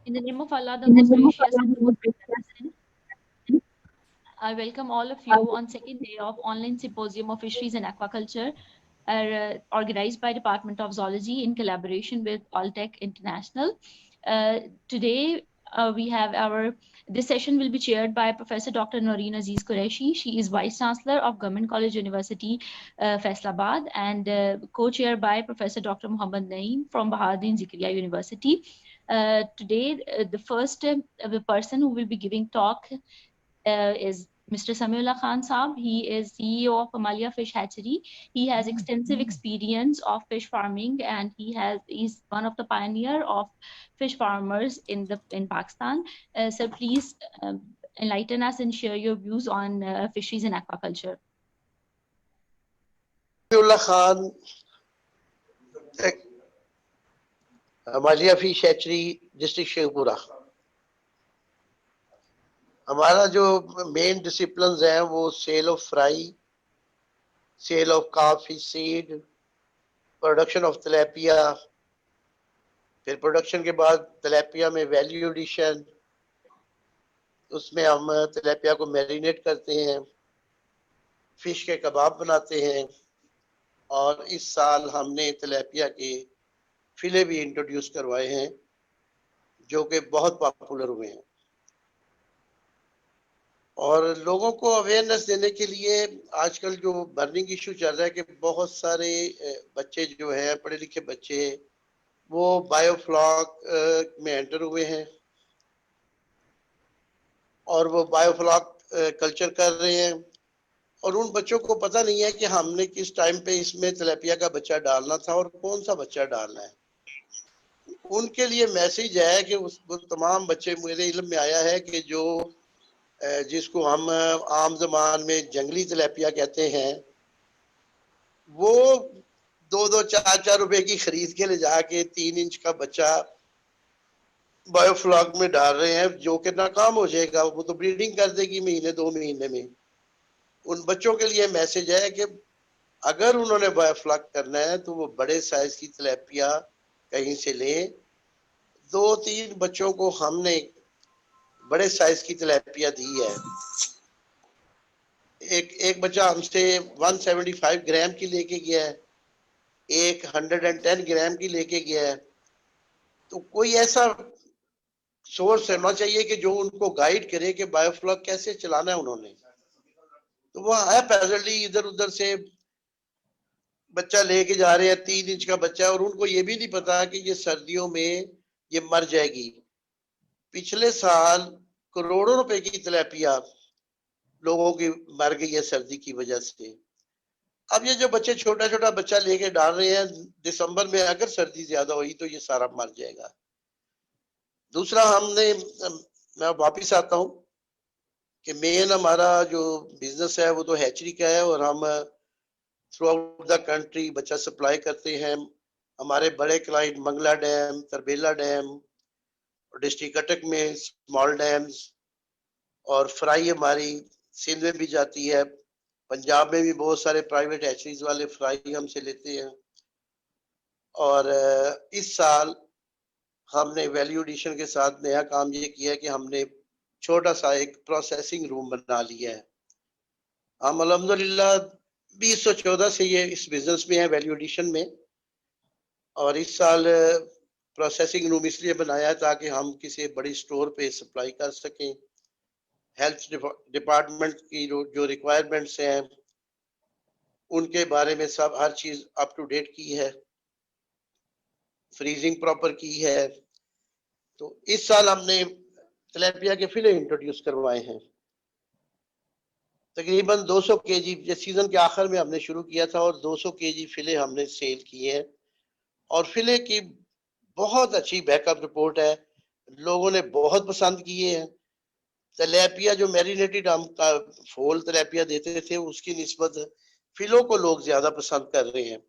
In the name of Allah, the In the most name of gracious Allah, and the the most most gracious beneficent, and I welcome all of I you on second day of online symposium of fisheries and aquaculture, organized by Department of Zoology in collaboration with Alltech International. Today, we have our this session will be chaired by Professor Dr. Noreen Aziz Qureshi. She is Vice Chancellor of Government College University, Faisalabad, and co-chair by Professor Dr. Muhammad Naeem from Bahauddin Zikriya University. Today, the first the person who will be giving talk is Mr. Samiullah Khan Saab. He is CEO of Amalia Fish Hatchery. He has extensive experience of fish farming, and he's one of the pioneer of fish farmers in Pakistan. So please enlighten us and share your views on fisheries and aquaculture. Samiullah Khan, Amalia Fish Hatchery, district Sheikhupura. हमारा जो main disciplines हैं वो sale of fry, sale of carp fish seed, production of tilapia, फिर production के बाद तिलैपिया में value addition, उसमें हम तिलैपिया को मैरिनेट करते हैं, फिश के कबाब बनाते हैं, और इस साल हमने तिलैपिया के फिले भी इंट्रोड्यूस करवाए हैं जो कि बहुत पॉपुलर हुए हैं। और लोगों को अवेयरनेस देने के लिए आजकल जो बर्निंग इशू चल रहा है कि बहुत सारे बच्चे जो हैं, पढ़े लिखे बच्चे, वो बायोफ्लॉक में एंटर हुए हैं और वो बायोफ्लॉक कल्चर कर रहे हैं, और उन बच्चों को पता नहीं है कि हमने किस टाइम पे इसमें तिलैपिया का बच्चा डालना था और कौन सा बच्चा डालना है। उनके लिए मैसेज है कि वो तमाम बच्चे, मेरे इल्म में आया है कि जो जिसको हम आम जबान में जंगली तिलैपिया कहते हैं, वो 2-2, 4-4 रुपए की खरीद के ले जाके 3 इंच का बच्चा बायोफ्लॉक में डाल रहे हैं, जो कि नाकाम हो जाएगा। वो तो ब्रीडिंग कर देगी महीने 2 महीने में। उन बच्चों के लिए मैसेज है कि अगर उन्होंने बायोफ्लॉक करना है तो वो बड़े साइज की तिलैपिया कहीं से लें। 2-3 बच्चों को हमने बड़े साइज की तिलैपिया दी है। एक बच्चा हमसे 175 ग्राम की लेके गया है, एक 110 ग्राम की लेके गया है। तो कोई ऐसा सोर्स होना चाहिए कि जो उनको गाइड करे कि बायोफ्लॉक कैसे चलाना है उन्होंने। तो वो है पैरेलली इधर उधर से बच्चा लेके जा रहे हैं, 3 इंच का बच्चा है, और उनको ये भी नहीं पता कि ये सर्दियों में ये मर जाएगी। पिछले साल करोड़ों रुपए की तिलैपिया लोगों की मर गई है सर्दी की वजह से। अब ये जो बच्चे छोटा छोटा बच्चा लेके डाल रहे हैं, दिसंबर में अगर सर्दी ज्यादा हुई तो ये सारा मर जाएगा। दूसरा, मैं वापिस आता हूँ कि मेन हमारा जो बिजनेस है वो तो हैचरी का है, और हम थ्रू आउट द कंट्री बच्चा सप्लाई करते हैं। हमारे बड़े client Mangla dam, Tarbela dam, और डिस्ट्रिक्ट कटक में स्मॉल डैम्स, और फ्राई हमारी सिंध में भी जाती है। पंजाब में भी बहुत सारे प्राइवेट हैचरीज वाले फ्राई हमसे लेते हैं। और इस साल हमने वैल्यू एडिशन के साथ नया काम ये किया कि हमने छोटा सा एक प्रोसेसिंग रूम बना लिया है। हम अल्हम्दुलिल्लाह 2014 से ये इस बिजनेस में है, वैल्यू एडिशन में। और इस साल प्रोसेसिंग रूम इसलिए बनाया है ताकि हम किसी बड़ी स्टोर पे सप्लाई कर सकें। हेल्थ डिपार्टमेंट की जो रिक्वायरमेंट्स हैं उनके बारे में सब हर चीज अप टू डेट की है, फ्रीजिंग प्रॉपर की है। तो इस साल हमने तिलैपिया के फिले इंट्रोड्यूस करवाए हैं। तकरीबन 200 केजी सीजन के आखिर में हमने शुरू किया था, और 200 केजी फिले हमने सेल किए हैं, और फिले की बहुत अच्छी बैकअप रिपोर्ट है। लोगों ने बहुत पसंद किए हैं। तिलैपिया जो मैरिनेटेड हम का फोल तिलैपिया देते थे उसकी निस्बत फिलों को लोग ज्यादा पसंद कर रहे हैं।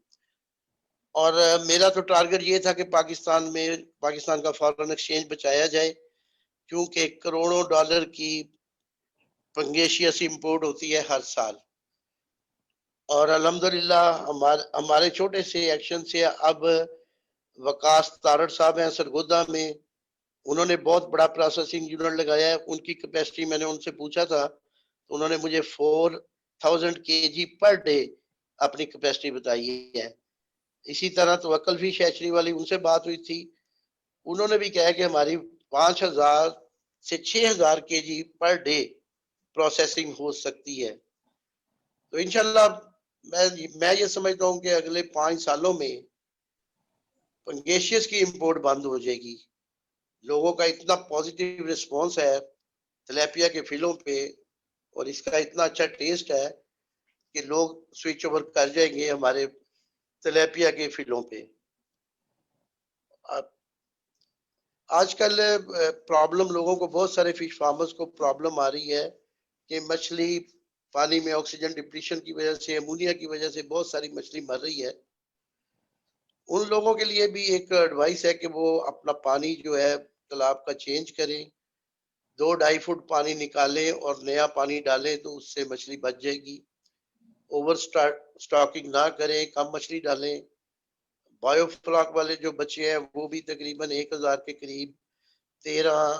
और मेरा तो टारगेट ये था कि पाकिस्तान का फॉरेन एक्सचेंज बचाया जाए, क्योंकि करोड़ों डॉलर की पंगेशियस इंपोर्ट होती है हर साल। और अल्हम्दुलिल्लाह हमारे छोटे से एक्शन से अब वकास तारड़ साहब हैं सरगोदा में, उन्होंने बहुत बड़ा प्रोसेसिंग यूनिट लगाया है। उनकी कैपेसिटी मैंने उनसे पूछा था, तो उन्होंने मुझे 4000 kg पर डे अपनी कैपेसिटी बताई है। इसी तरह तवक्कल फिश हैचरी वाली, उनसे बात हुई थी, उन्होंने भी कहा कि हमारी 5000 से 6000 kg पर डे प्रोसेसिंग हो सकती है। तो इंशाल्लाह मैं ये समझता हूँ कि अगले 5 सालों में पंगेशियस की इंपोर्ट बंद हो जाएगी। लोगों का इतना पॉजिटिव रिस्पांस है तिलापिया के फिलों पे, और इसका इतना अच्छा टेस्ट है कि लोग स्विच ओवर कर जाएंगे हमारे तिलापिया के फिलों पे। आजकल प्रॉब्लम लोगों को, बहुत सारे फिश फार्मर्स को प्रॉब्लम आ रही है कि मछली पानी में ऑक्सीजन डिप्लीशन की वजह से, अमोनिया की वजह से बहुत सारी मछली मर रही है। उन लोगों के लिए भी एक एडवाइस है कि वो अपना पानी जो है तालाब का चेंज करें, 2-2.5 फुट पानी निकालें और नया पानी डालें, तो उससे मछली बच जाएगी। ओवर स्टॉकिंग ना करें, कम मछली डालें। बायोफ्लॉक वाले जो बच्चे हैं वो भी तकरीबन 1000 के करीब 13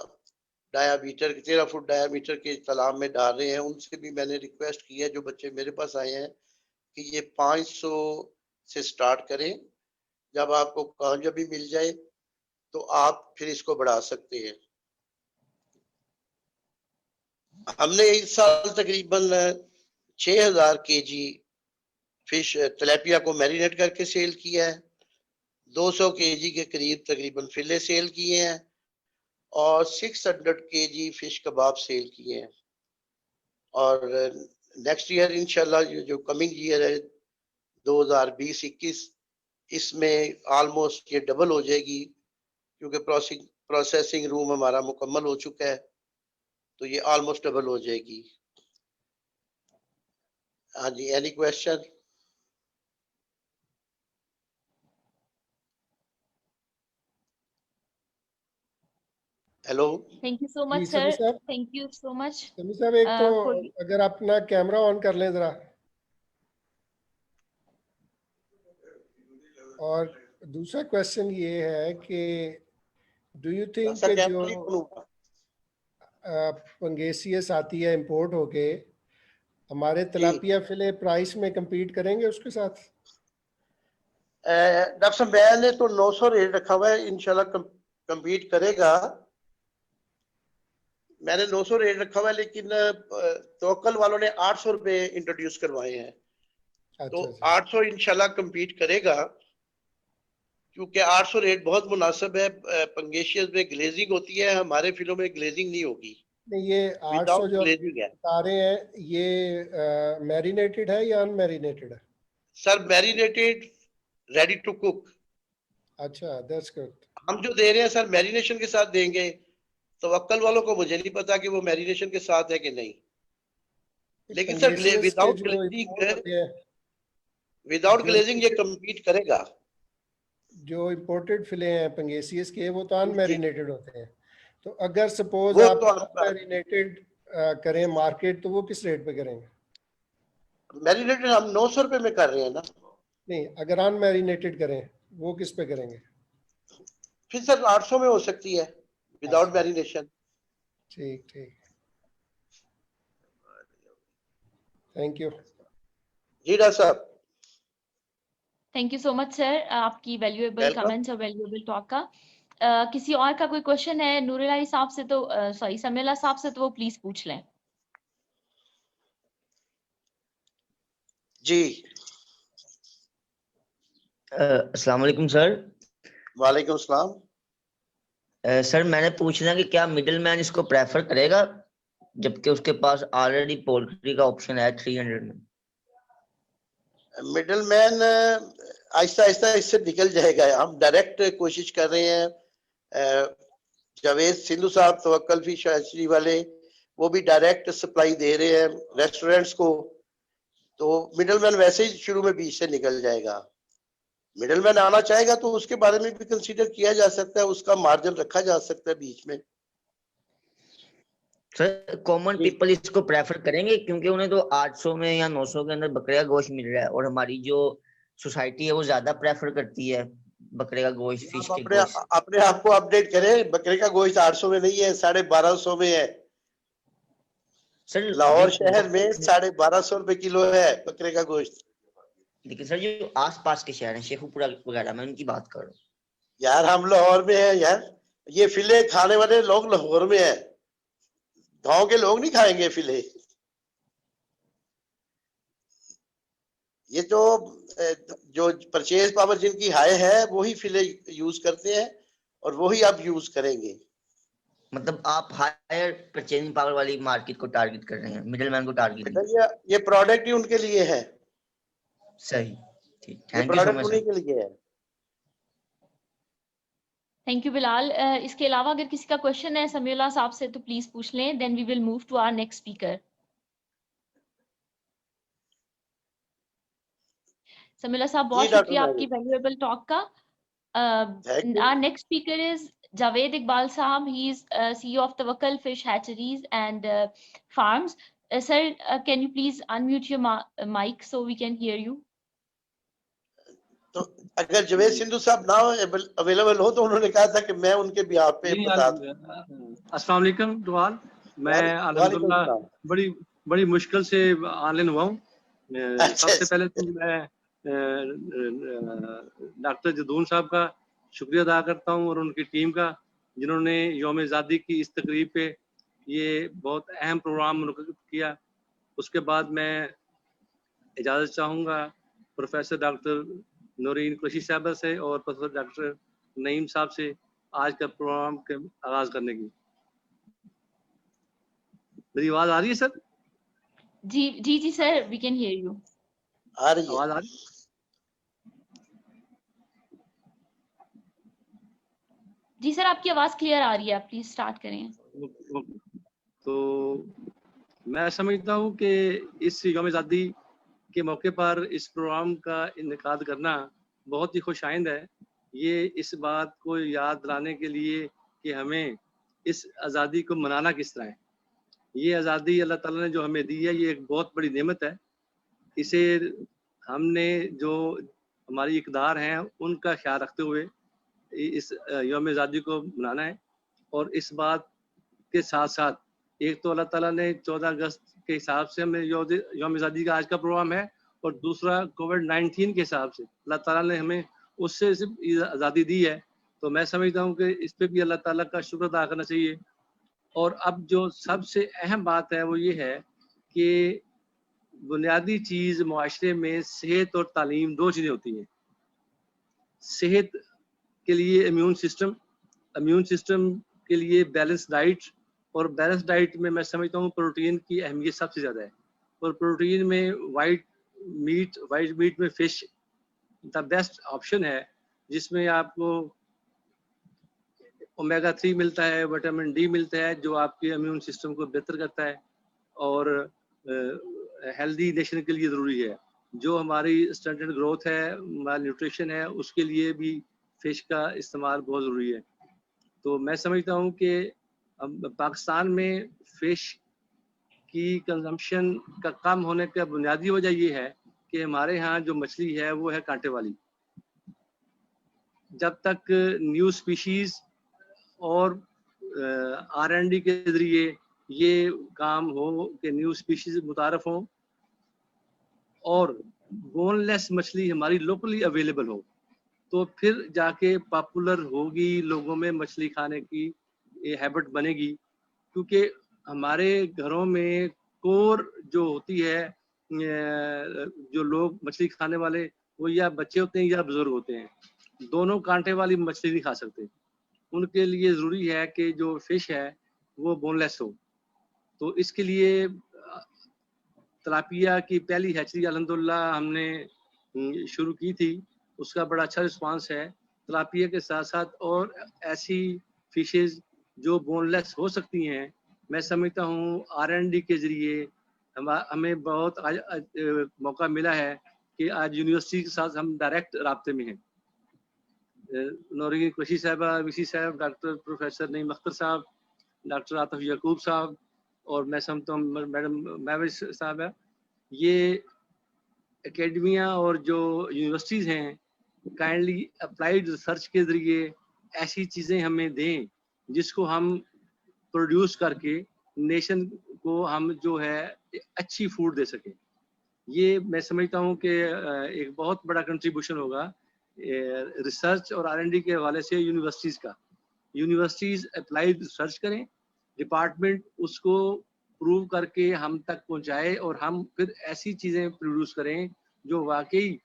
फुट डायामीटर के तालाब में डाल रहे हैं। उनसे भी मैंने रिक्वेस्ट की है, जो बच्चे मेरे पास आए हैं, कि ये 500 से स्टार्ट करें। जब आपको कामयाबी मिल जाए तो आप फिर इसको बढ़ा सकते हैं। हमने इस साल तकरीबन 6000 kg फिश तिलापिया को मैरिनेट करके सेल किया है। 200 kg के करीब तकरीबन फिले सेल किए हैं और 600 kg फिश कबाब सेल किए हैं। और नेक्स्ट ईयर इंशाल्लाह जो कमिंग ईयर है 2020-21, इसमें ऑलमोस्ट ये डबल हो जाएगी, क्योंकि प्रोसेसिंग रूम हमारा मुकम्मल हो चुका है, तो ये ऑलमोस्ट डबल हो जाएगी। हाँ जी, any question? Hello. Thank you so जी मच समी सर, साहब, thank you so much Sami साहब एक तो फॉर अगर अपना कैमरा ऑन कर लें जरा, और दूसरा क्वेश्चन ये है कि डू यू थिंक कि जो पंगेसियस आती है इंपोर्ट होके, हमारे तिलापिया फिले प्राइस में compete करेंगे उसके साथ? डॉक्टर साहब मैंने तो 900 रेट रखा हुआ है, इंशाल्लाह कम्पीट करेगा। मैंने 900 रेट रखा हुआ है, लेकिन तवक्कल वालों ने 800 रुपए इंट्रोड्यूस करवाए हैं। तो 800 इंशाल्लाह कम्पीट करेगा, क्योंकि 800 रेट बहुत मुनासिब है। पंगेशियस में ग्लेजिंग होती है, हमारे फिलों में ग्लेजिंग नहीं होगी। नहीं, ये 800 जो बता रहे हैं, ये मैरिनेटेड है या अनमैरिनेटेड है? Sir marinated, ready to cook. अच्छा, दैट्स गुड। हम जो दे रहे हैं सर मैरिनेशन के साथ देंगे। तवक्कल वालों को मुझे नहीं पता कि वो मैरिनेशन के साथ है कि नहीं, लेकिन सर विदाउट ग्लेजिंग ये कम्पीट करेगा। जो इंपोर्टेड फिले हैं पंगेसियस के, वो तो अनमैरिनेटेड होते हैं। तो अगर सपोज वो आप तो अनमैरिनेटेड करें मार्केट, तो वो किस रेट पे करेंगे? मैरिनेटेड हम 900 रुपए में कर रहे हैं ना। नहीं, अगर अनमैरिनेटेड करें वो किस पे करेंगे? फिर सर 800 में हो सकती है विदाउट मैरिनेशन। ठीक ठीक, थैंक यू। जी डॉक्टर साहब, thank you so much sir, आपकी वैल्यूएबल कमेंट्स और वैल्यूएबल टॉक का। किसी और का कोई क्वेश्चन है नूरुल्लाह साहब से, तो सॉरी समीला साहब से, तो वो प्लीज पूछ लें। जी अस्सलाम वालेकुम सर। वालेकुम सलाम। सर मैंने पूछना कि क्या मिडिल मैन इसको प्रेफर करेगा, जबकि उसके पास ऑलरेडी पोल्ट्री का ऑप्शन है 300 में? मिडिल मैन आहिस्ता आहिस्ता इससे निकल जाएगा। हम डायरेक्ट कोशिश कर रहे हैं। जावेद सिंधु साहब तवक्कल फिश हैचरी वाले, वो भी डायरेक्ट सप्लाई दे रहे हैं रेस्टोरेंट्स को। तो मिडिल मैन वैसे ही शुरू में बीच से निकल जाएगा। मिडिल मैन आना चाहेगा तो उसके बारे में भी कंसीडर किया जा सकता है, उसका मार्जिन रखा जा सकता है बीच में। सर कॉमन पीपल इसको प्रेफर करेंगे, क्योंकि उन्हें तो 800 में या 900 के अंदर बकरे का गोश्त मिल रहा है, और हमारी जो सोसाइटी है वो ज्यादा प्रेफर करती है बकरे का गोश्त, फिश आप के अपने गोश्त? अपने आप को अपडेट करें, बकरे का गोश्त 800 में नहीं है, 1250 में है। सर लाहौर जो शहर में 1250 रुपए किलो है बकरे का गोश्त। लेकिन सर जो आसपास के शहर हैं, शेखुपुरा वगैरह, मैं उनकी बात कर रहा हूँ। यार हम लाहौर में हैं यार, ये फिले खाने वाले लोग लाहौर में हैं, गांव के लोग नहीं खाएंगे फिले। ये जो परचेज पावर जिनकी हाई है वही फिले यूज करते हैं और वही आप यूज करेंगे। मतलब आप हायर परचेजिंग पावर वाली मार्केट को टारगेट कर रहे हैं, मिडिलमैन को टारगेट बेटा नहीं। ये प्रोडक्ट ही उनके लिए है, सही, ठीक, ये thank you so product much उन्हीं सर। के लिए है। Thank you Bilal. इसके अलावा अगर किसी का क्वेश्चन है समीउल्लाह साहब से तो प्लीज पूछ लें, then we will move to our next speaker. Samiullah साहब जी बहुत डॉक्टर शुक्रिया आपकी नाज़िर, वैल्यूएबल टॉक का। Thank you. Our next speaker is Javed Iqbal Sahab. He is CEO of Tawakkal Fish Hatcheries and Farms. Sir, can you please unmute your mic so we can hear you? तो अगर जवेद सिंधु साहब ना available हो तो उन्होंने कहा था कि मैं उनके बिहाफ पे बता दूं। अस्सलाम वालेकुम टू ऑल। मैं वालेकुम अल्हम्दुलिल्लाह सलाम। बड़ी बड़ी मुश्किल से ऑनलाइन हुआ हूँ। अच्छा सबसे पहले तो मैं डॉक्टर जदून साहब का शुक्रिया अदा करता हूँ और उनकी टीम का, जिन्होंने यौम आज़ादी की इस तकरीब पे ये बहुत अहम प्रोग्राम मुनक़िद किया। उसके बाद मैं इजाज़त चाहूँगा प्रोफेसर डॉक्टर नूरीन कुरैशी साहबा से और प्रोफेसर डॉक्टर नईम साहब से आज का प्रोग्राम के आगाज करने की। मेरी आवाज आ रही है सर? जी जी जी sir, we can hear you. आ रही है। आवाज आ रही? जी सर, आपकी आवाज क्लियर आ रही है, आप प्लीज स्टार्ट करें। तो मैं समझता हूँ कि इस यौम आज़ादी के मौके पर इस प्रोग्राम का इनेकाद करना बहुत ही खुशाइंद है। ये इस बात को याद दिलाने के लिए कि हमें इस आज़ादी को मनाना किस तरह है। ये आज़ादी अल्लाह ताला ने जो हमें दी है, ये एक बहुत बड़ी नेमत है। इसे हमने जो हमारी इक़दार हैं उनका ख्याल रखते हुए इस यौम आज़ादी को मनाना है। और इस बात के साथ साथ एक तो अल्लाह ताला ने 14 अगस्त के हिसाब से हमें यौम आज़ादी का आज का प्रोग्राम है, और दूसरा कोविड-19 के हिसाब से अल्लाह ताला ने हमें उससे आज़ादी दी है। तो मैं समझता हूँ कि इस पे भी अल्लाह ताला का शुक्र अदा करना चाहिए। और अब जो सबसे अहम बात है वो ये है कि बुनियादी चीज़ मुआशरे में सेहत और तालीम 2 चीज़ें होती हैं। सेहत के लिए इम्यून सिस्टम के लिए बैलेंस डाइट, और बैलेंस डाइट में मैं समझता हूँ प्रोटीन की अहमियत सबसे ज़्यादा है। और प्रोटीन में वाइट मीट में फिश द बेस्ट ऑप्शन है, जिसमें आपको ओमेगा 3 मिलता है, विटामिन डी मिलता है, जो आपके इम्यून सिस्टम को बेहतर करता है और हेल्दी नेशन के लिए ज़रूरी है। जो हमारी स्टंटेड ग्रोथ है, माल न्यूट्रिशन है, उसके लिए भी फिश का इस्तेमाल बहुत ज़रूरी है। तो मैं समझता हूँ कि पाकिस्तान में फिश की कंजम्पशन का कम होने का बुनियादी वजह ये है कि हमारे यहाँ जो मछली है वो है कांटे वाली। जब तक न्यू स्पीशीज़ और R&D के ज़रिए ये काम हो कि न्यू स्पीशीज़ मुतारफ़ हों और बोनलेस मछली हमारी लोकली अवेलेबल हो, तो फिर जाके पॉपुलर होगी, लोगों में मछली खाने की हैबिट बनेगी। क्योंकि हमारे घरों में कोर जो होती है, जो लोग मछली खाने वाले, वो या बच्चे होते हैं या बुजुर्ग होते हैं। दोनों कांटे वाली मछली नहीं खा सकते। उनके लिए ज़रूरी है कि जो फिश है वो बोनलेस हो। तो इसके लिए तिलापिया की पहली हैचरी अल्हम्दुलिल्लाह हमने शुरू की थी, उसका बड़ा अच्छा रिस्पांस है। तिलापिया के साथ साथ और ऐसी फिशेस जो बोनलेस हो सकती हैं, मैं समझता हूँ R&D के ज़रिए हमें बहुत आज मौका मिला है कि आज यूनिवर्सिटी के साथ हम डायरेक्ट राब्ते में हैं। नूरीन कुरैशी साहबा, वीसी साहब, डॉक्टर प्रोफेसर नईम अख्तर साहब, डॉक्टर आतिफ याकूब साहब, और मैं समझता हूँ मैडम महविश साहब है। ये एकेडमिया और जो यूनिवर्सिटीज़ हैं, काइंडली अप्लाइड रिसर्च के जरिए ऐसी चीजें हमें दें जिसको हम प्रोड्यूस करके नेशन को हम जो है अच्छी फूड दे सकें। ये मैं समझता हूँ कि एक बहुत बड़ा कंट्रीब्यूशन होगा रिसर्च और R&D के हवाले से यूनिवर्सिटीज़ का। यूनिवर्सिटीज़ अप्लाइड रिसर्च करें, डिपार्टमेंट उसको प्रूव करके हम तक पहुँचाए और हम फिर ऐसी चीज़ें प्रोड्यूस करें जो वाकई,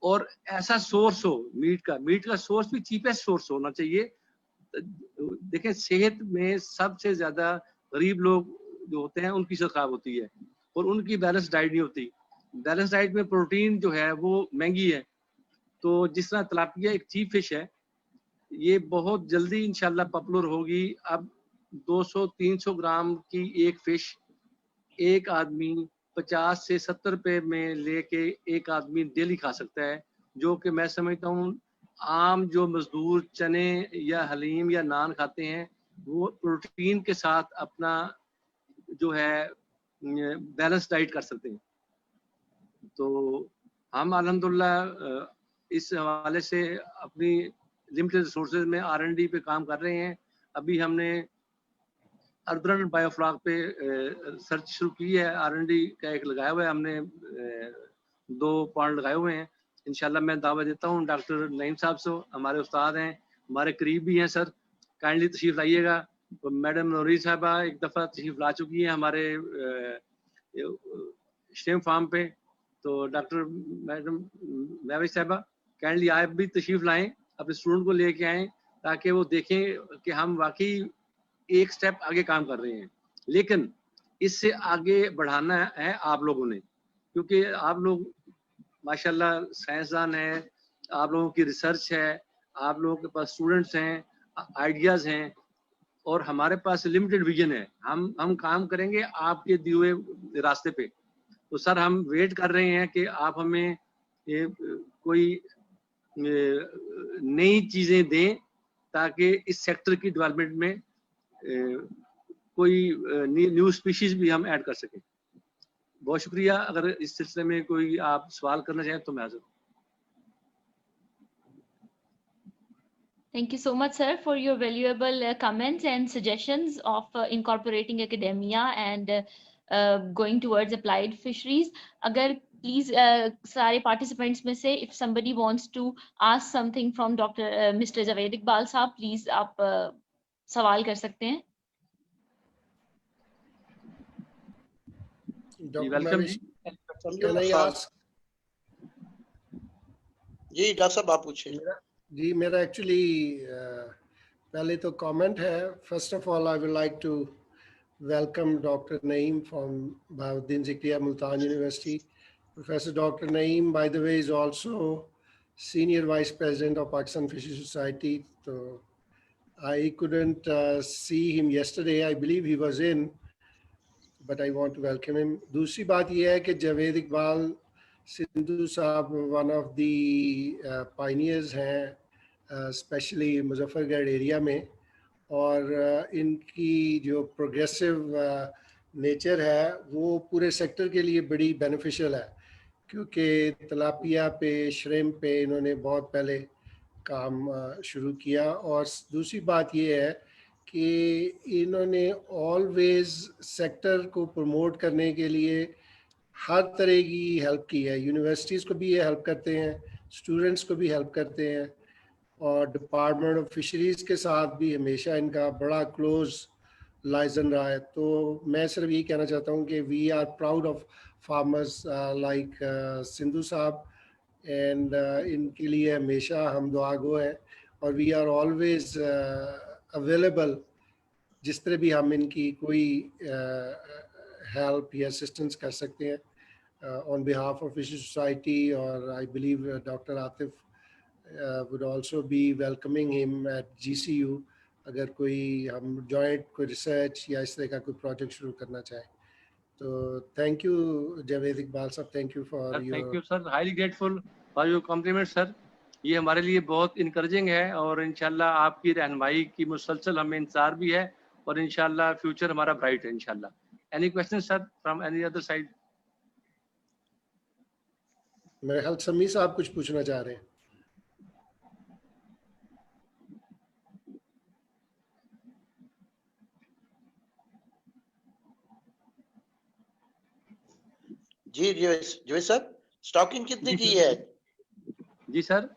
और ऐसा सोर्स हो मीट का सोर्स भी चीपेस्ट सोर्स होना चाहिए। देखें, सेहत में सबसे ज़्यादा गरीब लोग जो होते हैं उनकी सेहत खराब होती है और उनकी बैलेंस डाइट नहीं होती। बैलेंस डाइट में प्रोटीन जो है वो महंगी है। तो जिस तरह तिलापिया एक चीप फिश है, ये बहुत जल्दी इंशाल्लाह पॉपुलर होगी। अब 200-300 ग्राम की एक फिश एक आदमी 50 से 70 रुपए में लेके एक आदमी डेली खा सकता है, जो कि मैं समझता हूँ आम जो मजदूर चने या हलीम या नान खाते हैं वो प्रोटीन के साथ अपना जो है बैलेंस डाइट कर सकते हैं। तो हम अल्हम्दुलिल्लाह इस हवाले से अपनी लिमिटेड रिसोर्सेज में R&D पे काम कर रहे हैं। अभी हमने अर्द्रन बायोफ्लॉक पे सर्च शुरू की है, R&D का एक लगाया हुआ है हमने, 2 पॉइंट लगाए हुए हैं। इंशाल्लाह मैं दावा देता हूँ डॉक्टर नईम साहब से, हमारे उस्ताद हैं, हमारे करीब भी हैं सर, काइंडली तशरीफ लाइएगा। तो मैडम नौरी साहबा एक दफ़ा तशरीफ ला चुकी हैं हमारे स्टेम फार्म पे। तो डॉक्टर मैडम महविश साहबा काइंडली आप भी तशरीफ लाएं, अपने स्टूडेंट को लेके आएँ ताकि वो देखें कि हम वाकई एक स्टेप आगे काम कर रहे हैं। लेकिन इससे आगे बढ़ाना है आप लोगों ने, क्योंकि आप लोग माशाल्लाह साइंसदान हैं, आप लोगों की रिसर्च है, आप लोगों के पास स्टूडेंट्स हैं, आइडियाज़ हैं और हमारे पास लिमिटेड विजन है। हम काम करेंगे आपके दिए हुए रास्ते पे। तो सर हम वेट कर रहे हैं कि आप हमें कोई नई चीज़ें दें ताकि इस सेक्टर की डेवलपमेंट में कोई न्यू स्पीशीज भी हम ऐड कर सकें। बहुत शुक्रिया। अगर इस सिलसिले में कोई आप सवाल करना चाहें तो मैं हाजिर हूँ। Thank you so much, sir, for your valuable comments and suggestions of incorporating academia and going towards applied fisheries. Agar please, सारे participants में से if somebody wants to ask something from Dr. Mr. Javed Iqbal साहब, please आप सवाल कर सकते हैं। Dr. Welcome Mavish, जी। can I ask? जी डॉक्टर साहब आप पूछिए। जी मेरा एक्चुअली पहले तो कमेंट है। First of all I would like to welcome doctor Naeem from Bahauddin Zakariya Multan university. Professor Dr. Naeem, by the way, is also Senior Vice President of Pakistan Fisheries Society. So I couldn't see him yesterday. I believe he was in, but I want to welcome him. दूसरी बात ये है कि जावेद इकबाल सिंधु साहब one of the pioneers हैं specially Muzaffargarh area में, और इनकी जो प्रोग्रेसिव नेचर है वो पूरे सेक्टर के लिए बड़ी बेनिफिशियल है, क्योंकि तिलापिया पे, श्रिम्प पे इन्होंने बहुत पहले काम शुरू किया। और दूसरी बात ये है कि इन्होंने ऑलवेज सेक्टर को प्रमोट करने के लिए हर तरह की हेल्प की है। यूनिवर्सिटीज़ को भी ये हेल्प करते हैं, स्टूडेंट्स को भी हेल्प करते हैं, और डिपार्टमेंट ऑफ फिशरीज़ के साथ भी हमेशा इनका बड़ा क्लोज लाइजन रहा है। तो मैं सिर्फ यही कहना चाहता हूँ कि we are proud of farmers like Sindhu साहब, एंड इनके लिए हमेशा हम दुआगो हैं, और वी आर ऑलवेज अवेलेबल जिस तरह भी हम इनकी कोई हेल्प या असिस्टेंस कर सकते हैं on behalf of fishery society. और I believe doctor Atif would also be welcoming him at GCU अगर कोई हम जॉइंट कोई रिसर्च या इस तरह का कोई प्रोजेक्ट शुरू करना चाहें। तो थैंक यू जावेद इकबाल साहब, thank you for your. Thank you sir, highly grateful for your compliment sir. ये हमारे लिए बहुत इनकरेजिंग है और इंशाल्लाह आपकी रहनुमाई की मुसलसल हमें इंतजार भी है और इंशाल्लाह फ्यूचर हमारा ब्राइट है इंशाल्लाह। Any question sir from any other side? मेरे ख्याल समी साहब कुछ पूछना चाह रहे हैं। जी जो साहब, स्टॉकिंग कितनी की है? जी सर।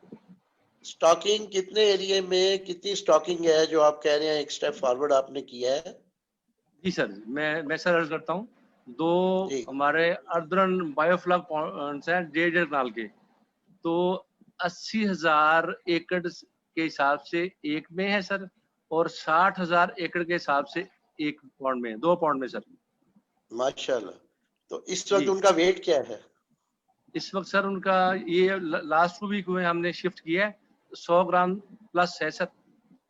स्टॉकिंग कितने एरिया में कितनी स्टॉकिंग है जो आप कह रहे हैं एक स्टेप फॉरवर्ड आपने किया है? जी सर, मैं सर अर्ज करता हूँ। दो जी। हमारे अर्धन बायोफ्लग पॉइंट्स हैं 1.5 कनाल के, तो 80,000 एकड़ के हिसाब से एक में है सर, और 60,000 एकड़ के हिसाब से एक पॉइंट में, 2 पॉइंट में सर। माशाल्लाह। तो इस वक्त जी। उनका वेट क्या है? इस वक्त सर उनका ये लास्ट वीक हुए हमने शिफ्ट किया है, 100 ग्राम प्लस है सर।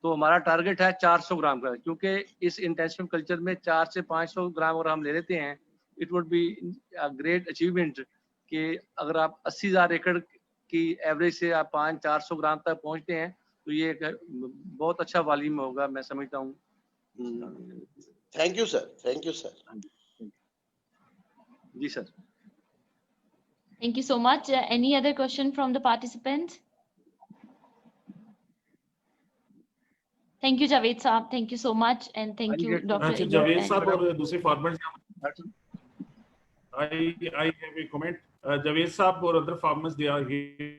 तो हमारा टारगेट है 400 ग्राम का, क्योंकि इस इंटेंसिव कल्चर में 400 से 500 ग्राम अगर हम ले लेते हैं, it would be a great achievement कि अगर आप 80,000 एकड़ की एवरेज से आप 500-400 ग्राम तक पहुंचते हैं, तो ये एक बहुत अच्छा वॉल्यूम होगा, मैं समझता हूँ। Thank you sir, thank you sir. जी sir. Thank you so much. Any other question from the participants? Thank you, Javed Saab. Thank you so much, and thank you, Dr. अच्छा, Ayub जावेद and- साहब और दूसरे farmers, I have a comment. Javed साहब और other farmers they are here.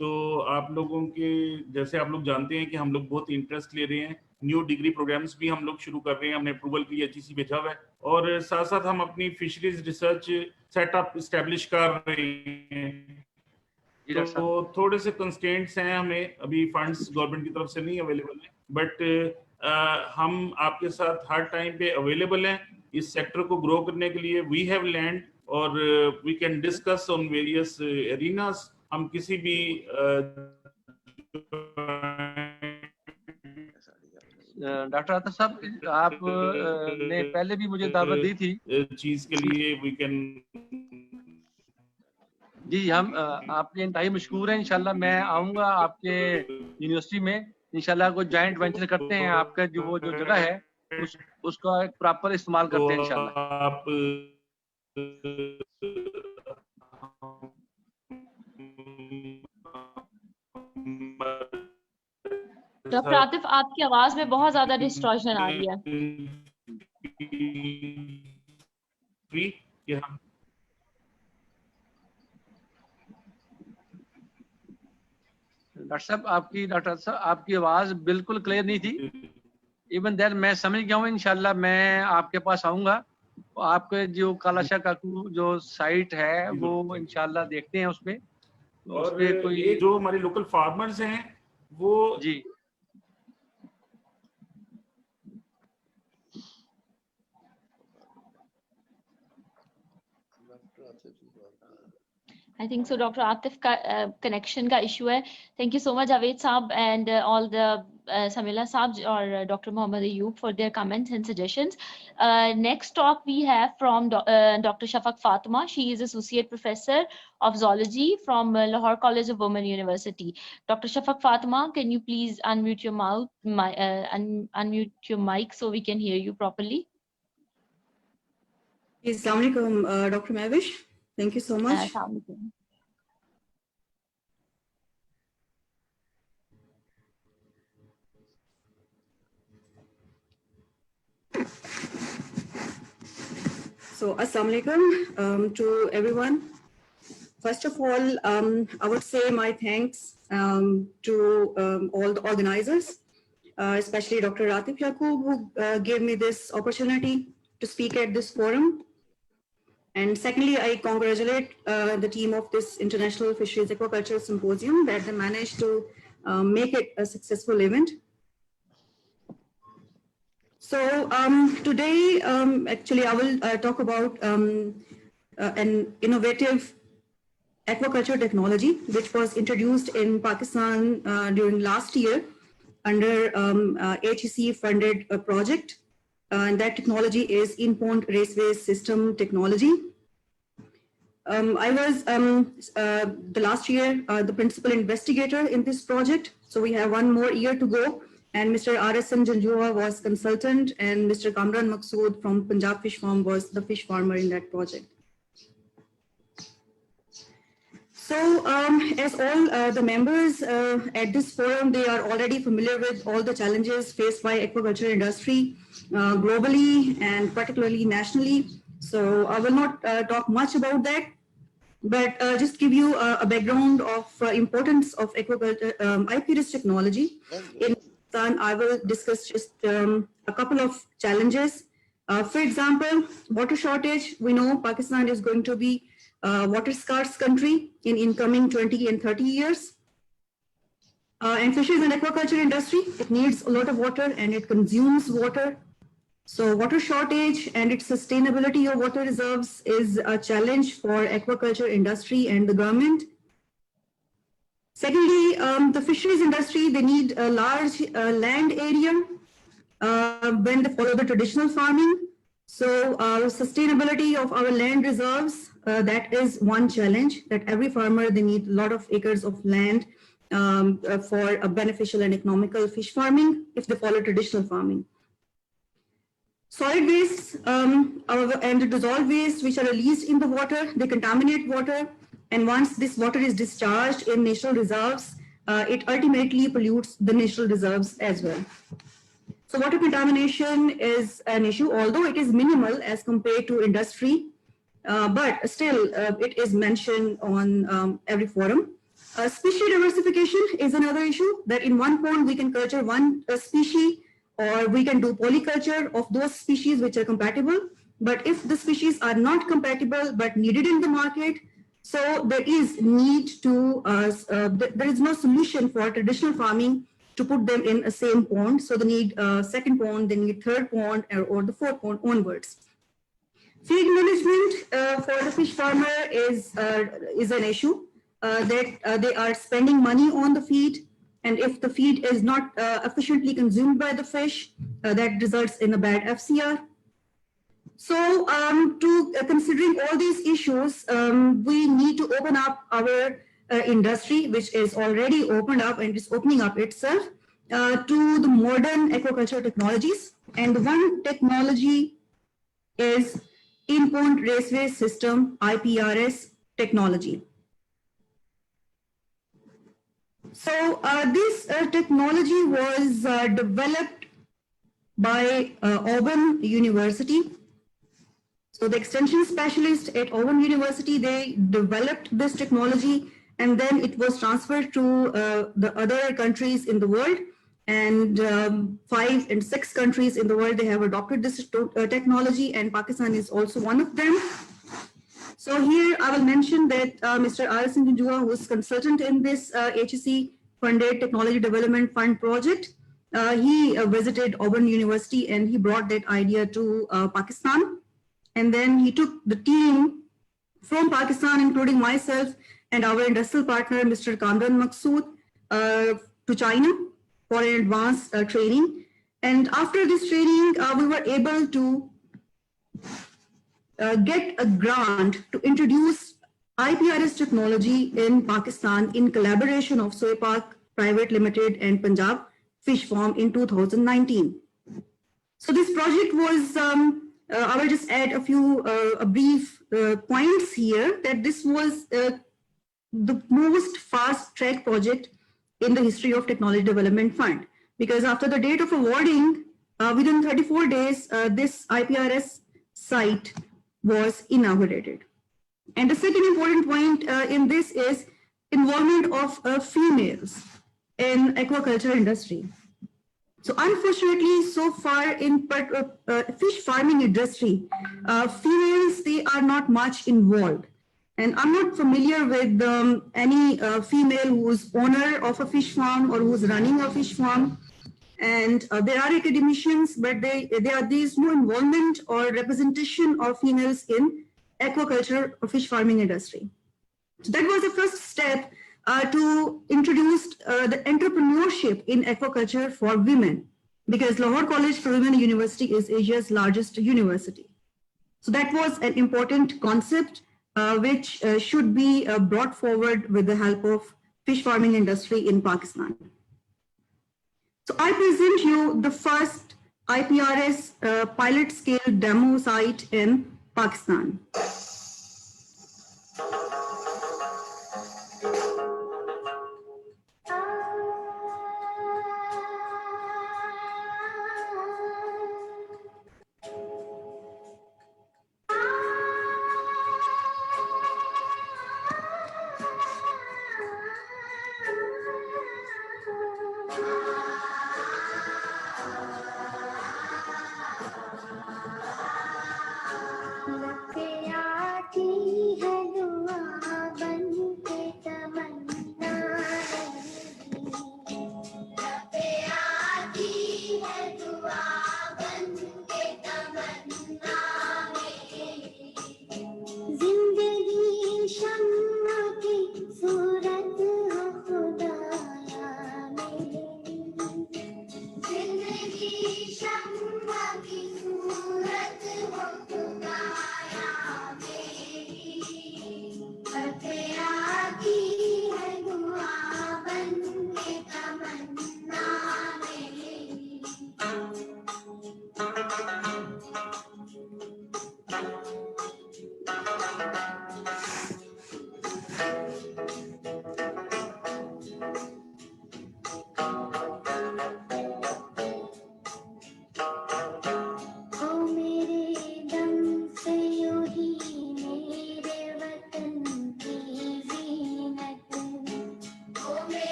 तो आप लोगों के जैसे आप लोग जानते हैं कि हम लोग बहुत इंटरेस्ट ले रहे हैं, न्यू डिग्री प्रोग्राम्स भी हम लोग शुरू कर रहे हैं, हमने अप्रूवल के लिए HEC भेजा हुआ है, और साथ साथ हम अपनी फिशरीज रिसर्च सेटअप इस्टेब्लिश कर रहे हैं। तो थोड़े से कंस्ट्रेंट्स हैं, हमें अभी फंड्स गवर्नमेंट की तरफ से नहीं अवेलेबल है, बट हम आपके साथ हर टाइम पे अवेलेबल हैं इस सेक्टर को ग्रो करने के लिए। वी हैव लैंड और we can discuss on various arenas. हम किसी भी डॉक्टर आतिफ साहब, आप ने पहले भी मुझे दावत दी थी चीज के लिए, वी कैन। जी, हम आपके इंतहाई मशहूर हैं। इंशाल्लाह मैं आऊंगा आपके यूनिवर्सिटी में, इंशाल्लाह कोई जॉइंट वेंचर करते हैं, आपका जो वो जो जगह है उसका एक प्रॉपर इस्तेमाल करते हैं इंशाल्लाह। आप डॉक्टर आतिफ, आपकी आवाज में बहुत ज्यादा डिस्टॉर्शन आ रही है। डॉक्टर साहब आपकी आवाज बिल्कुल क्लियर नहीं थी। इवन देन मैं समझ गया हूँ, इंशाल्लाह मैं आपके पास आऊंगा, आपके जो कालाशाह काकू जो साइट है वो इंशाल्लाह देखते हैं उसपे। और ये जो हमारे लोकल फार्मर्स हैं वो जी I think so, Dr. Atif का connection का issue है. Thank you so much, Javed Saab and all the Samila Saab or Dr. Muhammad Ayub for their comments and suggestions. Next talk we have from Dr. Shafaq Fatima. She is Associate Professor of Zoology from Lahore College of Women University. Dr. Shafaq Fatima, can you please unmute your mouth, unmute your mic so we can hear you properly? Assalamu alaikum, Dr. Mavish. Thank you so much. So, assalamu alaikum to everyone. First of all, I would say my thanks to all the organizers, especially Dr. Atif Yaqub, who gave me this opportunity to speak at this forum. And secondly, I congratulate the team of this International Fisheries Aquaculture Symposium that they managed to make it a successful event. So today, actually, I will talk about an innovative aquaculture technology, which was introduced in Pakistan during last year under HEC-funded project. And that technology is in-pond raceway system technology. I was the last year the principal investigator in this project, so we have one more year to go. And Mr. R.S.M. Janjua was consultant, and Mr. Kamran Maqsood from Punjab Fish Farm was the fish farmer in that project. So as all the members at this forum, they are already familiar with all the challenges faced by aquaculture industry globally and particularly nationally. So I will not talk much about that, but just give you a background of importance of aquaculture, IP-rich technology. In Pakistan, I will discuss just a couple of challenges. For example, water shortage. We know Pakistan is going to be a water scarce country in incoming 20 and 30 years. And fisheries and aquaculture industry, it needs a lot of water and it consumes water. So water shortage and its sustainability of water reserves is a challenge for aquaculture industry and the government. Secondly, the fisheries industry, they need a large land area when they follow the traditional farming. So sustainability of our land reserves, that is one challenge, that every farmer, they need a lot of acres of land for a beneficial and economical fish farming if they follow traditional farming. Solid waste and the dissolved waste which are released in the water, they contaminate water. And once this water is discharged in natural reserves, it ultimately pollutes the natural reserves as well. So water contamination is an issue, although it is minimal as compared to industry, but still it is mentioned on every forum. Species diversification is another issue, that in one pond we can culture one species, or we can do polyculture of those species which are compatible. But if the species are not compatible but needed in the market, so there is need to, there is no solution for traditional farming to put them in a same pond. So they need a second pond, they need third pond, or the fourth pond onwards. Feed management for the fish farmer is an issue, that they are spending money on the feed. And if the feed is not efficiently consumed by the fish, that results in a bad FCR. So considering all these issues, we need to open up our industry, which is already opened up and is opening up itself to the modern aquaculture technologies. And the one technology is in-pond raceway system, IPRS technology. So this technology was developed by Auburn University. So the extension specialists at Auburn University, they developed this technology, and then it was transferred to the other countries in the world. And 5 and 6 countries in the world, they have adopted this technology, and Pakistan is also one of them. So here I will mention that Mr. R.S. Njua, who is consultant in this HEC funded Technology Development Fund project, he visited Auburn University and he brought that idea to Pakistan. And then he took the team from Pakistan, including myself and our industrial partner, Mr. Kamran Maqsood, to China for an advanced training. And after this training, we were able to get a grant to introduce IPRS technology in Pakistan in collaboration of Soy Park Private Limited and Punjab Fish Farm in 2019. So this project was, I will just add a few brief points here, that this was the most fast track project in the history of Technology Development Fund, because after the date of awarding, within 34 days, this IPRS site was inaugurated. And the second important point in this is involvement of females in aquaculture industry. So unfortunately, so far in fish farming industry, females, they are not much involved. And I'm not familiar with any female who's owner of a fish farm or who's running a fish farm. And there are academicians, but there is no involvement or representation of females in aquaculture or fish farming industry. So that was the first step to introduce the entrepreneurship in aquaculture for women, because Lahore College for Women University is Asia's largest university. So that was an important concept which should be brought forward with the help of fish farming industry in Pakistan. So I present you the first IPRS pilot scale demo site in Pakistan.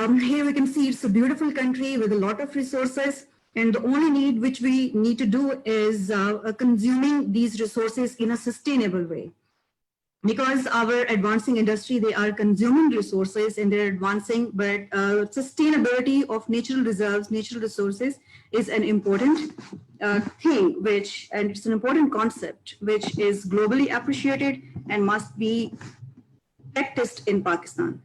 here we can see it's a beautiful country with a lot of resources, and the only need which we need to do is consuming these resources in a sustainable way. Because our advancing industry, they are consuming resources and they're advancing, but sustainability of natural reserves, natural resources is an important thing, and it's an important concept, which is globally appreciated and must be practiced in Pakistan.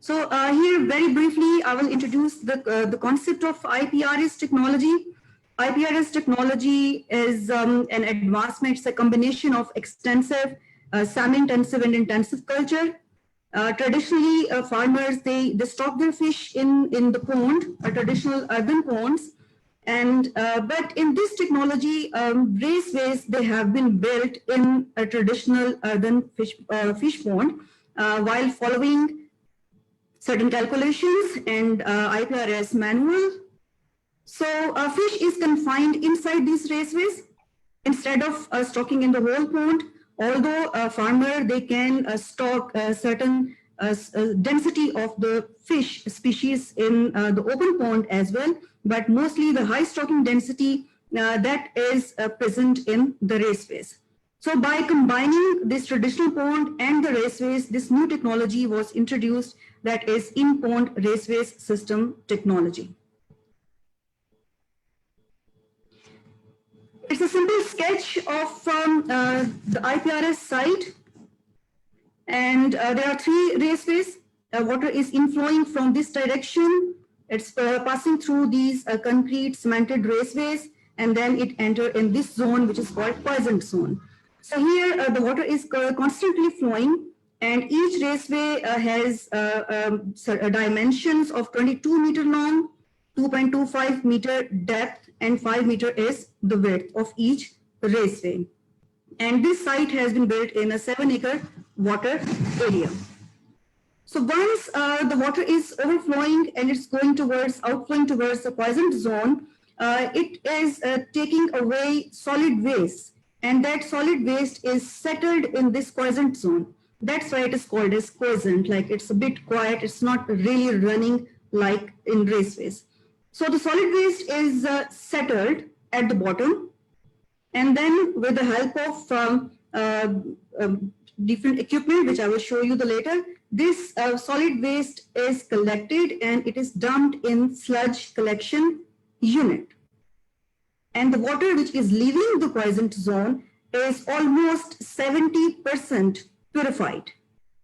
So here, very briefly, I will introduce the concept of IPRS technology. IPRS technology is an advancement. It's a combination of extensive, semi-intensive and intensive culture. Traditionally, farmers, they stock their fish in the pond, traditional urban ponds. And but in this technology, raceways, they have been built in a traditional urban fish pond while following certain calculations and IPRS manual. So fish is confined inside these raceways instead of stocking in the whole pond. Although a farmer, they can stock a certain density of the fish species in the open pond as well, but mostly the high stocking density that is present in the raceways. So by combining this traditional pond and the raceways, this new technology was introduced, that is in-pond raceways system technology. It's a simple sketch of the IPRS site. And there are 3 raceways. Water is inflowing from this direction. It's passing through these concrete cemented raceways, and then it enters in this zone, which is called quiescent zone. So here the water is constantly flowing, and each raceway has dimensions of 22 meter long, 2.25 meter depth, and 5 meter is the width of each raceway. And this site has been built in a 7-acre water area. So once the water is overflowing and it's going towards, outflowing towards the quiescent zone, it is taking away solid waste, and that solid waste is settled in this quiescent zone. That's why it is called as quiescent, like it's a bit quiet, it's not really running like in raceways. So the solid waste is settled at the bottom, and then with the help of different equipment, which I will show you later, this solid waste is collected and it is dumped in sludge collection unit. And the water which is leaving the quiescent zone is almost 70% purified.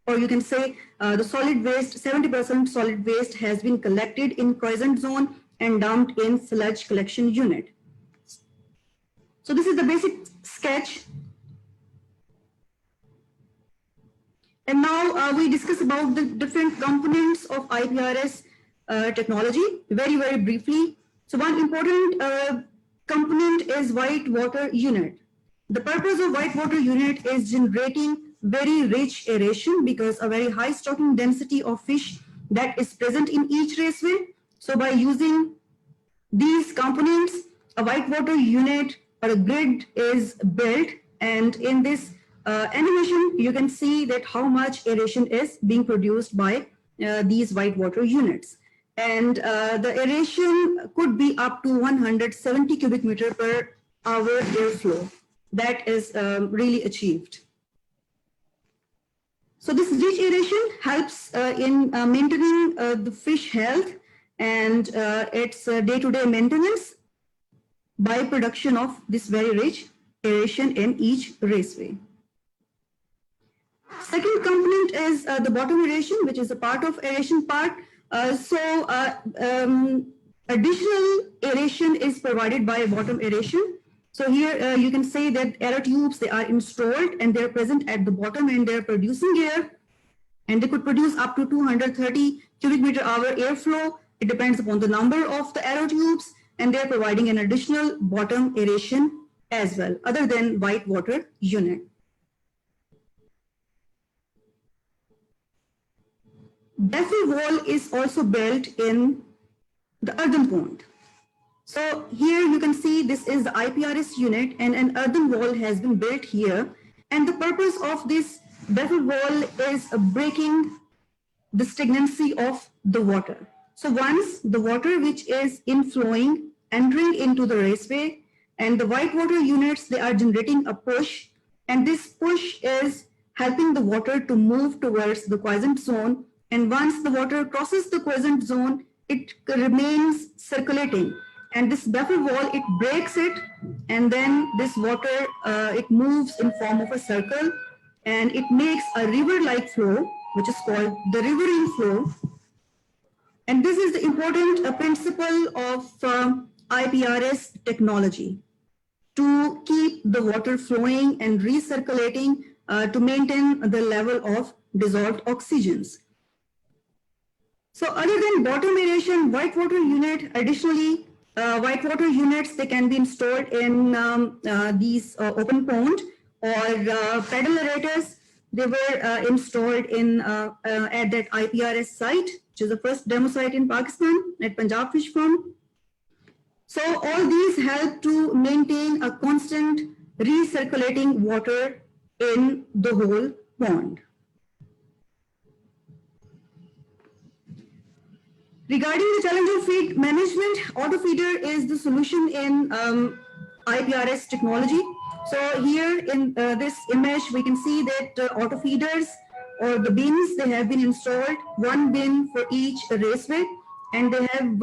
Or you can say the solid waste, 70% solid waste has been collected in quiescent zone and dumped in sludge collection unit. So this is the basic sketch. And now we discuss about the different components of IPRS technology very, very briefly. So one important component is white water unit. The purpose of white water unit is generating very rich aeration, because a very high stocking density of fish that is present in each raceway. So by using these components, a white water unit or a grid is built, and in this animation, you can see that how much aeration is being produced by these white water units. And the aeration could be up to 170 cubic meter per hour airflow. That is really achieved. So this rich aeration helps in maintaining the fish health and its day-to-day maintenance by production of this very rich aeration in each raceway. Second component is the bottom aeration, which is a part of aeration part. Additional aeration is provided by bottom aeration. So here you can say that air tubes, they are installed and they're present at the bottom and they're producing air, and they could produce up to 230 cubic meter hour airflow. It depends upon the number of the aero tubes, and they're providing an additional bottom aeration as well, other than white water unit. Baffle wall is also built in the earthen pond. So here you can see this is the IPRS unit, and an earthen wall has been built here. And the purpose of this baffle wall is breaking the stagnancy of the water. So once the water which is inflowing, entering into the raceway, and the white water units, they are generating a push, and this push is helping the water to move towards the quiescent zone. And once the water crosses the quiescent zone, it remains circulating. And this buffer wall, it breaks it, and then this water, it moves in form of a circle, and it makes a river-like flow, which is called the riverine flow. And this is the important principle of IPRS technology, to keep the water flowing and recirculating to maintain the level of dissolved oxygens. So other than bottom aeration, white water unit, additionally, white water units, they can be installed in these open pond or pedal aerators. They were installed in at that IPRS site, which is the first demo site in Pakistan at Punjab Fish Farm. So all these help to maintain a constant recirculating water in the whole pond. Regarding the challenge of feed management, auto feeder is the solution in IPRS technology. So here in this image, we can see that auto feeders or the bins, they have been installed, one bin for each raceway, and they have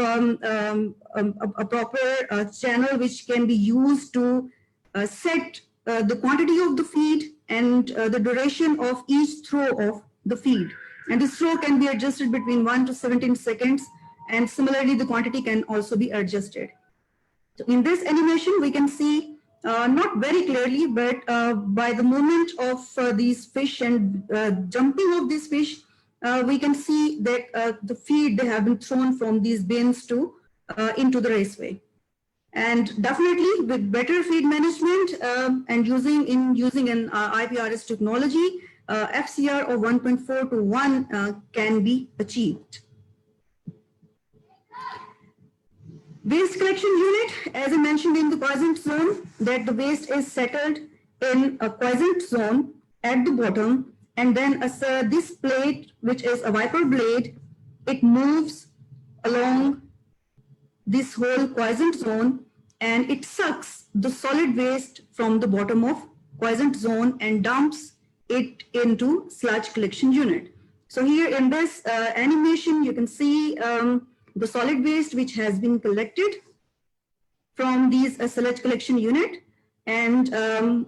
a proper channel which can be used to set the quantity of the feed and the duration of each throw of the feed. And this throw can be adjusted between 1 to 17 seconds. And similarly, the quantity can also be adjusted. So in this animation, we can see, not very clearly, but by the movement of these fish and jumping of these fish, we can see that the feed, they have been thrown from these bins to into the raceway. And definitely with better feed management and using an IPRS technology, FCR of 1.4 to 1 can be achieved. Waste collection unit, as I mentioned in the quiescent zone, that the waste is settled in a quiescent zone at the bottom, and then this plate, which is a wiper blade, it moves along this whole quiescent zone, and it sucks the solid waste from the bottom of quiescent zone and dumps it into sludge collection unit. So here in this animation, you can see the solid waste which has been collected from these sludge collection unit, and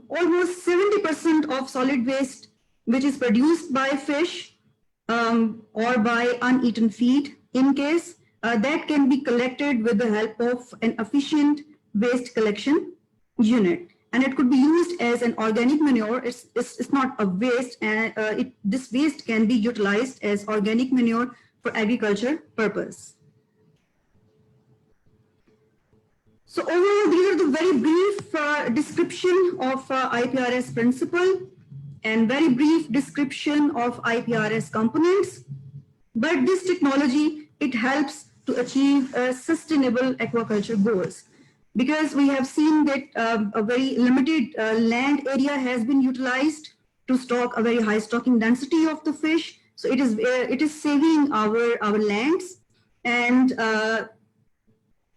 almost 70% of solid waste which is produced by fish or by uneaten feed, in case that can be collected with the help of an efficient waste collection unit. And it could be used as an organic manure. It's not a waste, and this waste can be utilized as organic manure for agriculture purpose. So overall, these are the very brief description of IPRS principle and very brief description of IPRS components. But this technology, it helps to achieve sustainable aquaculture goals, because we have seen that a very limited land area has been utilized to stock a very high stocking density of the fish. So it is saving our lands, and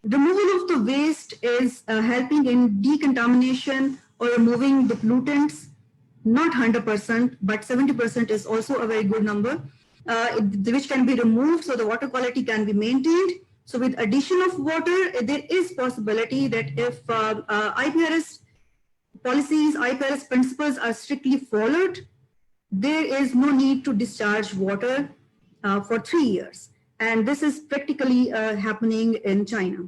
removal of the waste is helping in decontamination or removing the pollutants. Not 100%, but 70% is also a very good number, which can be removed so the water quality can be maintained. So with addition of water, there is possibility that if IPRS policies, IPRS principles are strictly followed, there is no need to discharge water for 3 years. And this is practically happening in China.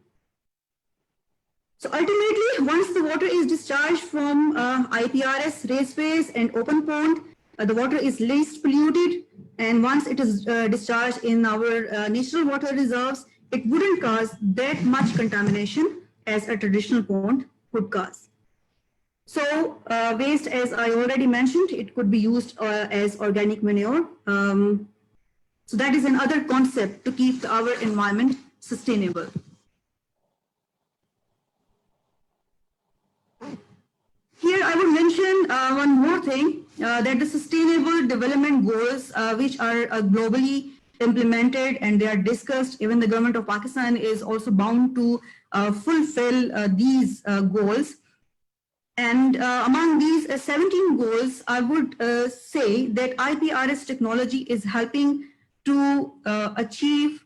So ultimately, once the water is discharged from IPRS raceways and open pond, the water is least polluted. And once it is discharged in our natural water reserves, it wouldn't cause that much contamination as a traditional pond could cause. So waste, as I already mentioned, it could be used as organic manure. So that is another concept to keep our environment sustainable. Here I would mention one more thing, that the Sustainable Development Goals, which are globally implemented and they are discussed. Even the government of Pakistan is also bound to fulfill these goals. And among these 17 goals, I would say that IPRS technology is helping to achieve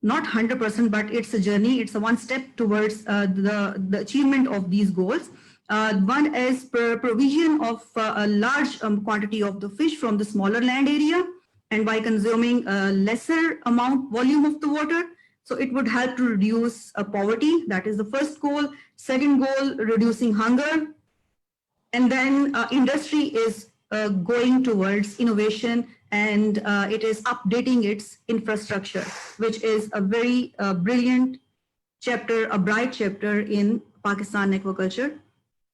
not 100%, but it's a journey. It's a one step towards the achievement of these goals. One is provision of a large quantity of the fish from the smaller land area, and by consuming a lesser volume of the water. So it would help to reduce poverty. That is the first goal. Second goal, reducing hunger. And then industry is going towards innovation, and it is updating its infrastructure, which is a very brilliant chapter, a bright chapter in Pakistan aquaculture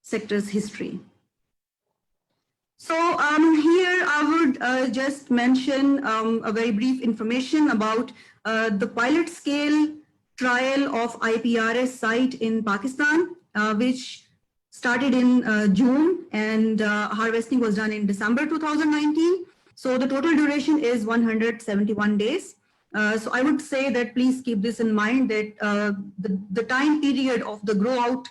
sector's history. So here I would just mention a very brief information about the pilot scale trial of IPRS site in Pakistan, which started in June, and harvesting was done in December 2019. So the total duration is 171 days. So I would say that please keep this in mind, that the time period of the grow out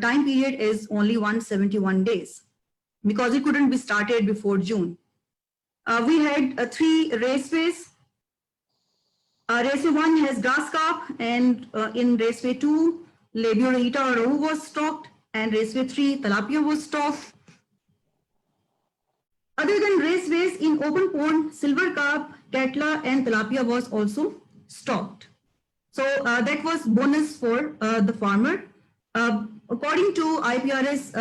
time period is only 171 days, because it couldn't be started before June. We had 3 raceways. Raceway 1 has grass carp, and in Raceway 2, Labiorhita or rohu was stocked, and Raceway 3, tilapia was stocked. Other than raceways, in open pond, silver carp, catla, and tilapia was also stocked. So that was bonus for the farmer. According to IPRS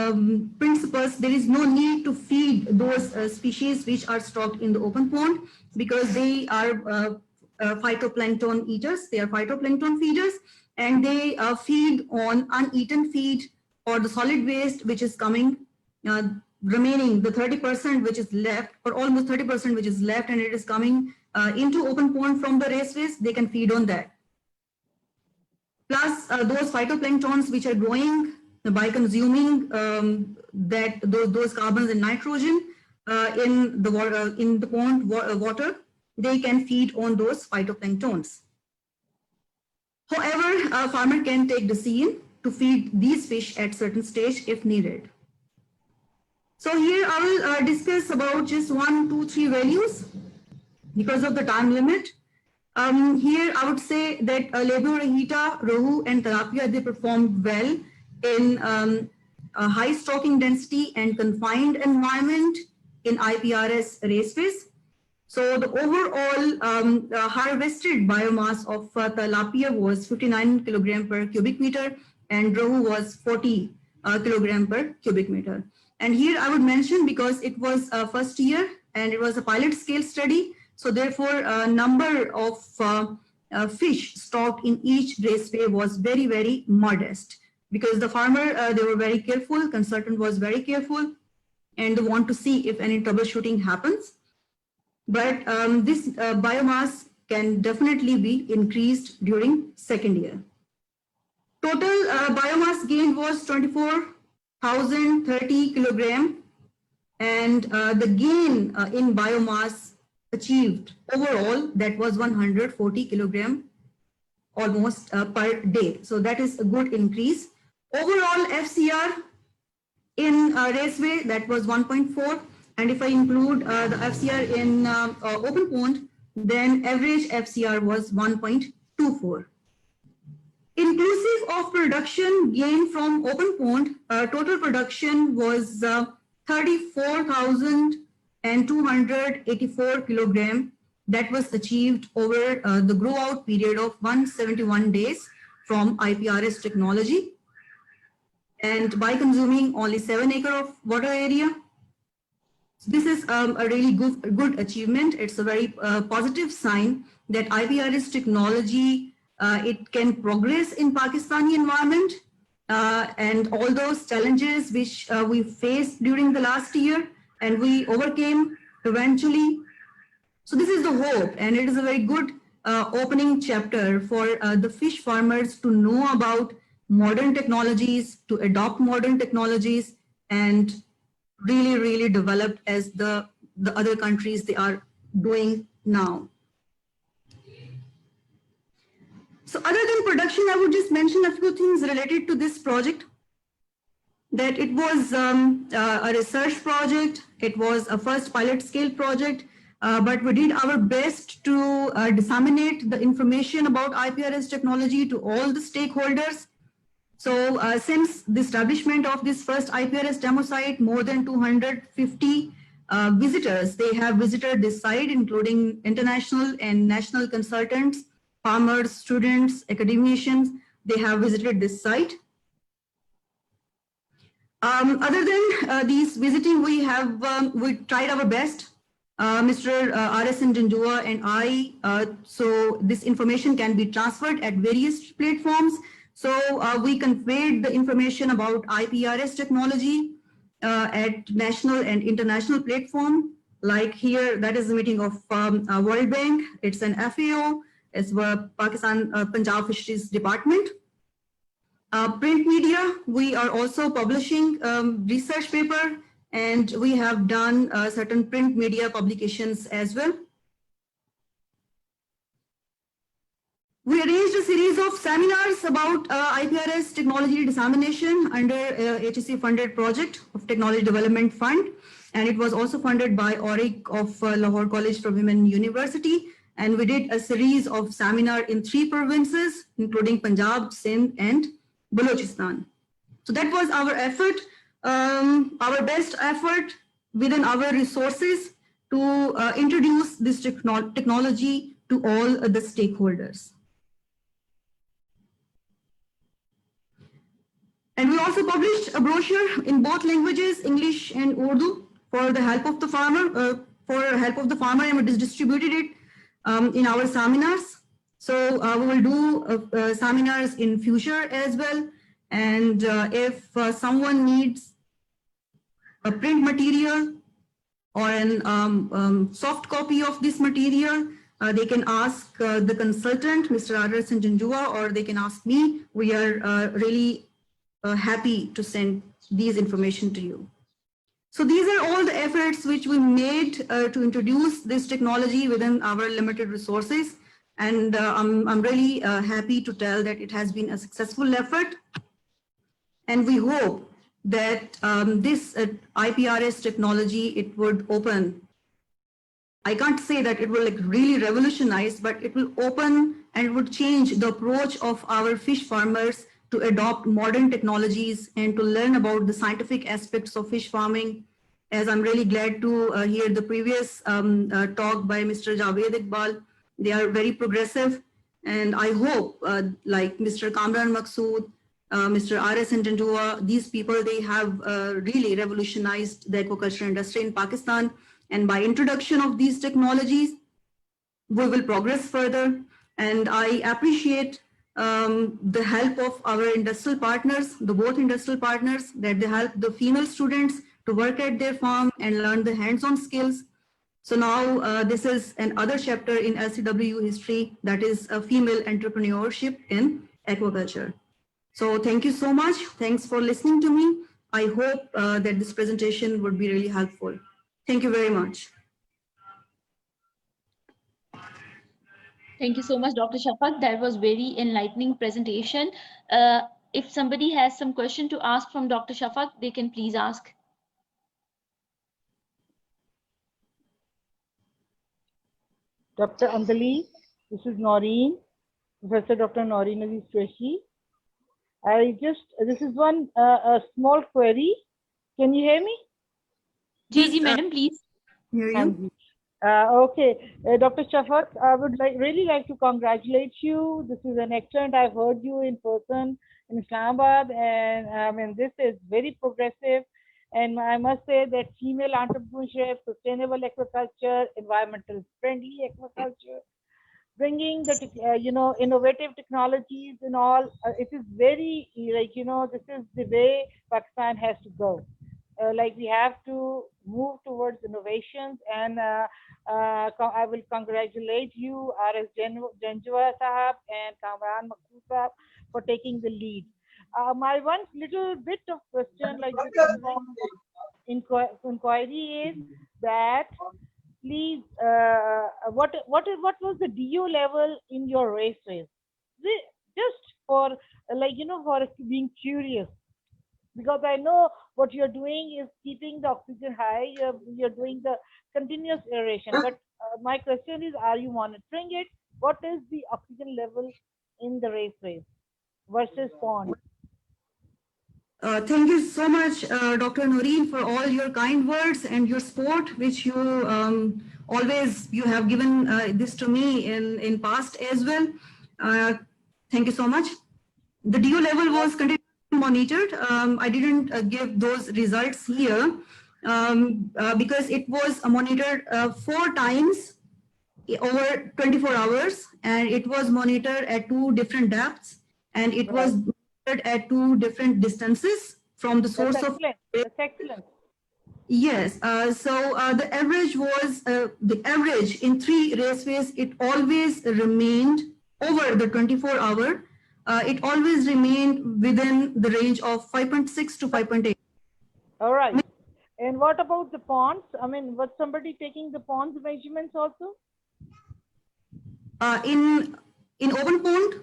principles, there is no need to feed those species which are stocked in the open pond, because they are phytoplankton eaters. They are phytoplankton feeders, and they feed on uneaten feed or the solid waste which is coming, remaining the 30% which is left, or almost 30% which is left, and it is coming into open pond from the raceways. They can feed on that. Plus those phytoplanktons which are growing by consuming those carbons and nitrogen in the water, in the pond water, they can feed on those phytoplanktons. However, a farmer can take decision to feed these fish at certain stage if needed. So here I will discuss about just 1, 2, 3 values because of the time limit. Here I would say that Labiorhita, rohu, and tilapia, they performed well in a high stocking density and confined environment in IPRS raceways. So the overall harvested biomass of tilapia was 59 kilogram per cubic meter, and rohu was 40 kilogram per cubic meter. And here I would mention, because it was first year and it was a pilot scale study, so therefore a number of fish stocked in each raceway was very, very modest, because the farmer, they were very careful, consultant was very careful, and they want to see if any troubleshooting happens. But this biomass can definitely be increased during second year. Total biomass gained was 24,030 kilogram, and the gain in biomass achieved overall, that was 140 kilogram almost per day. So that is a good increase. Overall FCR in raceway, that was 1.4. And if I include the FCR in open pond, then average FCR was 1.24. Inclusive of production gain from open pond, total production was 34,284 kilogram. That was achieved over the grow out period of 171 days from IPRS technology, and by consuming only 7 acres of water area. This is a really good achievement. It's a very positive sign that IPRS technology, it can progress in Pakistani environment, and all those challenges which we faced during the last year and we overcame eventually. So this is the hope, and it is a very good opening chapter for the fish farmers to know about modern technologies, to adopt modern technologies, and really developed as the other countries they are doing now. So other than production, I would just mention a few things related to this project. That it was a research project, it was a first pilot scale project, but we did our best to disseminate the information about IPRS technology to all the stakeholders. So since the establishment of this first IPRS demo site, more than 250 visitors, they have visited this site, including international and national consultants, farmers, students, academicians, they have visited this site. Other than these visiting, we tried our best, Mr. R.S.N. Janjua and I, so this information can be transferred at various platforms. So we conveyed the information about IPRS technology at national and international platform. Like here, that is the meeting of World Bank. It's an FAO. It's Pakistan Punjab Fisheries Department. Print media, we are also publishing research paper, and we have done certain print media publications as well. We arranged a series of seminars about IPRS technology dissemination under HEC funded project of Technology Development Fund, and it was also funded by ORIC of Lahore College for Women University. And we did a series of seminar in 3 provinces, including Punjab, Sindh, and Balochistan. So that was our effort, our best effort within our resources to introduce this technology to all the stakeholders. And we also published a brochure in both languages, English and Urdu, for the help of the farmer, and we distributed it in our seminars. So we will do seminars in future as well. And if someone needs a print material or an soft copy of this material, they can ask the consultant, Mr. R.S.N. Janjua, or they can ask me. We are really happy to send these information to you. So these are all the efforts which we made to introduce this technology within our limited resources. And I'm really happy to tell that it has been a successful effort. And we hope that this IPRS technology, it would open, I can't say that it will like really revolutionize, but it will open and it would change the approach of our fish farmers to adopt modern technologies and to learn about the scientific aspects of fish farming. As I'm really glad to hear the previous talk by Mr. Javed Iqbal. They are very progressive, and I hope like Mr. Kamran Maqsood, Mr. R.S.N. Janjua, these people, they have really revolutionized the aquaculture industry in Pakistan. And by introduction of these technologies, we will progress further. And I appreciate the help of our industrial partners, the both industrial partners, that they help the female students to work at their farm and learn the hands-on skills. So now this is another chapter in LCW history, that is a female entrepreneurship in aquaculture. So thank you so much. Thanks for listening to me. I hope that this presentation would be really helpful. Thank you very much. Thank you so much, Dr. Shafaq. That was very enlightening presentation. If somebody has some question to ask from Dr. Shafaq, they can please ask. Dr. Anjali, this is Noreen, Professor Dr. Noreen Aziz Qureshi. This is one a small query. Can you hear me? Ji, madam, please. Hear you. Okay, Dr. Shafaq, I would really like to congratulate you. This is an excellent. I've heard you in person in Islamabad, and I mean this is very progressive. And I must say that female entrepreneurship, sustainable aquaculture, environmental friendly aquaculture, bringing the innovative technologies and all. It is very this is the way Pakistan has to go. We have to move towards innovations, and I will congratulate you, R.S. Janjua Sahab and Kamran Maqsood Sahab, for taking the lead. My one little bit of question, inquiry is that, please, what was the DO level in your races? just for for being curious, because I know what you're doing is keeping the oxygen high. You're doing the continuous aeration. But my question is, are you monitoring it? What is the oxygen level in the raceways versus pond? Thank you so much, Dr. Noreen, for all your kind words and your support, which you always you have given this to me in past as well. Thank you so much. The DO level was continuously monitored. I didn't give those results here because it was monitored 4 times over 24 hours, and it was monitored at 2 different depths, and it was monitored at 2 different distances from the source of. That's excellent. Yes, the average was the average in 3 raceways. It always remained over the 24-hour. It always remained within the range of 5.6 to 5.8. All right. And what about the ponds? I mean, was somebody taking the ponds measurements also? In open pond?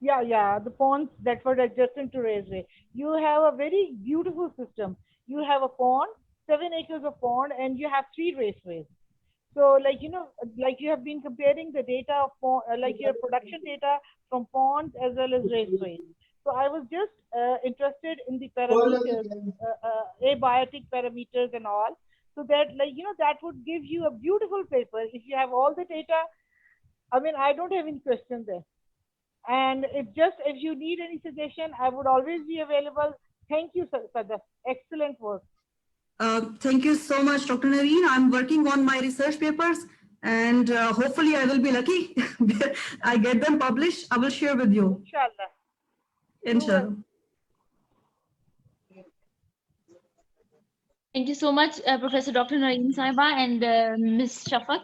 Yeah, the ponds that were adjacent to raceway. You have a very beautiful system. You have a pond, 7 acres of pond, and you have 3 raceways. So, you have been comparing the data of your production data from ponds as well as raceways. So I was just interested in the parameters, abiotic parameters and all, so that that would give you a beautiful paper if you have all the data. I mean, I don't have any question there. And if you need any suggestion, I would always be available. Thank you, Sada. Excellent work. Thank you so much, Dr. Naveen. I'm working on my research papers, and hopefully I will be lucky. I get them published. I will share with you. Inshallah. Inshallah. Thank you so much, Professor Dr. Noreen Saiba and Ms. Shafak.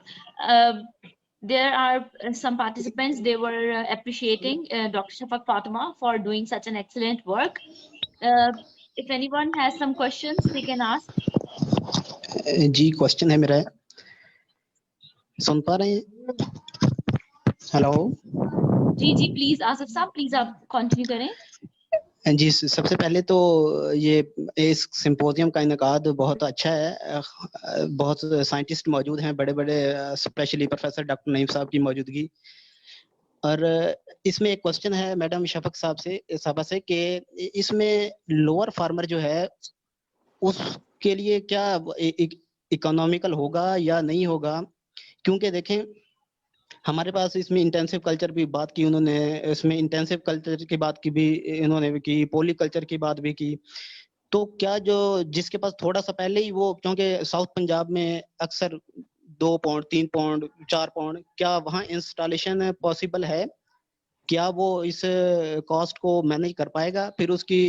There are some participants, they were appreciating Dr. Shafak Fatima for doing such an excellent work. If anyone has some questions, they can ask. जी question है मेरा, सुन पा रहे हैं? Hello ji please Asif साहब, please आप continue करें। जी, सबसे पहले तो ये इस सिंपोजियम का इनकाद बहुत अच्छा है। बहुत साइंटिस्ट मौजूद हैं, बड़े बड़े, स्पेशली प्रोफेसर डॉक्टर नईम साहब की मौजूदगी। और इसमें एक क्वेश्चन है मैडम शफक साहबा से कि इसमें लोअर फार्मर जो है उसके लिए क्या इकोनॉमिकल होगा या नहीं होगा? क्योंकि देखें, हमारे पास इसमें इंटेंसिव कल्चर भी बात की उन्होंने, इसमें इंटेंसिव कल्चर की बात की भी इन्होंने भी की, पॉली कल्चर की बात भी की। तो क्या जो जिसके पास थोड़ा सा पहले ही वो, क्योंकि साउथ पंजाब में अक्सर 2 पौंड 3 पौंड 4 पौंड, क्या वहाँ इंस्टॉलेशन पॉसिबल है? क्या वो इस कॉस्ट को मैनेज कर पाएगा? फिर उसकी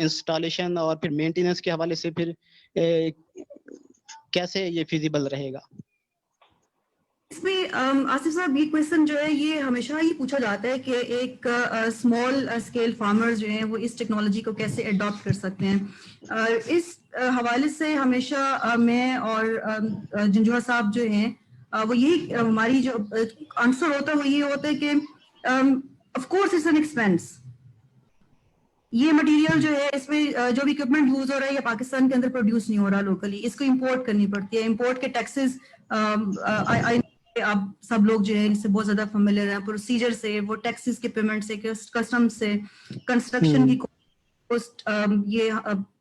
इंस्टॉलेशन और फिर मेंटेनेंस के हवाले से फिर कैसे ये फिजिबल रहेगा? इसमें आसिफ साहब, ये क्वेश्चन जो है ये हमेशा ही पूछा जाता है कि एक स्मॉल स्केल फार्मर्स जो हैं वो इस टेक्नोलॉजी को कैसे अडॉप्ट कर सकते हैं। इस हवाले से हमेशा मैं और जंजुआ साहब जो हैं वो यही हमारी जो आंसर होता है वो ये होता है कि of course it's an expense. ये मटेरियल जो है, इसमें जो भी इक्विपमेंट यूज हो रहा है या पाकिस्तान के अंदर प्रोड्यूस नहीं हो रहा लोकली, इसको इंपोर्ट करनी पड़ती है। इंपोर्ट के टैक्सेस आप सब लोग जो है इनसे बहुत ज्यादा फेमिलियर हैं, प्रोसीजर से, वो टैक्सेस के पेमेंट से, कस्टम से, कंस्ट्रक्शन की पोस्ट, ये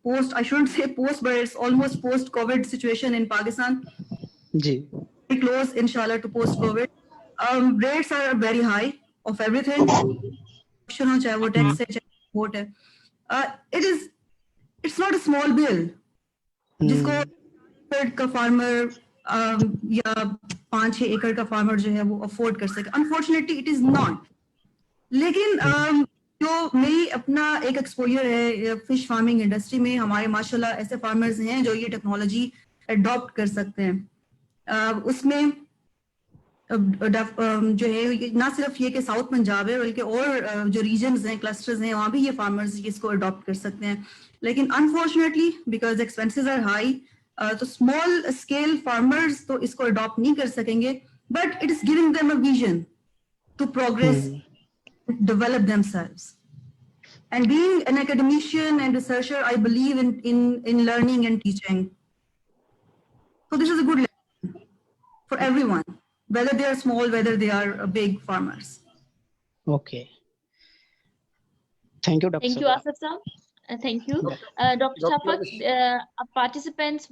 post, I shouldn't say post, but it's almost post COVID situation in Pakistan जी, क्लोज इंशाल्लाह to post COVID. Rates are very high of everything, चाहे वो टैक्स है चाहे इंपोर्ट है। It's not a small bill जिसको का फार्मर या 5-6 एकड़ का फार्मर जो है वो अफोर्ड कर सके। Unfortunately it is not. लेकिन जो मेरी अपना एक एक्सपोजर है फिश फार्मिंग इंडस्ट्री में, हमारे माशाल्लाह ऐसे फार्मर्स हैं जो ये टेक्नोलॉजी अडॉप्ट कर सकते हैं। उसमें जो है ना सिर्फ ये कि साउथ पंजाब है, बल्कि और जो रीजन्स हैं, क्लस्टर्स हैं, वहाँ भी ये फार्मर्स इसको अडॉप्ट कर सकते हैं। लेकिन unfortunately because expenses are high, तो स्मॉल स्केल फार्मर्स तो इसको अडॉप्ट नहीं कर सकेंगे, but it is giving them a vision to progress develop themselves. And being an academician and researcher, I believe in learning and teaching. So this is a good lesson for everyone, whether they are small, whether they are big farmers. Okay. Thank you, Dr. Thank you, Asif sir. Thank you. Dr. Shafak, a participant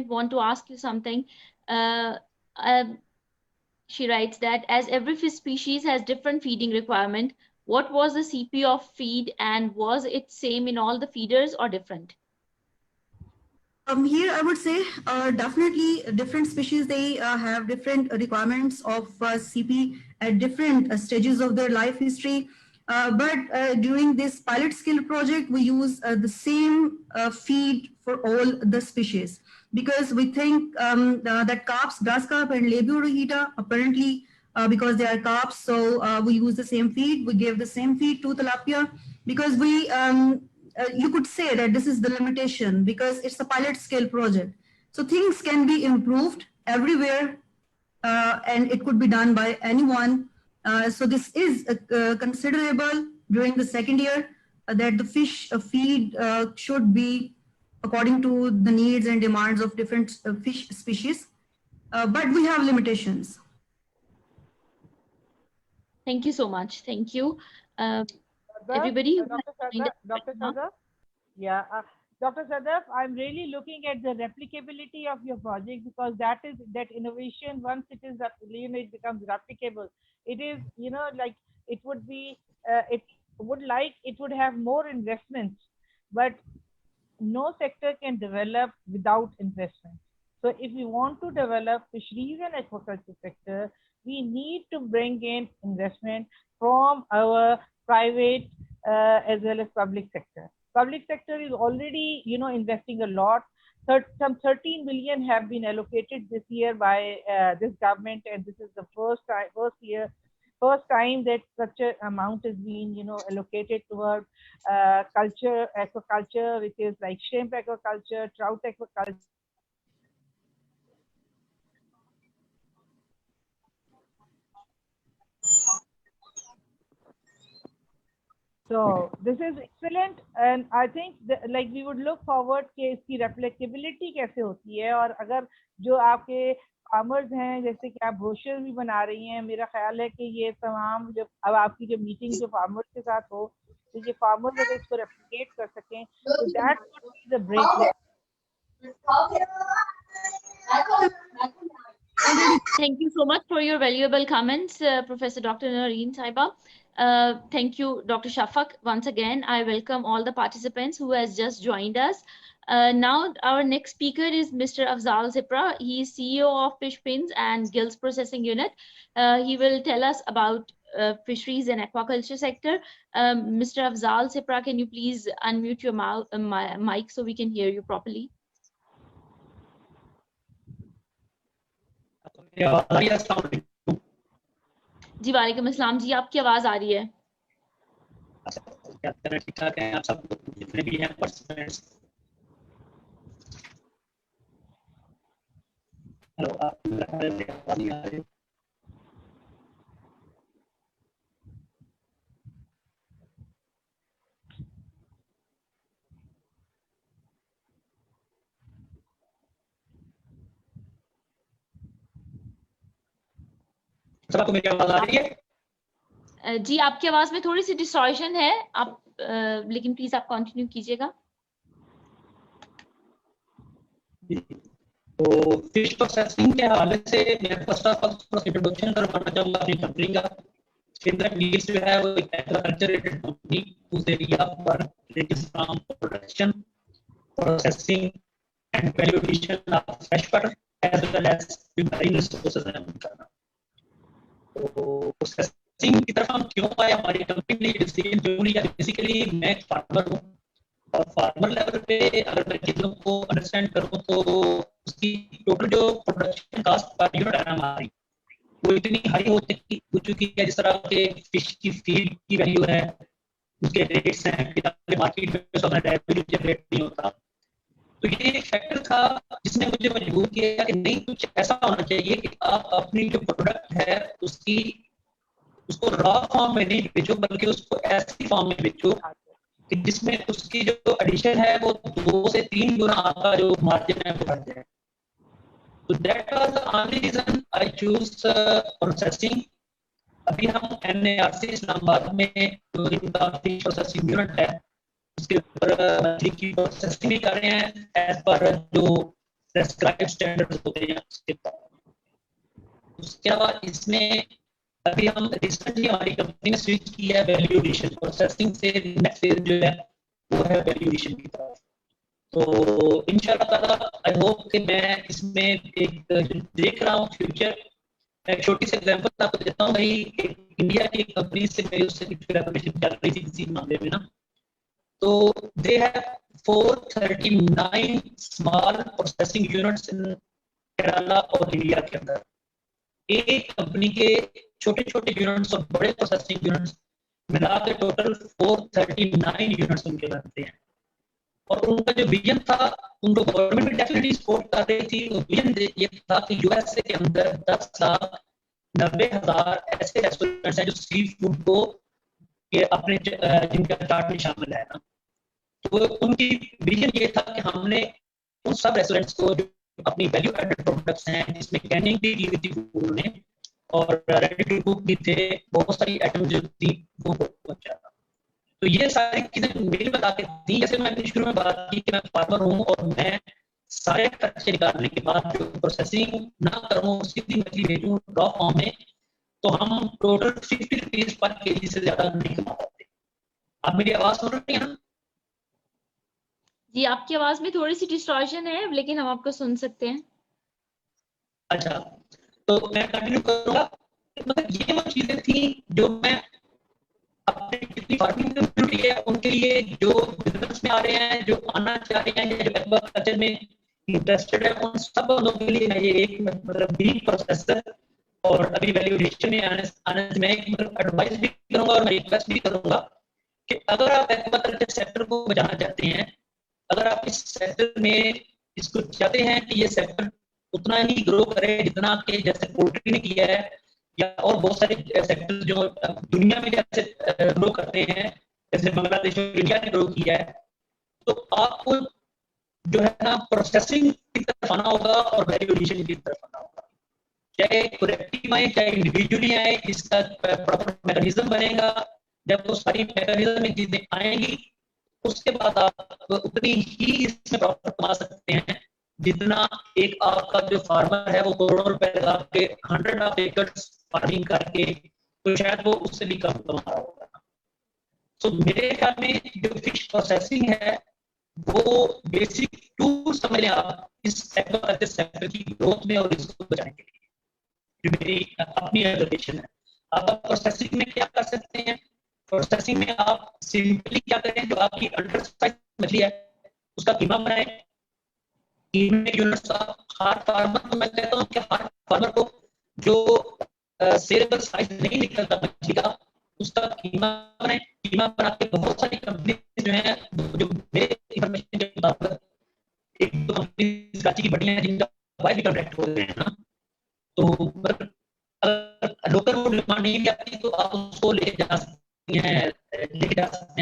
want to ask you something. She writes that as every fish species has different feeding requirement, what was the CP of feed and was it same in all the feeders or different? Here I would say definitely different species, they have different requirements of CP at different stages of their life history. But during this pilot scale project, we use the same feed for all the species because we think that carps, grass carp and Labiorhita apparently because they are carps, so we use the same feed, we give the same feed to tilapia because we you could say that this is the limitation because it's a pilot scale project. So things can be improved everywhere and it could be done by anyone. So this is considerable during the second year that the fish feed should be according to the needs and demands of different fish species. But we have limitations. Thank you so much. Thank you. Everybody. Dr. Sadaf? Yeah. Dr. Sadaf, I'm really looking at the replicability of your project because that innovation, once it is, it becomes replicable. It is, like it would be, it would have more investments, but no sector can develop without investment. So if we want to develop fisheries and aquaculture sector, we need to bring in investment from our private as well as public sector. Public sector is already, investing a lot. Some 13 billion have been allocated this year by this government, and this is the first time that such an amount has been, allocated toward aquaculture, which is like shrimp aquaculture, trout aquaculture. So this is excellent, and I think like we would look forward कि इसकी replicability कैसे होती है और अगर जो आपके farmers हैं जैसे कि आप ब्रोशर भी बना रही हैं, मेरा ख्याल है कि ये तमाम जब अब आपकी जो मीटिंग जो farmers के साथ हो तो ये farmers अगर इसको replicate कर सकें तो that would be the breakthrough. Thank you so much for your valuable comments, Professor Dr. Noreen Saiba. Thank you, Dr. Shafak. Once again, I welcome all the participants who has just joined us. Now, our next speaker is Mr. Afzal Zipra. He is CEO of Fish Pins and Gills Processing Unit. He will tell us about fisheries and aquaculture sector. Mr. Afzal Zipra, can you please unmute your mic so we can hear you properly? जी वालेकुम अस्सलाम जी, आपकी आवाज आ रही है? ठीक ठाक हैं आप सब जितने भी हैं पार्टिसिपेंट्स? हेलो, आप नहीं आ रहे? आपको मेरी आवाज आ रही है? जी आपकी आवाज में थोड़ी सी डिस्टॉर्शन है, आप लेकिन प्लीज आप कंटिन्यू कीजिएगा। तो फिश प्रोसेसिंग के हवाले से मैं फर्स्ट ऑफ ऑल थोड़ा इंट्रोडक्शन करवाना चाहूंगा अपनी कंपनी का। Shindrak Gills जो है वो एक agriculture related company whose area of work ranges from production, processing and value addition of fresh water as well as marine resources है। तो प्रोसेसिंग की तरफ हम क्यों आए, हमारी कंपनी ने डिसीजन क्यों लिया? बेसिकली मैं फार्मर हूँ और फार्मर लेवल पे अगर मैं चीजों को अंडरस्टैंड करूँ तो उसकी टोटल जो प्रोडक्शन कॉस्ट पर यूनिट है हमारी वो इतनी हाई हो चुकी है जिस तरह के फिश की फीड की वैल्यू है, उसके रेट्स हैं, मार्केट में सब रेट नहीं होता। तो ये एक फैक्टर था जिसने मुझे मजबूर किया कि नहीं कुछ ऐसा होना चाहिए कि आप अपनी जो प्रोडक्ट है उसकी उसको रॉ फॉर्म में नहीं बेचो, बल्कि उसको ऐसी फॉर्म में बेचो कि जिसमें उसकी जो एडिशन है वो 2 से 3 गुना आपका जो मार्जिन है वो बढ़ जाए। तो that was the only reason I choose processing. अभी हम NARC इस्लामाबाद में जो इनका फिश प्रोसेसिंग यूनिट है उसके ऊपर मछली की प्रोसेसिंग भी कर रहे हैं एज पर जो प्रेस्क्राइब्ड स्टैंडर्ड्स होते हैं उसके बाद। उसके बाद इसमें अभी हम रिसेंटली हमारी कंपनी ने स्विच किया है वैल्यू एडिशन प्रोसेसिंग से, नेक्स्ट फेज जो है वो है वैल्यू एडिशन की तरफ। तो इंशाल्लाह ताला आई होप कि मैं इसमें एक देख रहा हूँ फ्यूचर। एक छोटी सी एग्जांपल आपको देता हूँ भाई, इंडिया की कंपनी से मेरी उससे कोलैबोरेशन चल रही थी किसी मामले में ना, तो they have 439 small processing units in Kerala और इंडिया के अंदर। एक कंपनी के छोटे छोटे यूनिट्स और बड़े प्रोसेसिंग यूनिट्स मिला के टोटल 439 यूनिट्स उनके बनते हैं। और उनका जो विजन था, उनको गवर्नमेंट भी डेफिनेटली सपोर्ट कर रही थी। वो विजन ये था कि यूएसए के अंदर 10,90,000 ऐसे रेस्टोरेंट्स हैं जो सी फूड को ये अपने जिनका चार्ट में शामिल है ना। तो उनकी विजन ये था कि हमने उन सब रेस्टोरेंट्स को जो अपनी वैल्यू एडेड प्रोडक्ट्स हैं जिसमें कैनिंग भी की थी उन्होंने और रेडी टू कुक भी थे, बहुत सारी आइटम जो थी वो पहुंचा था। तो ये सारी चीजें मेरे बता के दी। जैसे मैंने शुरू में बात की कि मैं फार्मर हूँ और मैं सारे खर्चे निकालने के बाद जो प्रोसेसिंग ना करूँ सीधी मछली भेजूँ रॉ फॉर्म में, तो हम टोटल 50 रुपीज पर केजी से ज्यादा नहीं कमा पाते। आप मेरी आवाज सुन रहे हैं? जी, आपकी आवाज में थोड़ी सी डिस्टॉर्शन है, लेकिन हम आपको सुन सकते हैं। अच्छा, तो मैं कंटिन्यू करूंगा। मतलब ये वो चीजें थी जो मैं अपने जितनी फार्मिंग कम्युनिटी है उनके लिए, जो बिजनेस में आ रहे हैं, जो आना चाह रहे हैं, जो एग्रीकल्चर में इंटरेस्टेड है, उन सब लोगों के लिए मैं ये एक मतलब बी प्रोसेसर और अभी वैल्यू एडिशन में आने में एक मतलब एडवाइस भी करूंगा और मैं रिक्वेस्ट भी करूंगा कि अगर आप एग्रीकल्चर सेक्टर को बचाना चाहते हैं, अगर आप इस सेक्टर में इसको चाहते हैं कि ये सेक्टर उतना ही ग्रो करे जितना कि जैसे पोल्ट्री ने किया है या और बहुत सारे सेक्टर जो दुनिया में जैसे ग्रो करते हैं, जैसे बांग्लादेश और इंडिया ने ग्रो किया है, तो आपको जो है ना प्रोसेसिंग की तरफ आना होगा और वैल्यू एडिशन की तरफ आना होगा। चाहे कोलेक्टिव आए चाहे इंडिविजुअली आए, इसका प्रॉपर मैकेनिज्म बनेगा। जब वो सारी मैकेनिज्म में चीजें आएंगी उसके बाद आप उतनी ही इसमें प्रॉफिट कमा सकते हैं जितना एक आपका जो फार्मर है वो करोड़ों रुपए लगा के 100 ऑफ एकर्स फार्मिंग करके तो शायद वो उससे भी कम कमा रहा होगा। तो मेरे ख्याल में जो फिश प्रोसेसिंग है वो बेसिक टूल समझ लें आप इस सेक्टर की ग्रोथ में और इसको बचाने के लिए, जो मेरी अपनी ऑब्जर्वेशन है। आप प्रोसेसिंग में क्या कर सकते हैं? प्रोसेसिंग में आप सिंपली क्या करें, जो आपकी अंडरसाइज मछली है उसका कीमा बनाए। कीमे यूनिट्स हर फार्मर को मैं कहता हूँ कि हर फार्मर को जो सेलेबल साइज नहीं निकलता मछली का उसका कीमा बनाए। कीमा बना के बहुत सारी कंपनी जो है, जो मेरे इंफॉर्मेशन के मुताबिक एक दो कंपनी कराची की बढ़िया है जिनका वाइड भी कॉन्ट्रैक्ट हो रहे हैं ना, तो अगर लोकल वो डिमांड नहीं आती तो आप उसको लेके जा सकते हैं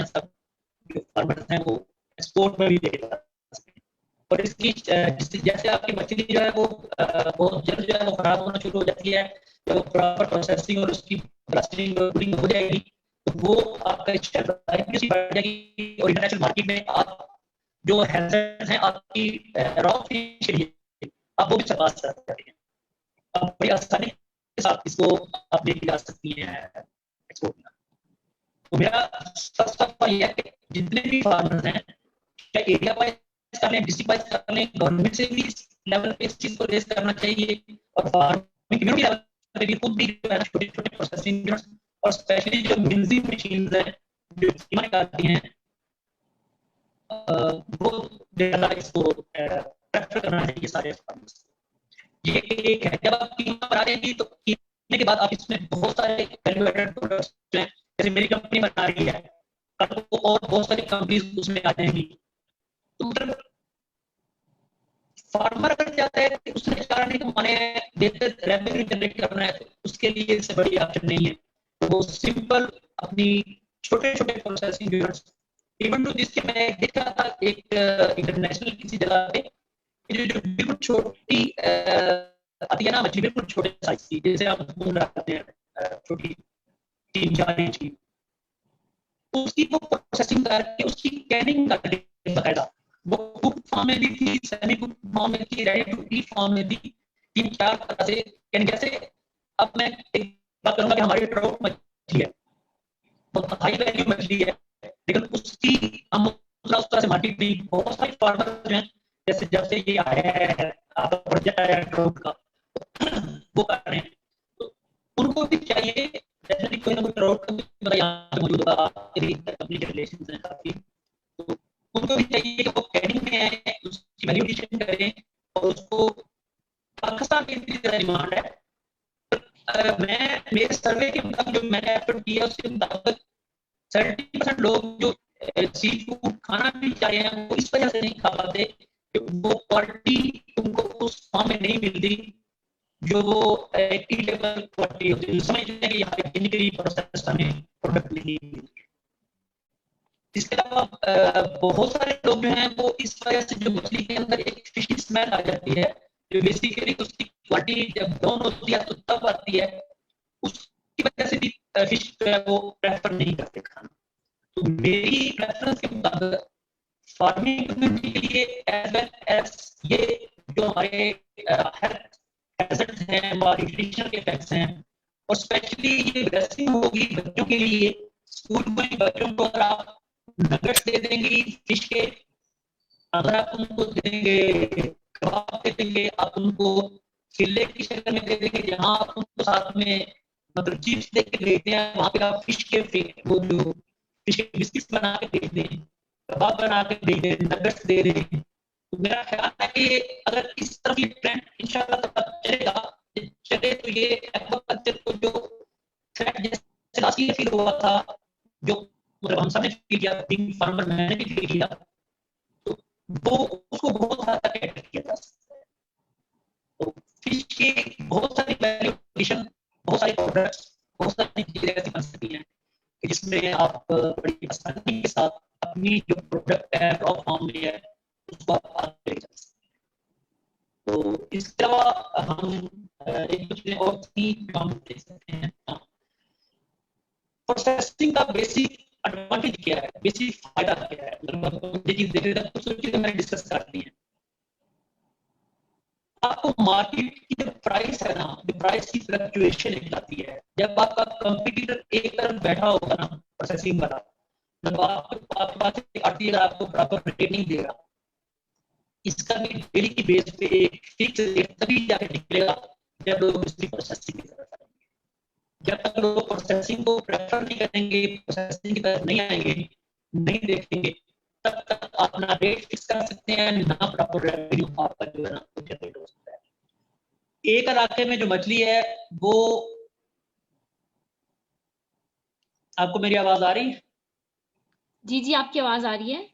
सब जो फार्मर्स हैं वो एक्सपोर्ट में भी लेके जा सकते हैं। और इसकी जैसे आपकी मछली जो है वो बहुत जल्द जो है वो खराब होना शुरू हो जाती है, जब प्रॉपर प्रोसेसिंग और उसकी प्लास्टिक हो जाएगी तो वो आपका शेल्फ लाइफ भी बढ़ जाएगी और इंटरनेशनल मार्केट में आप जो हैजर्ड्स हैं आपकी रॉ फिश के लिए आप वो भी सप्लाई कर सकते हैं। आप बड़ी आसानी के साथ इसको आप लेके जा सकती हैं एक्सपोर्ट में। तो मेरा सबसे ये है कि जितने भी फार्मर्स हैं, चाहे एरिया वाइज कर लें, डिस्ट्रिक्ट वाइज कर लें, गवर्नमेंट से भी इस लेवल पे इस चीज को रेस करना चाहिए और फार्मिंग कम्युनिटी लेवल पे भी खुद भी छोटे छोटे प्रोसेसिंग और स्पेशली जो मिल्जिंग मशीन्स हैं जो कीमा निकालती हैं वो ज्यादा इसको प्रेफर करना चाहिए सारे फार्मर्स। ये एक है, जब आप कीमा बना देंगी तो कीमे के बाद आप इसमें बहुत सारे वैल्यू एडेड प्रोडक्ट्स हैं, जैसे मेरी कंपनी बना रही है, कल को और बहुत सारी कंपनीज उसमें आ जाएंगी। तो मतलब फार्मर अगर चाहता है कि उसने चारा नहीं कमाने हैं, बेहतर रेवेन्यू जनरेट करना है, तो उसके लिए इससे बड़ी ऑप्शन नहीं है वो सिंपल अपनी छोटे छोटे प्रोसेसिंग यूनिट्स, इवन टू जिसके मैं देखा था एक इंटरनेशनल किसी जगह पे जो बिल्कुल छोटी आती है ना मछली, बिल्कुल छोटे साइज की, जैसे आप भून रखते हैं छोटी 3-4 इंच की, उसकी वो प्रोसेसिंग करके उसकी कैनिंग करके बकायदा वो कुक फॉर्म में भी थी, सेमी कुक फॉर्म में थी, रेडी टू ईट फॉर्म में भी, 3-4 तरह से। यानी जैसे अब मैं एक बात करूंगा कि हमारी ट्राउट मछली है, बहुत हाई वैल्यू मछली है, लेकिन उसकी हम उस तरह से मार्केट में बहुत सारे फार्मर जो हैं, जैसे जब से ये आया है प्रोजेक्ट आया ट्राउट का वो कर रहे हैं, तो उनको भी चाहिए डेफिनेटली कोई ना कोई ट्राउट का भी यहाँ पे मौजूद होगा, कंपनी के रिलेशंस हैं काफी, तो उनको भी चाहिए कि वो कैनिंग में आए, उसकी वैल्यू एडिशन करें और उसको पाकिस्तान में इतनी ज्यादा डिमांड है। मैं मेरे सर्वे के मुताबिक जो मैंने एफर्ट किया उसके मुताबिक 70% लोग जो सी फूड खाना भी चाहे हैं वो इस वजह से नहीं खा पाते कि वो क्वालिटी उनको उस फॉर्म में नहीं मिलती जो वो टी लेवल क्वालिटी होती है, समझ लें कि यहाँ पे केमिकली प्रोसेस हमें प्रोडक्ट नहीं मिलती। इसके अलावा बहुत सारे लोग जो हैं वो इस वजह से जो मछली के अंदर एक फिशी स्मेल आ जाती है, जो बेसिकली उसकी क्वालिटी जब डाउन होती है तो तब आती है, उसकी वजह से भी फिश जो है वो प्रेफर नहीं करते खाना। तो मेरी प्रेफरेंस के मुताबिक फार्मिंग कम्युनिटी के लिए एज वेल एज ये जो हमारे हेल्थ हैजर्ड्स हैं, हमारे न्यूट्रिशनल इफेक्ट्स हैं, और स्पेशली ये ब्रेस्टिंग होगी बच्चों के लिए, स्कूल में बच्चों को अगर आप नगेट्स दे देंगे फिश के, अगर आप उनको देंगे कबाब दे देंगे, आप उनको फिले की शक्ल में दे देंगे, जहाँ आप उनको साथ में मतलब चिप्स दे के देते हैं, वहाँ पे आप फिश के वो जो फिश के बिस्किट्स बना के दे दें, कबाब बना के दे दें, नगेट्स दे दें। तो मेरा ख्याल है कि अगर इस तरह की ट्रेंड इंशाल्लाह चलेगा, चले तो ये एक्वाकल्चर को जो थ्रेट जैसे लास्ट ईयर फील हुआ था, जो मतलब हम सबने फील किया, बिग फार्मर मैंने भी फील किया, तो वो उसको बहुत हद तक अटैक किया था। तो फिश के बहुत सारी वैल्यू एडिशन, बहुत सारे प्रोडक्ट्स, बहुत सारी चीजें ऐसी बन सकती हैं कि जिसमें आप बड़ी आसानी के साथ अपनी जो प्रोडक्ट है रॉ फॉर्म में है उसको आप आगे ले जा सकते हैं। तो इसके अलावा हम एक दो चीजें और हम देख सकते हैं। प्रोसेसिंग का बेसिक एडवांटेज क्या है, बेसिक फायदा क्या है, मतलब ये चीज देखेगा तो कुछ चीजें मैंने डिस्कस कर दी हैं। आपको मार्केट की जो प्राइस है ना, जो प्राइस की फ्लक्चुएशन एक आती है, जब आपका कंपटीटर एक तरफ बैठा होगा ना प्रोसेसिंग वाला, जब आपके पास आती है आपको प्रॉपर रेट नहीं देगा, इसका भी डेली की बेस पे एक फिक्स रेट तभी जाके निकलेगा जब लोग इसकी प्रोसेसिंग की तरफ आएंगे। जब तक लोग प्रोसेसिंग को प्रेफर नहीं करेंगे, प्रोसेसिंग की तरफ नहीं आएंगे, नहीं देखेंगे, तब तक आप ना रेट फिक्स कर सकते हैं, ना प्रॉपर रेवेन्यू आपका जो है ना जनरेट हो सकता है। एक इलाके में जो मछली है वो, आपको मेरी आवाज आ रही है? जी जी, आपकी आवाज आ रही है।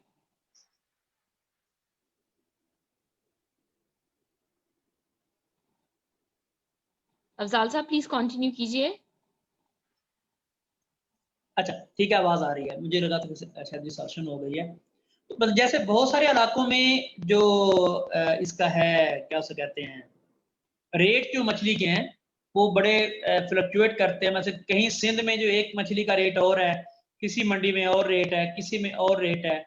अफजाल साहब प्लीज कंटिन्यू कीजिए। अच्छा ठीक है, आवाज आ रही है, मुझे लगा था शायद डिस्टॉर्शन हो गई है। तो बस जैसे बहुत सारे इलाकों में जो इसका है क्या उसे कहते हैं, रेट जो मछली के हैं वो बड़े फ्लक्चुएट करते हैं। मतलब कहीं सिंध में जो एक मछली का रेट और है, किसी मंडी में और रेट है, किसी में और रेट है।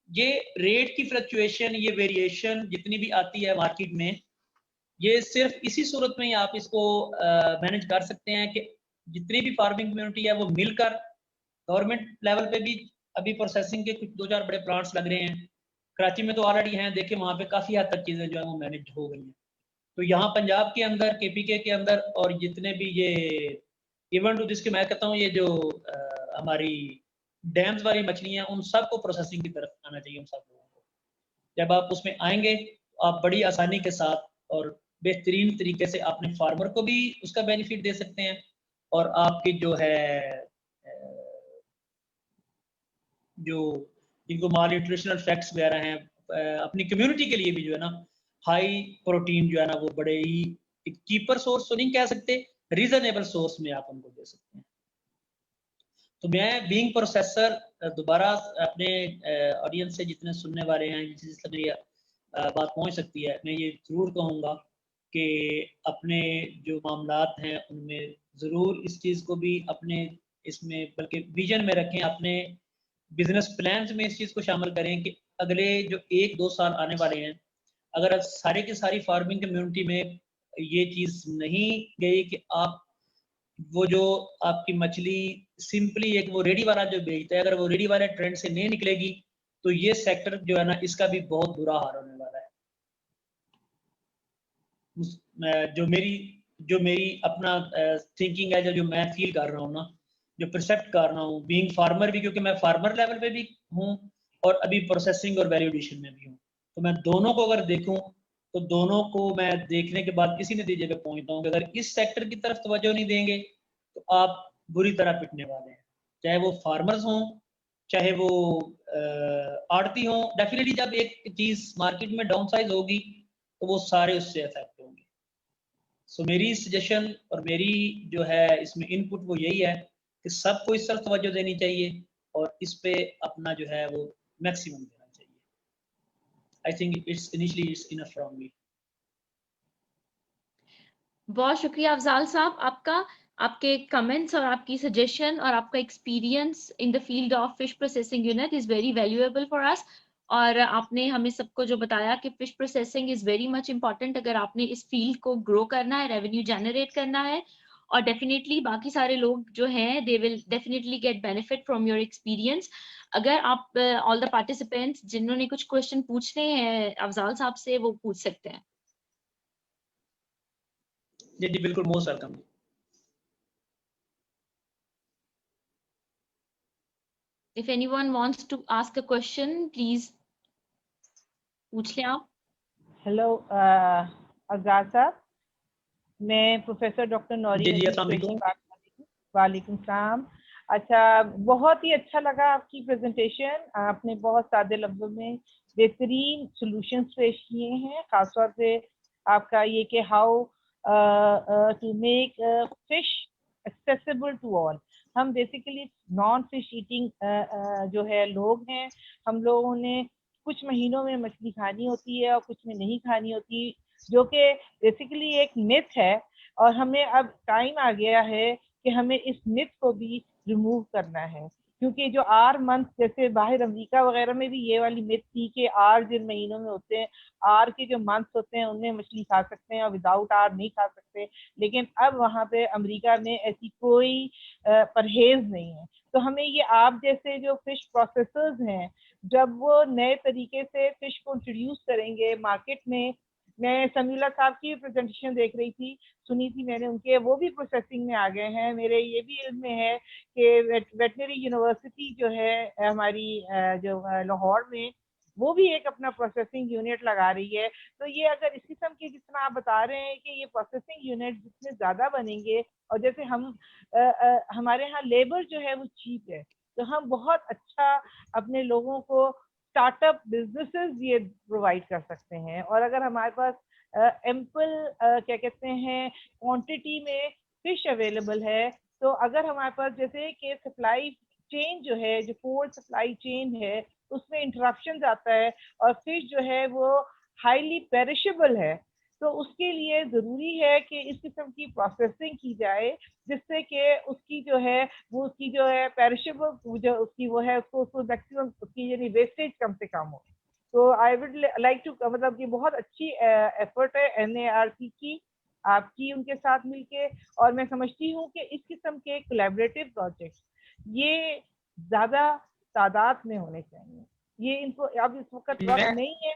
ये रेट की फ्लक्चुएशन, ये वेरिएशन जितनी भी आती है मार्केट में, ये सिर्फ इसी सूरत में ही आप इसको मैनेज कर सकते हैं कि जितनी भी फार्मिंग कम्युनिटी है वो मिलकर, गवर्नमेंट लेवल पे भी अभी प्रोसेसिंग के कुछ 2-4 बड़े प्लांट्स लग रहे हैं, कराची में तो ऑलरेडी हैं, देखिए वहाँ पे काफी हद तक चीजें जो है वो मैनेज हो गई हैं। तो यहाँ पंजाब के अंदर, केपीके के अंदर, और जितने भी ये इवन टू जिसके मैं कहता हूँ ये जो हमारी डैम्स वाली मछलियाँ, उन सबको प्रोसेसिंग की तरफ आना चाहिए। उन सब लोगों को जब आप उसमें आएंगे तो आप बड़ी आसानी के साथ और बेहतरीन तरीके से अपने फार्मर को भी उसका बेनिफिट दे सकते हैं, और आपके जो है जो जिनको माल न्यूट्रिशनल फैक्ट्स वगैरह हैं, अपनी कम्युनिटी के लिए भी जो है ना हाई प्रोटीन जो है ना वो बड़े ही एक चीपर सोर्स तो नहीं कह सकते, रीजनेबल सोर्स में आप उनको दे सकते हैं। तो मैं बीइंग प्रोसेसर दोबारा अपने ऑडियंस से जितने सुनने वाले हैं जिस तक ये बात पहुंच सकती है, मैं ये जरूर कहूँगा कि अपने जो मामलात हैं उनमें ज़रूर इस चीज़ को भी अपने इसमें बल्कि विजन में रखें, अपने बिजनेस प्लान्स में इस चीज़ को शामिल करें कि अगले जो 1-2 साल आने वाले हैं, अगर सारे की सारी फार्मिंग कम्युनिटी में ये चीज़ नहीं गई कि आप वो जो आपकी मछली सिंपली एक वो रेडी वाला जो बेचता है, अगर वो रेडी वाले ट्रेंड से नहीं निकलेगी तो ये सेक्टर जो है ना इसका भी बहुत बुरा हाल होने वाला है। जो मेरी अपना थिंकिंग है, जो मैं फील कर रहा हूँ ना, जो परसेप्ट कर रहा हूँ बीइंग फार्मर भी, क्योंकि मैं फार्मर लेवल पे भी हूँ और अभी प्रोसेसिंग और वैल्यू एडिशन में भी हूँ, तो मैं दोनों को अगर देखूँ तो दोनों को मैं देखने के बाद इसी नतीजे पे पहुंचता हूँ कि अगर इस सेक्टर की तरफ तवज्जो नहीं देंगे तो आप बुरी तरह पिटने वाले हैं, चाहे वो फार्मर्स हों चाहे वो आड़ती हों। डेफिनेटली जब एक चीज मार्केट में डाउन साइज होगी तो वो सारे उससे अफेक्ट होंगे। सो मेरी सजेशन और मेरी जो है इसमें इनपुट वो यही है कि सबको इस तरफ तवज्जो देनी चाहिए और इस पे अपना जो है वो मैक्सिमम देना चाहिए। I think it's initially it's enough from me. बहुत शुक्रिया अफजाल साहब आपका, आपके कमेंट्स और आपकी सजेशन और आपका experience in the field of fish processing unit is very valuable for us. और आपने हमें सबको जो बताया कि fish processing is very much important अगर आपने इस फील्ड को ग्रो करना है, रेवेन्यू जनरेट करना है, और डेफिनेटली बाकी सारे लोग जो हैं they will definitely get benefit from your experience. अगर आप ऑल द पार्टिसिपेंट्स जिन्होंने कुछ क्वेश्चन पूछने हैं अफजाल साहब से वो पूछ सकते हैं। जी जी बिल्कुल, most welcome. If anyone wants to ask a question, please पूछ लें आप। हेलो अफजाल साहब, मैं प्रोफेसर डॉक्टर नौरी जी अस्सलाम वालेकुम। वालेकुम सलाम। अच्छा, बहुत ही अच्छा लगा आपकी प्रेजेंटेशन। आपने बहुत सादे लफ्जों में बेहतरीन सॉल्यूशंस पेश किए हैं, खासतौर पे आपका ये कि how to make fish accessible to all. हम बेसिकली नॉन फिश ईटिंग जो है लोग हैं, हम लोगों ने कुछ महीनों में मछली खानी होती है और कुछ में नहीं खानी होती, जो कि बेसिकली एक मिथ है, और हमें अब टाइम आ गया है कि हमें इस मिथ को भी रिमूव करना है। क्योंकि जो आर मंथ, जैसे बाहर अमेरिका वगैरह में भी ये वाली मिथ थी कि आर जिन महीनों में होते हैं, आर के जो मंथ्स होते हैं उनमें मछली खा सकते हैं और विदाउट आर नहीं खा सकते, लेकिन अब वहाँ पे अमेरिका में ऐसी कोई परहेज नहीं है। तो हमें ये आप जैसे जो फिश प्रोसेसर्स हैं, जब वो नए तरीके से फिश को इंट्रोड्यूस करेंगे मार्केट में, मैं समीला साहब की प्रेजेंटेशन देख रही थी, सुनी थी मैंने उनके, वो भी प्रोसेसिंग में आ गए हैं। मेरे ये भी इल्म में है कि वेटनरी यूनिवर्सिटी जो है हमारी जो लाहौर में, वो भी एक अपना प्रोसेसिंग यूनिट लगा रही है। तो ये अगर इस किस्म के, जिस तरह आप बता रहे हैं कि ये प्रोसेसिंग यूनिट जितने ज़्यादा बनेंगे, और जैसे हम हमारे यहाँ लेबर जो है वो चीप है, तो हम बहुत अच्छा अपने लोगों को स्टार्टअप बिजनेसेस ये प्रोवाइड कर सकते हैं। और अगर हमारे पास एम्पल क्या कहते हैं क्वांटिटी में फिश अवेलेबल है, तो अगर हमारे पास जैसे कि सप्लाई चेन जो है, जो फूड सप्लाई चेन है, उसमें इंटरप्शन आता है और फिश जो है वो हाईली पेरिशेबल है, तो उसके लिए ज़रूरी है कि इस किस्म की प्रोसेसिंग की जाए, जिससे कि उसकी जो है वो उसकी जो है पेरिशेबल जो उसकी वो है उसको मैक्सिमम उसकी यानी वेस्टेज कम से कम हो। तो आई वुड लाइक टू, मतलब ये बहुत अच्छी एफर्ट है NARC की, आपकी उनके साथ मिलके, और मैं समझती हूँ कि इस किस्म के कोलैबोरेटिव प्रोजेक्ट्स ये ज़्यादा तादाद में होने चाहिए। ये इनको अब इस वक्त वक्त नहीं है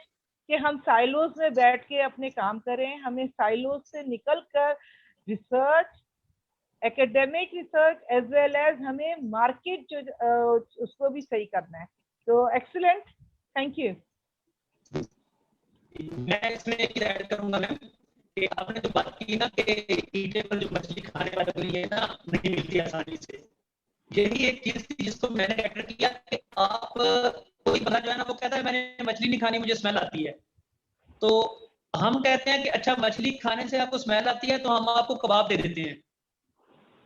कि हम साइलोज में बैठ के अपने काम करें, हमें साइलोज से निकल कर research, academic research as well as हमें मार्केट जो उसको भी सही करना है। तो एक्सीलेंट, थैंक यू। मैं इसमें एक ऐड करूंगा मैम कि आपने जो बात की ना कि ईटेबल जो मछली खाने वालों के लिए ना नहीं मिलती आसानी से, यही एक चीज थी जिसको मैंने कैटर किया कि आप कोई बंदा जो है ना वो कहता है मैंने मछली नहीं खानी, मुझे स्मेल आती है, तो हम कहते हैं कि अच्छा मछली खाने से आपको स्मेल आती है तो हम आपको कबाब दे देते हैं।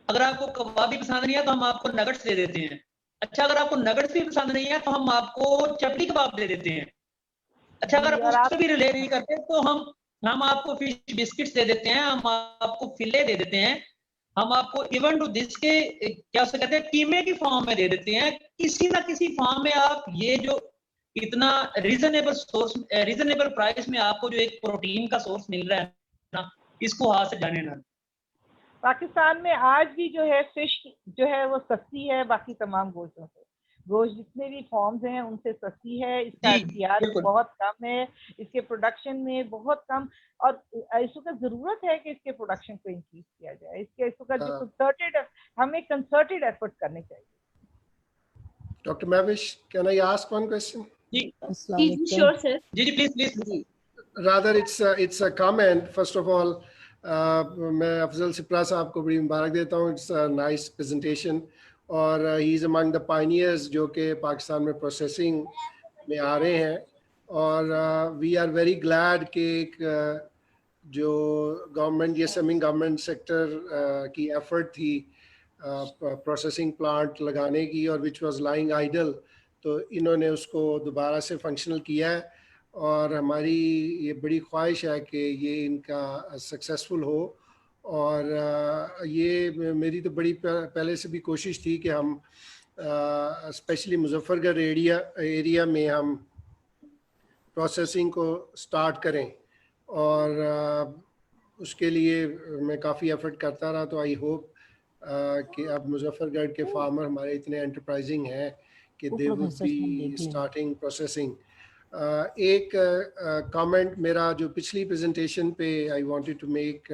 अगर आपको कबाब भी पसंद नहीं है तो हम आपको नगट्स दे देते हैं। अच्छा, अगर आपको नगट्स भी पसंद नहीं है तो हम आपको चपली कबाब दे देते हैं। अच्छा, अगर आप उससे भी रिलेट नहीं करते तो हम आपको फिश बिस्किट्स दे देते हैं, हम आपको फिले दे देते हैं, हम आपको इवन टू दिस के क्या उसे कहते हैं कीमे की फॉर्म में दे देते हैं। किसी ना किसी फॉर्म में आप ये जो इतना रीजनेबल प्राइस में आपको जो एक प्रोटीन का सोर्स मिल रहा है ना, इसको हाथ से जाने ना। पाकिस्तान में आज भी जो है फिश जो है वो सस्ती है बाकी तमाम गोश्तों से। गोश्त जितने भी फॉर्म्स हैं उनसे सस्ती है, इसका इख्तियार बहुत कम है, इसके प्रोडक्शन में बहुत कम, और इस वक्त जरूरत है कि इसके प्रोडक्शन को इंक्रीज किया जाए। इसके इस वक्त जो कंसर्टेड, हमें कंसर्टेड एफर्ट करने चाहिए। Doctor Mahvish, can I ask one question? Sure, sir. जी please. Rather it's a comment. First of all, मैं अफजल सिप्रा साहब को बड़ी मुबारक देता हूँ। इट्स अ नाइस प्रेजेंटेशन, और he is among the pioneers जो कि पाकिस्तान में प्रोसेसिंग में आ रहे हैं, और वी आर वेरी ग्लैड कि एक जो गवर्नमेंट या सेमी गवर्नमेंट सेक्टर की एफर्ट थी प्रोसेसिंग प्लांट लगाने की, और विच वाज लाइंग आइडल, तो इन्होंने उसको दोबारा से फंक्शनल किया है, और हमारी ये बड़ी ख्वाहिश है कि ये इनका सक्सेसफुल हो। और ये मेरी तो बड़ी पहले से भी कोशिश थी कि हम स्पेशली मुजफ्फरगढ़ एरिया में हम प्रोसेसिंग को स्टार्ट करें, और उसके लिए मैं काफ़ी एफर्ट करता रहा। तो आई होप कि अब मुजफ्फरगढ़ के फार्मर हमारे इतने एंटरप्राइजिंग हैं कि they would be starting processing. एक कमेंट मेरा जो पिछली प्रेजेंटेशन पे I wanted to make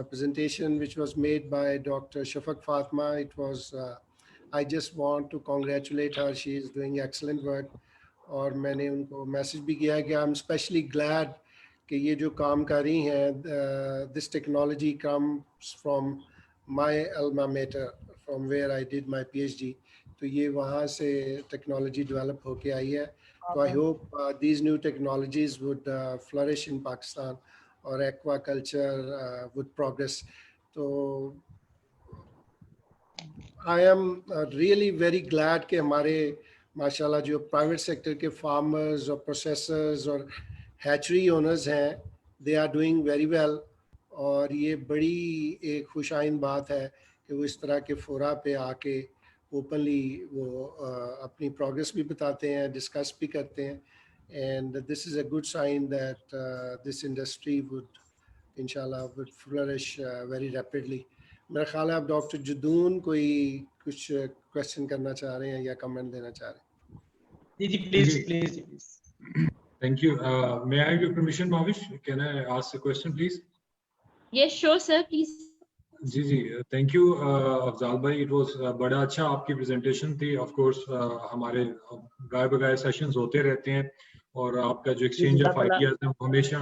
presentation which was made by Dr. Shafaq Fatma. It was I just want to congratulate her. She is doing excellent work. और मैंने उनको message भी किया है कि आई एम स्पेशली ग्लैड कि ये जो काम कर रही हैं, this technology comes from my alma mater from where I did my PhD. तो ये वहाँ से टेक्नोलॉजी डेवलप होके आई है। तो I hope these new technologies would flourish in Pakistan और एक्वा कल्चर वुड प्रोग्रेस। तो I am really very glad कि हमारे माशाल्लाह जो प्राइवेट सेक्टर के फार्मर्स और प्रोसेसर्स और हैचरी ओनर्स हैं, they are doing very well. और ये बड़ी एक खुशाइन बात है कि वो इस तरह के फोरा पे आके ओपनली वो अपनी प्रोग्रेस भी बताते हैं, डिस्कस भी करते हैं। And this is a good sign that this industry would, inshallah, would flourish very rapidly. मेरा ख्याल है आप डॉक्टर जुदून कोई कुछ क्वेश्चन करना चाह रहे हैं या कमेंट देना चाह रहे हैं? जी please. Thank you. May I have your permission, Mavish? Can I ask a question, please? Yes, sure, sir. Please. जी थैंक यू अफजाल भाई। इट वाज बड़ा अच्छा आपकी प्रेजेंटेशन थी। ऑफ कोर्स हमारे गाय बगाए सेशंस होते रहते हैं, और आपका जो एक्सचेंज ऑफ आइडियाज है वो हमेशा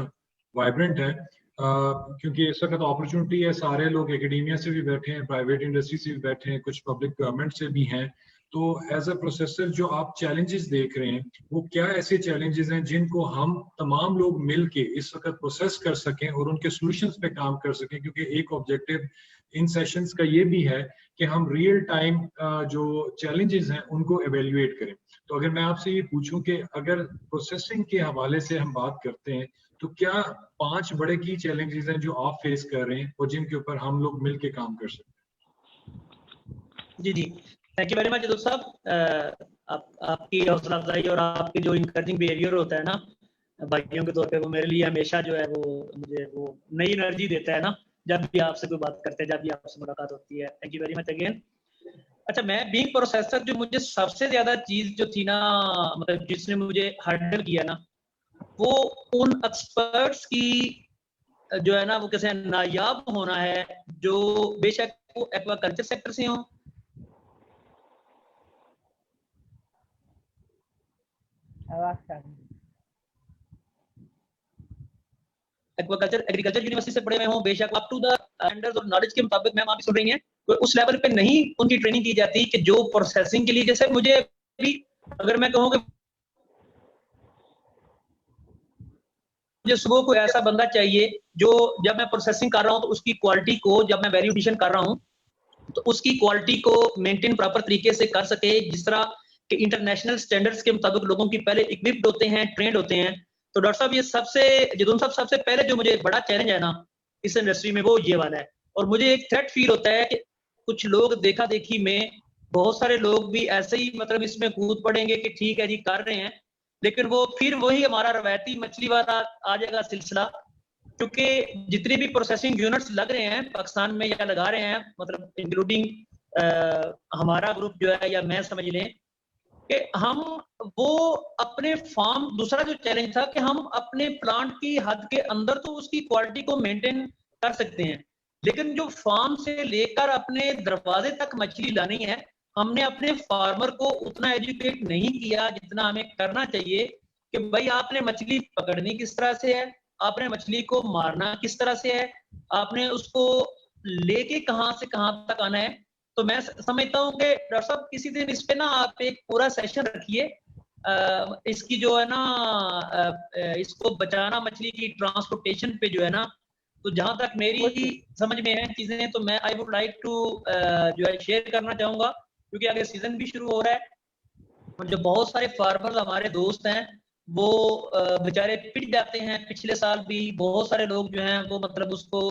वाइब्रेंट है, क्योंकि इस वक्त अपॉर्चुनिटी है। सारे लोग एकेडेमिया से भी बैठे हैं, प्राइवेट इंडस्ट्री से भी बैठे हैं, कुछ पब्लिक गवर्नमेंट से भी हैं। तो एज अ प्रोसेसर जो आप चैलेंजेस देख रहे हैं, वो क्या ऐसे चैलेंजेस हैं जिनको हम तमाम लोग मिलके इस वक्त प्रोसेस कर सकें और उनके सॉल्यूशंस पे काम कर सकें? क्योंकि एक ऑब्जेक्टिव इन सेशंस का ये भी है कि हम रियल टाइम जो चैलेंजेस हैं उनको एवेल्युएट करें। तो अगर मैं आपसे ये पूछूं कि अगर प्रोसेसिंग के हवाले से हम बात करते हैं, तो क्या 5 बड़े की चैलेंजेस हैं जो आप फेस कर रहे हैं और जिनके ऊपर हम लोग मिलके काम कर सकते हैं? जी थैंक यू वेरी मच दोस्त साहब। आपकी हौसला अफजाई और आपकी जो इनकरेजिंग बिहेवियर होता है ना भाइयों के तौर पे, वो मेरे लिए हमेशा जो है वो मुझे वो नई एनर्जी देता है ना, जब भी आपसे कोई बात करते हैं, जब भी आपसे मुलाकात होती है। Thank you very much again. अच्छा, मैं बीइंग प्रोसेसर जो मुझे सबसे ज्यादा चीज जो थी ना, मतलब जिसने मुझे हर्डल किया ना, वो उन एक्सपर्ट्स की जो है ना वो कैसे नायाब होना है, जो बेशक वो एक्वाकल्चर सेक्टर से हो, एक्वाकल्चर एग्रीकल्चर यूनिवर्सिटी से पढ़े हुए हों, बेशक अप टू द स्टैंडर्ड्स और नॉलेज के मुताबिक मैम आप भी सुन रही हैं, तो उस लेवल पे नहीं उनकी ट्रेनिंग की जाती कि जो प्रोसेसिंग के लिए, जैसे मुझे भी अगर मैं कहूँ कि मुझे सुबह को ऐसा बंदा चाहिए जो जब मैं प्रोसेसिंग कर रहा हूँ तो उसकी क्वालिटी को जब मैं वेरिफिकेशन कर रहा हूँ तो उसकी क्वालिटी को मेंटेन प्रॉपर तरीके से कर सके, जिस तरह के इंटरनेशनल स्टैंडर्ड्स के मुताबिक लोगों की पहले इक्विप्ड होते हैं, ट्रेंड होते हैं। तो डॉक्टर साहब ये सबसे पहले जो मुझे बड़ा चैलेंज है ना इस इंडस्ट्री में, वो ये वाला है। और मुझे एक थ्रेट फील होता है कि कुछ लोग देखा देखी में, बहुत सारे लोग भी ऐसे ही मतलब इसमें कूद पड़ेंगे कि ठीक है जी कर रहे हैं, लेकिन वो फिर वही हमारा रवायती मछली वाला आ जाएगा सिलसिला। क्योंकि जितने भी प्रोसेसिंग यूनिट्स लग रहे हैं पाकिस्तान में या लगा रहे हैं, मतलब इंक्लूडिंग हमारा ग्रुप जो है, या मैं समझ लें कि हम वो अपने फार्म, दूसरा जो चैलेंज था कि हम अपने प्लांट की हद के अंदर तो उसकी क्वालिटी को मेंटेन कर सकते हैं, लेकिन जो फार्म से लेकर अपने दरवाजे तक मछली लानी है, हमने अपने फार्मर को उतना एजुकेट नहीं किया जितना हमें करना चाहिए कि भाई आपने मछली पकड़नी किस तरह से है, आपने मछली को मारना किस तरह से है, आपने उसको लेके कहां से कहां तक आना है। तो मैं समझता हूँ कि डॉक्टर साहब किसी दिन इस पे ना आप एक पूरा सेशन रखिए, इसकी जो है ना इसको बचाना मछली की ट्रांसपोर्टेशन पे जो है ना, तो जहां तक मेरी समझ में है चीजें, तो मैं आई वुड लाइक टू जो है शेयर करना चाहूंगा, क्योंकि आगे सीजन भी शुरू हो रहा है और जो बहुत सारे फार्मर्स हमारे दोस्त हैं वो बेचारे पिट जाते हैं। पिछले साल भी बहुत सारे लोग जो हैं वो मतलब उसको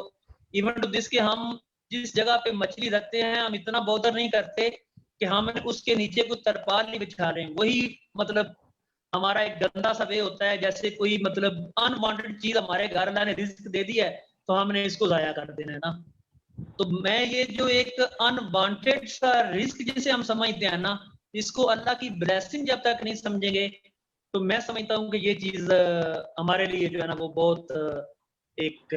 इवन टू दिस के हम जिस जगह पे मछली रखते हैं हम इतना बॉदर नहीं करते कि हम उसके नीचे कोई तरपाल नहीं बिछा रहे हैं। वही मतलब हमारा एक गंदा सा वे होता है, जैसे कोई मतलब अनवांटेड चीज हमारे घर अल्लाह ने रिस्क दे दिया है तो हमने इसको जाया कर देना है ना। तो मैं ये जो एक अनवांटेड सा रिस्क जिसे हम समझते हैं ना, इसको अल्लाह की ब्लेसिंग जब तक नहीं समझेंगे, तो मैं समझता हूँ कि ये चीज हमारे लिए जो है ना वो बहुत एक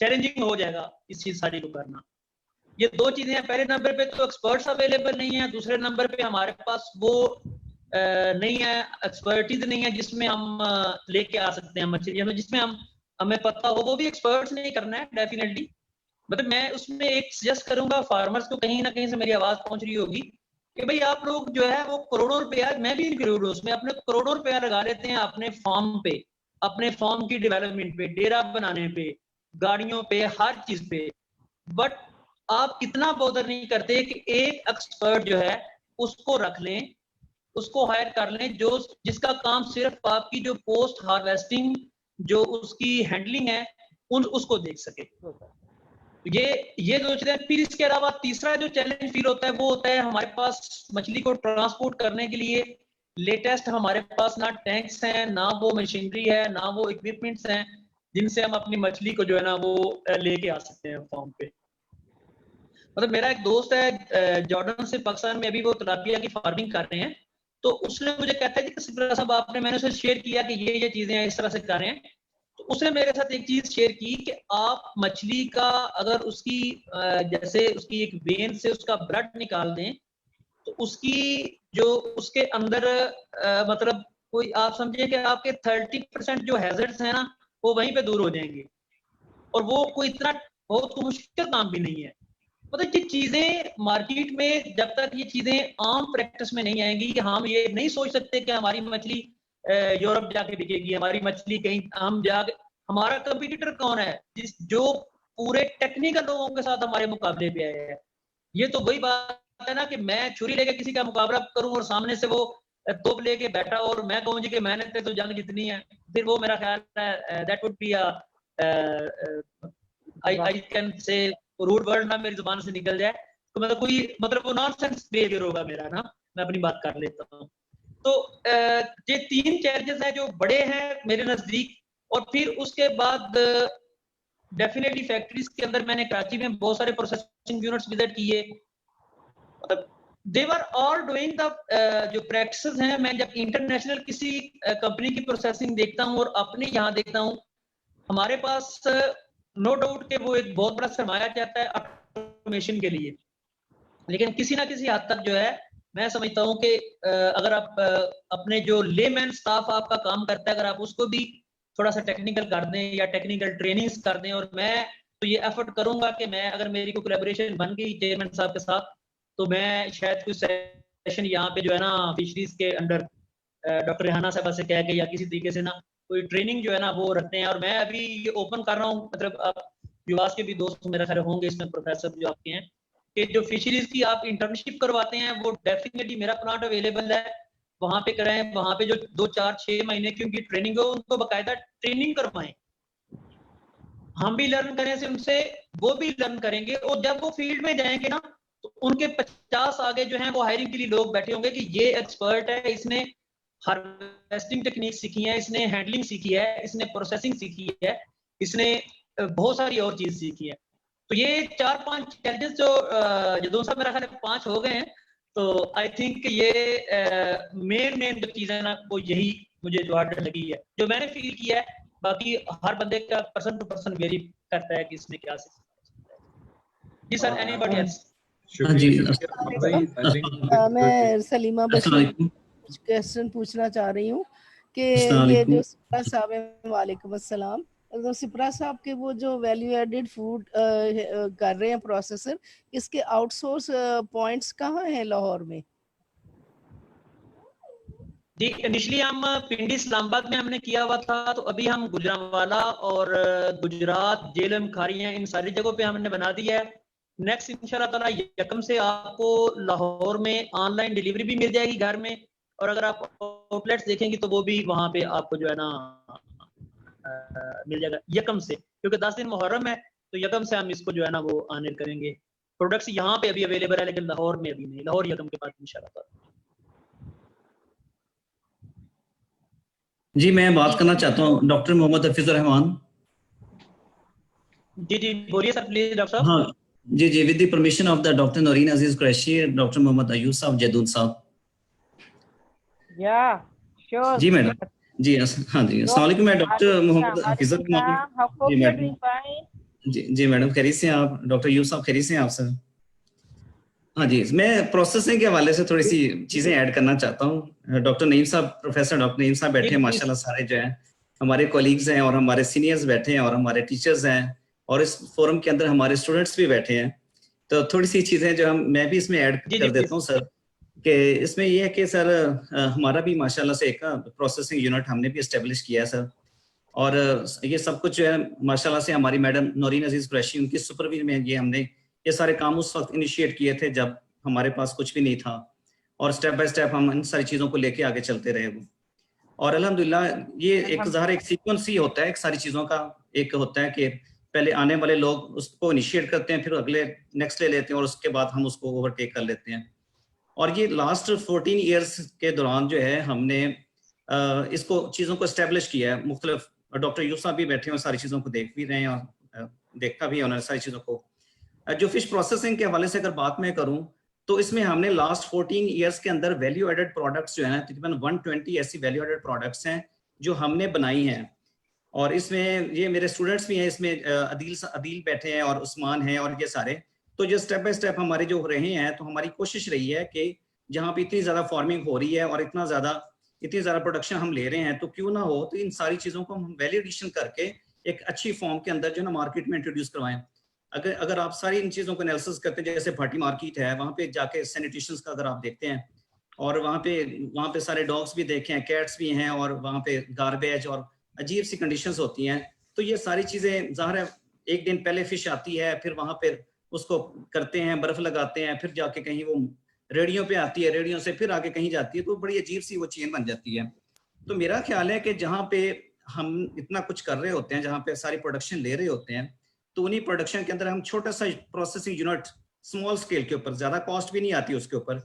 चैलेंजिंग हो जाएगा इस चीज सारी को करना। ये दो चीजें हैं, पहले नंबर पे तो एक्सपर्ट्स अवेलेबल नहीं है, दूसरे नंबर पे हमारे पास वो नहीं है, एक्सपर्टीज नहीं है जिसमें हम लेके आ सकते हैं मछली, जिसमें हमें पता हो। वो भी एक्सपर्ट्स नहीं करना है डेफिनेटली, मतलब मैं उसमें एक सजेस्ट करूंगा फार्मर्स को, कहीं ना कहीं से मेरी आवाज पहुंच रही होगी कि भाई आप लोग जो है वो करोड़ों रुपया, मैं भी इंक्लूड हूं उसमें, अपने करोड़ों रुपया लगा लेते हैं अपने फार्म पे, अपने फार्म की डेवलपमेंट पे, डेरा बनाने पे, गाड़ियों पे, हर चीज पे, बट आप कितना बॉदर नहीं करते कि एक एक्सपर्ट जो है उसको रख लें, उसको हायर कर लें, जो जिसका काम सिर्फ आपकी जो पोस्ट हार्वेस्टिंग जो उसकी हैंडलिंग है उसको देख सके। ये दो चीजें। फिर इसके अलावा तीसरा जो चैलेंज फील होता है वो होता है हमारे पास मछली को ट्रांसपोर्ट करने के लिए लेटेस्ट हमारे पास ना टैंक्स हैं, ना वो मशीनरी है, ना वो इक्विपमेंट्स हैं जिनसे हम अपनी मछली को जो है ना वो लेके आ सकते हैं फार्म पे। मतलब मेरा एक दोस्त है जॉर्डन से पाकिस्तान में, अभी वो तिलापिया की फार्मिंग कर रहे हैं, तो उसने मुझे कहता है कि सिफरा साहब आपने, मैंने उसे शेयर किया कि ये चीजें इस तरह से कर रहे हैं, तो उसने मेरे साथ एक चीज शेयर की कि आप मछली का अगर उसकी जैसे उसकी एक वेन से उसका ब्लड निकाल दें तो उसकी जो उसके अंदर मतलब कोई आप समझिए कि आपके 30% जो हैजर्ड्स हैं ना वो वहीं पे दूर हो जाएंगे, और वो कोई इतना बहुत मुश्किल काम भी नहीं है। मतलब ये चीजें मार्केट में जब तक ये चीजें आम प्रैक्टिस में नहीं आएंगी, हम ये नहीं सोच सकते कि हमारी मछली यूरोप जाके बिकेगी, हमारी मछली कहीं हम जाके, हमारा कंपटीटर कौन है जो पूरे टेक्निकल लोगों के साथ हमारे मुकाबले पे आए हैं। ये तो वही बात है ना कि मैं छुरी लेके किसी का मुकाबला करूं और सामने से वो तोप लेके बैठा और मैं कहूं जी कि मैंने तो जंग जितनी है, फिर वो मेरा ख्याल है that would be I can say rude word ना मेरी जुबान से निकल जाए तो मतलब कोई मतलब वो नॉनसेंस बिहेवियर होगा मेरा ना, मैं अपनी बात कर लेता हूँ। तो ये तीन चैलेंजेस हैं जो बड़े हैं मेरे नजदीक। और फिर उसके बाद डेफिनेटली फैक्ट्रीज के अंदर मैंने कराची में बहुत सारे प्रोसेसिंग यूनिट्स विजिट किए, मतलब दे वर ऑल डूइंग द जो प्रैक्टिसेस हैं। मैं जब इंटरनेशनल किसी कंपनी की प्रोसेसिंग देखता हूँ और अपने यहाँ देखता हूँ, हमारे पास नो डाउट के वो एक बहुत बड़ा सरमाया चाहता है ऑटोमेशन के लिए, लेकिन किसी ना किसी हद तक जो है मैं समझता हूँ कि अगर आप अपने जो लेमैन स्टाफ आपका काम करता है अगर आप उसको भी थोड़ा सा टेक्निकल कर दें या टेक्निकल ट्रेनिंग्स कर दें, और मैं तो ये एफर्ट करूंगा कि मैं अगर मेरी कोई कोलैबोरेशन बन गई चेयरमैन साहब के साथ तो मैं शायद कुछ सेशन यहाँ पे जो है ना फिशरीज के अंडर डॉक्टर रेहाना साहब से कह के या किसी तरीके से ना कोई ट्रेनिंग जो है ना वो रखते हैं। और मैं अभी ये ओपन कर रहा हूँ, मतलब आप युवास के भी दोस्त मेरे खैर होंगे इसमें, प्रोफेसर जो आपके हैं, कि जो फिशरीज की आप इंटर्नशिप करवाते हैं वो डेफिनेटली मेरा प्लांट अवेलेबल है, वहां पे कराएं। वहां पे जो 2, 4, 6 महीने की उनकी ट्रेनिंग हो, उनको बाकायदा ट्रेनिंग करवाएं। हम भी लर्न करें से उनसे, वो भी लर्न करेंगे, और जब वो फील्ड में जाएंगे ना तो उनके 50 आगे जो हैं वो हायरिंग के लिए लोग बैठे होंगे कि ये एक्सपर्ट है, इसने हार्वेस्टिंग टेक्निक सीखी है, इसने हैंडलिंग सीखी है, इसने प्रोसेसिंग सीखी है, इसने बहुत सारी और चीज सीखी है। तो ये 4-5 चैलेंजेस जो दोस्त साहब मेरा ख्याल है 5 हो गए हैं। तो आई थिंक ये मेन जो चीज है ना वो यही मुझे जो हार्ड लगी है, जो मैंने फील किया है। बाकी हर बंदे का पर्सन टू पर्सन वेरी करता है कि इसमें क्या सीखा। जी सर, एनीबॉडी एल्स? मैं सलीमा बशीर कुछ क्वेश्चन पूछना चाह रही हूँ कि ये जो सिप्रा साहब है, वालेकुम अस्सलाम, तो सिप्रा साहब के वो जो वैल्यू एडेड फूड कर रहे हैं प्रोसेसर, इसके आउटसोर्स पॉइंट्स कहाँ हैं लाहौर में? जी इनिशियली हम पिंडी इस्लामाबाद में हमने किया हुआ था, तो अभी हम गुजरांवाला और गुजरात, जेलम, खारियां, इन सारी जगहों पे हमने बना दिया है। नेक्स्ट इंशाल्लाह ताला यकम से आपको लाहौर में ऑनलाइन डिलीवरी भी मिल जाएगी घर में, और अगर आप आउटलेट्स देखेंगे तो वो भी वहां पे आपको जो है ना मिल जाएगा यकम से, क्योंकि 10 दिन मुहर्रम है, तो यकम से हम इसको जो है ना वो ऑनर करेंगे। प्रोडक्ट्स यहाँ पे अभी अवेलेबल है, लेकिन लाहौर में अभी नहीं, लाहौर यकम के बाद इंशाल्लाह। जी मैं बात करना चाहता हूँ डॉक्टर मोहम्मद हफीजुर रहमान। जी जी बोलिए सर, प्लीज डॉक्टर साहब। हाँ जी जी, with the permission of the doctor Naureen Aziz Qureshi, doctor Mohammad Ayub साहब, जैदून साहब। या श्योर जी मैडम, जी हाँ जी, अस्सलाम वालेकुम। मैं डॉक्टर मोहम्मद हफीजुर रहमान। जी मैडम, जी मैडम खैरियत से आप? डॉक्टर अयूब साहब खैरियत से आप सर? हाँ जी, मैं प्रोसेसिंग के हवाले से थोड़ी सी चीजें ऐड करना चाहता हूँ। डॉक्टर नईम साहब, प्रोफेसर डॉक्टर नईम साहब बैठे हैं माशाल्लाह, सारे जो है हमारे कोलीग्स हैं, और हमारे सीनियर्स बैठे हैं, और हमारे टीचर्स हैं, और इस फोरम के अंदर हमारे स्टूडेंट्स भी बैठे हैं। तो थोड़ी सी चीजें जो मैं भी इसमें ऐड कर देता हूँ सर, कि इसमें ये है कि सर हमारा भी माशाल्लाह से एक प्रोसेसिंग यूनिट हमने भी एस्टेब्लिश किया है सर, और ये सब कुछ जो है माशाल्लाह से हमारी मैडम नौरीन अजीज कुरैशी उनकी सुपरविजन में ये हमने ये सारे काम उस वक्त इनिशिएट किए थे जब हमारे पास कुछ भी नहीं था, और स्टेप बाय स्टेप हम इन सारी चीज़ों को लेके आगे चलते रहे वो। और अल्हम्दुलिल्लाह ये एक ज़ाहिर एक सीक्वेंस ही होता है, एक सारी चीज़ों का एक होता है कि पहले आने वाले लोग उसको इनिशिएट करते हैं, फिर अगले नेक्स्ट ले लेते हैं, और उसके बाद हम उसको ओवरटेक कर लेते हैं। और ये लास्ट 14 ईयर्स के दौरान जो है हमने इसको चीज़ों को इस्टेब्लिश किया है। मुख्तलिफ डॉक्टर यूसुफ साहब भी बैठे हैं, सारी चीज़ों को देख भी रहे हैं, और देखा भी है उन्होंने सारी चीज़ों को। जो फिश प्रोसेसिंग के हवाले से अगर बात मैं करूं, तो इसमें हमने लास्ट 14 ईयर्स के अंदर वैल्यू एडेड प्रोडक्ट्स जो है तकरीबन 120 ऐसी वैल्यू एडेड प्रोडक्ट्स हैं जो हमने बनाई हैं। और इसमें ये मेरे स्टूडेंट्स भी हैं, इसमें अदील बैठे हैं, और उस्मान हैं, और ये सारे। तो जो स्टेप बाय स्टेप हमारे जो रहे हैं, तो हमारी कोशिश रही है कि जहाँ पे इतनी ज़्यादा फार्मिंग हो रही है और इतनी ज़्यादा प्रोडक्शन हम ले रहे हैं, तो क्यों ना हो तो इन सारी चीज़ों को हम वैल्यू एडिशन करके एक अच्छी फॉर्म के अंदर जो है ना मार्केट में इंट्रोड्यूस करवाएं। अगर आप सारी इन चीज़ों को एनालिसिस करते हैं, जैसे भाटी मार्केट है, वहाँ पे जाके सैनिटेशंस का अगर आप देखते हैं, और वहाँ पे सारे डॉग्स भी देखे हैं, कैट्स भी हैं, और वहाँ पे गार्बेज और अजीब सी कंडीशंस होती हैं। तो ये सारी चीज़ें ज़ाहिर है एक दिन पहले फिश आती है, फिर वहाँ पे उसको करते हैं, बर्फ लगाते हैं, फिर जाके कहीं वो रेडियो पे आती है, रेडियो से फिर आगे कहीं जाती है, तो बड़ी अजीब सी वो चेन बन जाती है। तो मेरा ख्याल है कि जहाँ पे हम इतना कुछ कर रहे होते हैं, जहाँ पे सारी प्रोडक्शन ले रहे होते हैं, तो उन्हीं प्रोडक्शन के अंदर हम छोटा सा प्रोसेसिंग यूनिट स्मॉल स्केल के ऊपर, ज़्यादा कॉस्ट भी नहीं आती उसके ऊपर,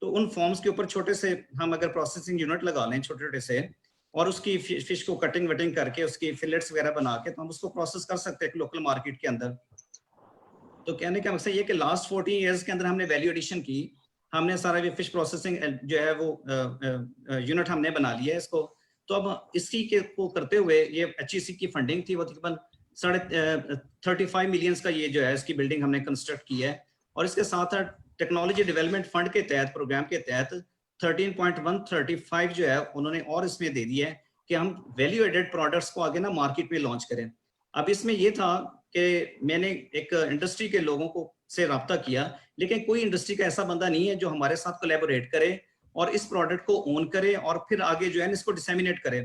तो उन फॉर्म्स के ऊपर छोटे से हम अगर प्रोसेसिंग यूनिट लगा लें छोटे छोटे से, और उसकी फिश को कटिंग वटिंग करके उसकी फिलेट्स वगैरह बना के, तो हम उसको प्रोसेस कर सकते हैं लोकल मार्केट के अंदर। तो कहने का मकसद ये कि लास्ट 14 ईयर्स के अंदर हमने वैल्यू एडिशन की, हमने सारा ये फिश प्रोसेसिंग जो है वो यूनिट हमने बना लिया है इसको। तो अब इसी के को करते हुए ये HEC की फंडिंग थी, वो तकरीबन 35 मिलियन का ये जो है इसकी बिल्डिंग हमने कंस्ट्रक्ट की है, और इसके साथ टेक्नोलॉजी डेवलपमेंट फंड के तहत, प्रोग्राम के तहत 13.135 जो है उन्होंने और इसमें दे दिया है कि हम वैल्यू एडेड प्रोडक्ट्स को आगे ना मार्केट में लॉन्च करें। अब इसमें ये था कि मैंने एक इंडस्ट्री के लोगों को से रब्ता किया, लेकिन कोई इंडस्ट्री का ऐसा बंदा नहीं है जो हमारे साथ कोलैबोरेट करे और इस प्रोडक्ट को ओन करे और फिर आगे जो है इसको डिसेमिनेट करे।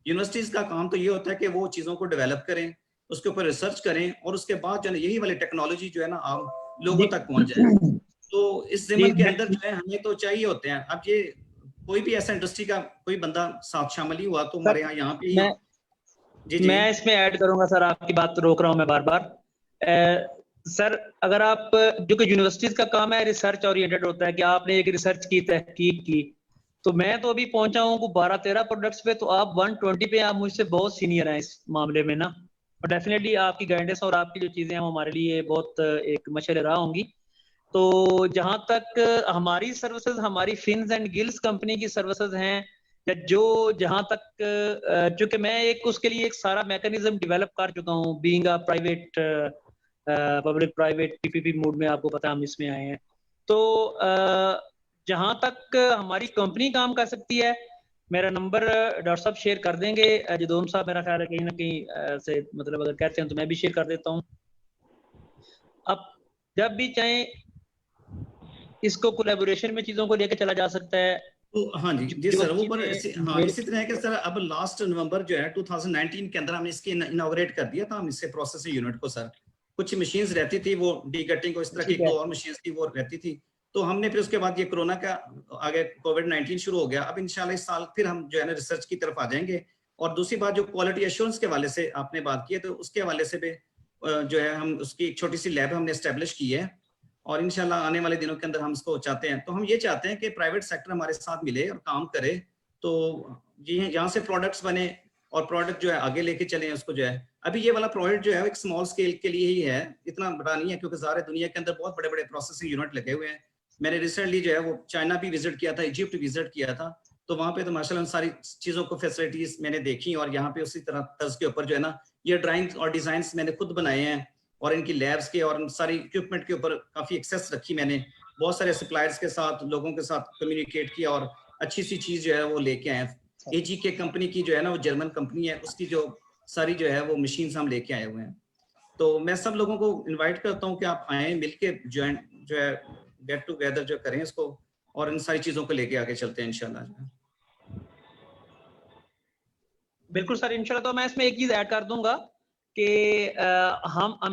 यूनिवर्सिटीज का काम तो ये होता है कि वो चीज़ों को डेवलप करें, उसके ऊपर रिसर्च करें, और उसके बाद जो है यही वाली टेक्नोलॉजी जो है ना लोगों तक पहुंच जाए। तो इस ज़िम्मन के अंदर जो है हमें तो चाहिए होते हैं। अब ये कोई भी ऐसा इंडस्ट्री का कोई बंदा साथ शामिल ही हुआ तो हमारे यहाँ पे ही जी मैं इसमें ऐड करूंगा सर, आपकी बात तो रोक रहा हूं मैं बार बार। सर अगर आप, जो कि यूनिवर्सिटीज का काम है रिसर्च ओरिएंटेड होता है कि आपने एक रिसर्च की, तहकीक की, तो मैं तो अभी पहुंचा हूँ 12-13 प्रोडक्ट्स पे, तो आप 120 पे आप मुझसे बहुत सीनियर हैं इस मामले में ना। और डेफिनेटली आपकी गाइडेंस और आपकी जो चीजें हैं वो हमारे लिए बहुत एक मशल राह होंगी। तो जहां तक हमारी सर्विसेज, हमारी फिन्स एंड गिल्स कंपनी की सर्विसेज हैं, या जो जहां तक चूंकि मैं एक उसके लिए एक सारा मैकेनिज्म डेवलप कर चुका हूँ, being a private public private PPP mode में, आपको पता हम इसमें आए हैं। तो जहां तक हमारी कंपनी काम कर सकती है, मेरा नंबर डॉक्टर साहब शेयर कर देंगे, जदोम साहब मेरा ख्याल है कहीं ना कहीं से मतलब अगर कहते हैं तो मैं भी शेयर कर देता हूँ। अब जब भी चाहे इसको कोलैबोरेशन में चीजों को लेकर चला जा सकता है। तो हाँ जी सर, वो पर हाँ इसी तरह के सर अब लास्ट नवंबर जो है 2019 के अंदर हमने इसकी इनॉग्रेट कर दिया था हम इससे प्रोसेसिंग यूनिट को सर। कुछ मशीन्स रहती थी वो डीकटिंग को, इस तरह की दो और मशीन्स थी वो रहती थी, तो हमने फिर उसके बाद ये कोरोना का आगे कोविड-19 शुरू हो गया। अब इंशाल्लाह इस साल फिर हम जो है ना रिसर्च की तरफ आ जाएंगे। और दूसरी बात जो क्वालिटी एश्योरेंस के हवाले से आपने बात की है, तो उसके हवाले से भी जो है हम उसकी एक छोटी सी लैब हमने एस्टेब्लिश की है और इंशाल्लाह आने वाले दिनों के अंदर हम इसको चाहते हैं। तो हम ये चाहते हैं कि प्राइवेट सेक्टर हमारे साथ मिले और काम करे, तो यहाँ से प्रोडक्ट्स बने और प्रोडक्ट जो है आगे लेके चले उसको जो है। अभी ये वाला प्रोडक्ट जो है एक स्मॉल स्केल के लिए ही है, इतना बड़ा नहीं है, क्योंकि सारे दुनिया के अंदर बहुत बड़े बड़े प्रोसेसिंग यूनिट लगे हुए हैं। मैंने रिसेंटली जो है वो चाइना भी विजिट किया था, इजिप्ट विजिट किया था, तो वहाँ पे तो माशाल्लाह उन सारी चीज़ों को फैसिलिटीज मैंने देखी और यहाँ पे उसी तरह तर्ज के ऊपर जो है ना ये ड्राइंग और डिजाइन मैंने खुद बनाए हैं और इनकी लैब्स के और सारी इक्विपमेंट के ऊपर काफी एक्सेस रखी मैंने, बहुत सारे सप्लायर्स के साथ लोगों के साथ कम्युनिकेट किया और अच्छी सी चीज जो है वो लेके आए। AGK कंपनी की जो है ना वो जर्मन कंपनी है, उसकी जो सारी जो है वो मशीन्स हम लेके आए हुए हैं। तो मैं सब लोगों को इनवाइट करता हूँ कि आप आए, मिलके ज्वाइन जो है गेट टुगेदर जो करें इसको और इन सारी चीजों को लेके आगे चलते हैं इंशाल्लाह। बिल्कुल सर, इंशाल्लाह। तो मैं इसमें एक चीज ऐड कर दूंगा कि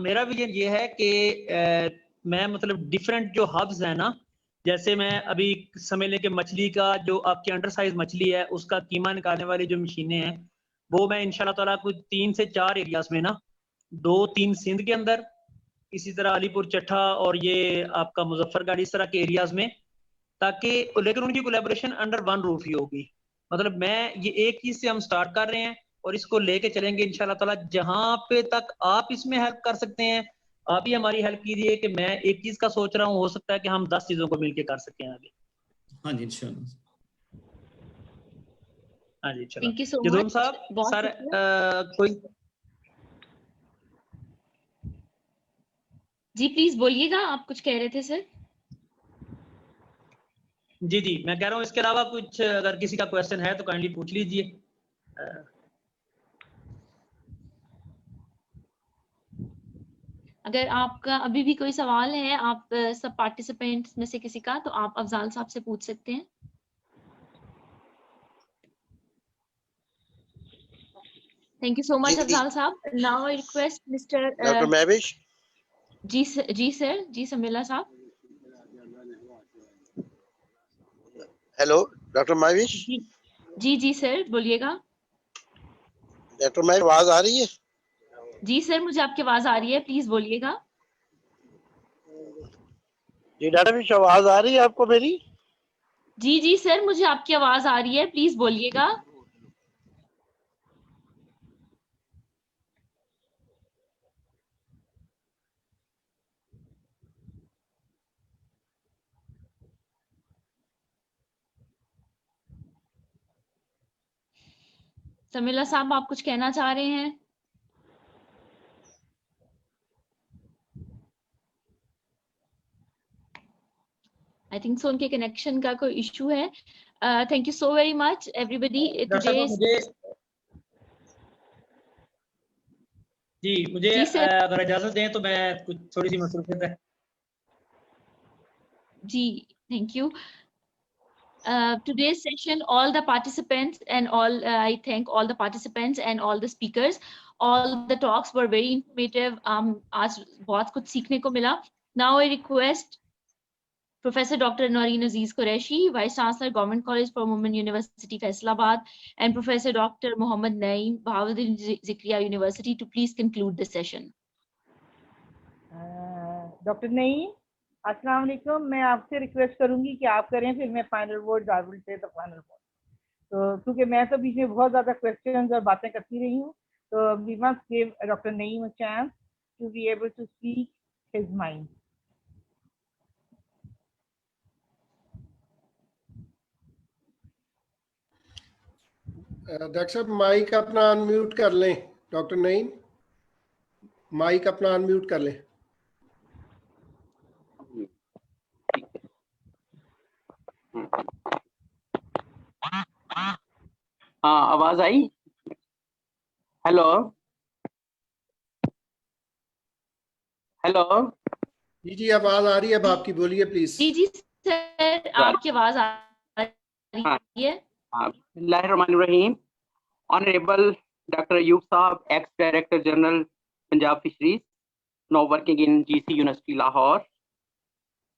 मेरा विजन ये है कि मैं मतलब डिफरेंट जो हब्स है ना, जैसे मैं अभी समझ लें कि मछली का जो आपकी अंडर साइज मछली है उसका कीमा निकालने वाली जो मशीनें हैं वो मैं इंशाल्लाह ताला कुछ 3 से 4 एरियाज में ना, 2-3 सिंध के अंदर, इसी तरह अलीपुर चट्ठा और ये आपका मुजफ्फरगढ़, इस तरह के एरियाज में, ताकि लेकिन उनकी कोलैबोरेशन अंडर वन रूफ ही होगी। मतलब मैं ये एक चीज से हम स्टार्ट कर रहे हैं और इसको लेके चलेंगे इंशाल्लाह ताला। जहां पे तक आप इसमें हेल्प कर सकते हैं आप ही हमारी हेल्प कीजिए कि मैं एक चीज का सोच रहा हूँ, हो सकता है कि हम 10 चीजों को मिलके कर सकें आगे। हाँ जी इंशाल्लाह। हाँ जी चलो। थैंक यू सो जदूम मच साहब सर कोई जी प्लीज बोलिएगा, आप कुछ कह रहे थे सर। जी जी मैं कह रहा हूँ इसके अलावा कुछ अगर किसी का क्वेश्चन है तो काइंडली पूछ लीजिए। अगर आपका अभी भी कोई सवाल है आप सब पार्टिसिपेंट्स में से किसी का, तो आप अफजाल साहब से पूछ सकते हैं। Thank you so much Afzal साहब। Now I request mister doctor Mahvish. जी सर, जी समीला साहब। Hello doctor Mahvish. जी सर बोलिएगा। डॉक्टर महविश आवाज आ रही है? जी सर मुझे आपकी आवाज आ रही है, प्लीज बोलिएगा। जी डॉक्टर महविश आवाज आ रही है आपको मेरी? जी सर मुझे आपकी आवाज आ रही है, प्लीज बोलिएगा। समीला साहब आप कुछ कहना चाह रहे हैं? आई थिंक सो उनके कनेक्शन का कोई इशू है। Thank you so very much everybody today. मुझे अगर इजाजत दें तो मैं कुछ थोड़ी सी मसरूफियत है। जी thank you. Today's session, all the participants and all, I thank all the participants and all the speakers. All the talks were very informative. आज बहुत कुछ सीखने को मिला। Now I request Professor Dr. Noreen Aziz Qureshi, Vice Chancellor, Government College for Women, University, Faisalabad, and Professor Dr. Mohammed Naeem, Bahauddin Zikriya University, to please conclude the session. Dr. Naeem, अस्सलाम वालेकुम. मैं आपसे request करूंगी कि आप करें, फिर मैं final word I will say the final word. तो क्योंकि मैं तो बीच में बहुत ज्यादा क्वेश्चंस और बातें करती रही हूँ, तो we must give doctor Naeem a chance to be able to speak his mind. Doctor साहब माइक अपना अनम्यूट कर लें. डॉक्टर नईम माइक अपना अनम्यूट कर लें. हाँ, आवाज आई? Hello hello. जी आवाज आ रही है अब आपकी, बोलिए प्लीज. जी सर, आपकी आवाज आ रही है. बिस्मिल्लाहिर्रहमानिर्रहीम. Honorable Dr. Ayub Saab, ex-Director General, Punjab Fisheries, now working in GC University, Lahore.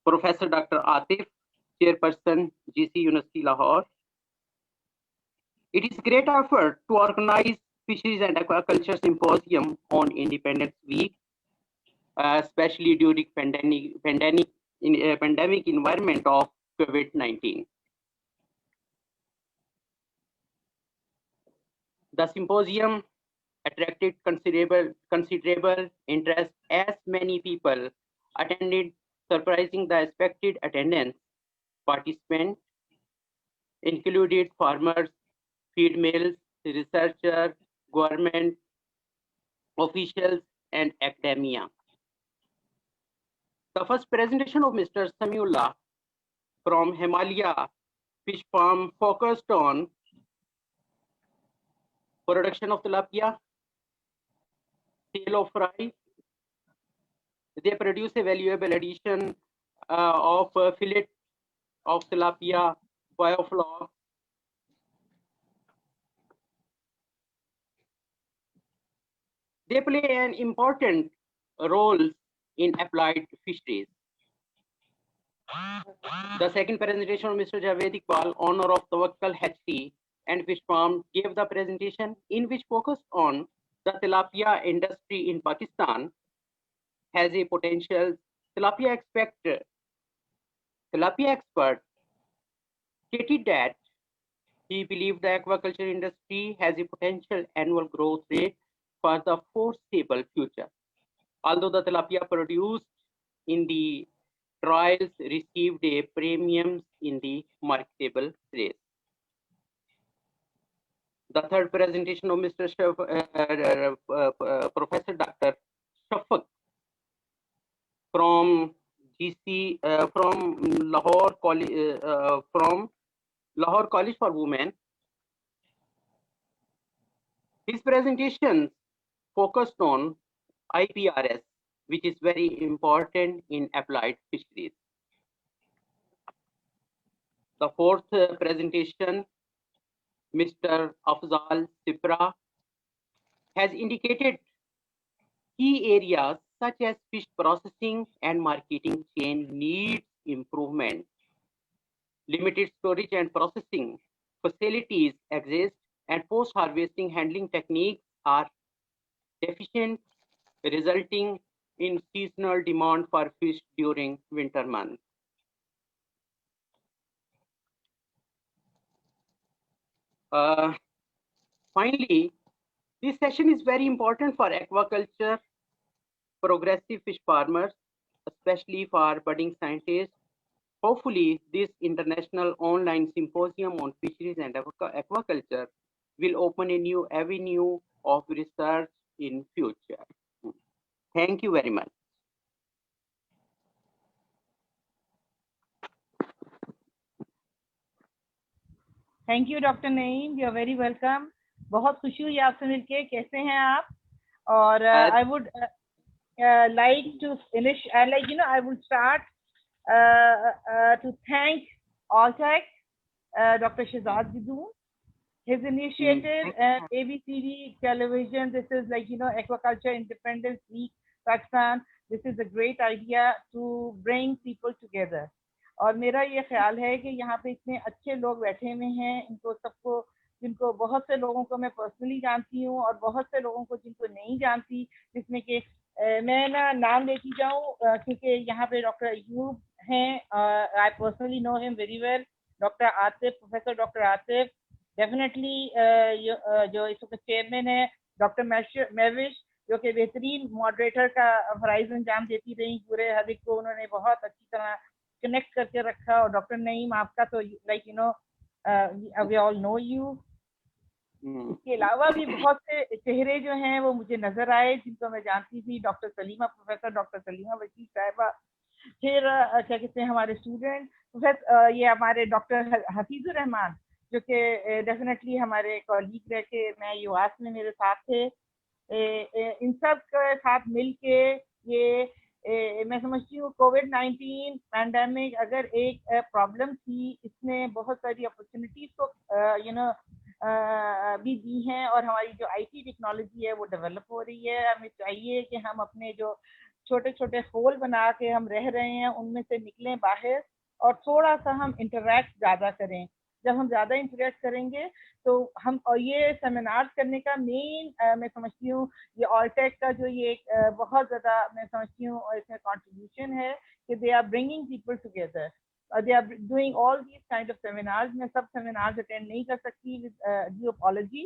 Professor Dr. Atif, Chairperson, GC University, Lahore. It is a great effort to organize Fisheries and Aquaculture Symposium on Independence Week, especially during pandemic environment of COVID-19. The symposium attracted considerable interest as many people attended, surprising the expected attendance. Participants included farmers, feed mills, researchers, government officials, and academia. The first presentation of Mr. Samiullah from Himalaya Fish Farm focused on production of tilapia, sale of fry. They produce a valuable addition of fillet of tilapia, biofloc. They play an important role in applied fisheries. The second presentation of Mr. Javed Iqbal, owner of Tawakkal Hatchery and Fish Farm, gave the presentation in which focused on the tilapia industry in Pakistan has a potential. Tilapia expert stated that he believed the aquaculture industry has a potential annual growth rate for the foreseeable future. Although the tilapia produced in the trials received a premium in the marketable race. The third presentation of Mr. Professor Dr. Shafaq from GC from Lahore College for Women. His presentation focused on IPRS, which is very important in applied fisheries. The fourth presentation, Mr. Afzal Sipra, has indicated key areas such as fish processing and marketing chain needs improvement. Limited storage and processing facilities exist, and post-harvesting handling techniques are deficient, resulting in seasonal demand for fish during winter months. Finally, this session is very important for aquaculture, progressive fish farmers, especially for budding scientists. Hopefully, this international online symposium on fisheries and aquaculture will open a new avenue of research in future. Thank you very much. Thank you, Dr. Naeem. You're very welcome. बहुत खुशी हुई आपसे मिलके. कैसे हैं आप? और I would like to finish. I would start to thank Alltech, Dr. Shahzad Bidoon, his initiative, ABCD television. This is Aquaculture Independence Week Pakistan, this is a great idea to bring people together. और मेरा ये ख्याल है कि यहाँ पे इतने अच्छे लोग बैठे हुए हैं, इनको सबको, जिनको बहुत से लोगों को मैं पर्सनली जानती हूँ और बहुत से लोगों को जिनको नहीं जानती, जिसमें कि मैं ना नाम लेती जाऊँ क्योंकि यहाँ पे डॉक्टर अयूब हैं, I personally know him very well, doctor Atif, professor doctor Atif, definitely जो इस वक्त चेयरमैन है, डॉक्टर महविश जो कि बेहतरीन मॉडरेटर का फराइज अंजाम देती रही, पूरे हदीक को उन्होंने बहुत अच्छी तरह कनेक्ट करके रखा, और डॉक्टर नईम आपका तो like you know we all know you. इसके अलावा भी बहुत से चेहरे जो हैं वो मुझे नजर आए जिनको मैं जानती थी, doctor Salima, professor doctor Salima वकील साहिबा, फिर क्या कहते हैं हमारे स्टूडेंट, फिर ये हमारे डॉक्टर हफीजुर रहमान जो कि डेफिनेटली हमारे कॉलीग रह के मैं यूएस में मेरे साथ थे। इन सब के साथ मिल के ये मैं समझती हूँ कोविड-19 पैंडेमिक अगर एक प्रॉब्लम थी, इसने बहुत सारी अपॉर्चुनिटीज को यू नो भी दी हैं, और हमारी जो आईटी टेक्नोलॉजी है वो डेवलप हो रही है। हमें चाहिए कि हम अपने जो छोटे छोटे होल बना के हम रह रहे हैं उनमें से निकलें बाहर, और थोड़ा सा हम इंटरेक्ट ज़्यादा करें। जब हम ज़्यादा इंटरेक्ट करेंगे तो हम, और ये सेमिनार्स करने का मेन मैं समझती हूँ ये ऑलटेक का जो ये बहुत ज़्यादा मैं समझती हूँ इसमें कंट्रीब्यूशन है कि they are bringing people together, they are doing all these kind of seminars। मैं सब seminars attend नहीं कर सकती with due apology,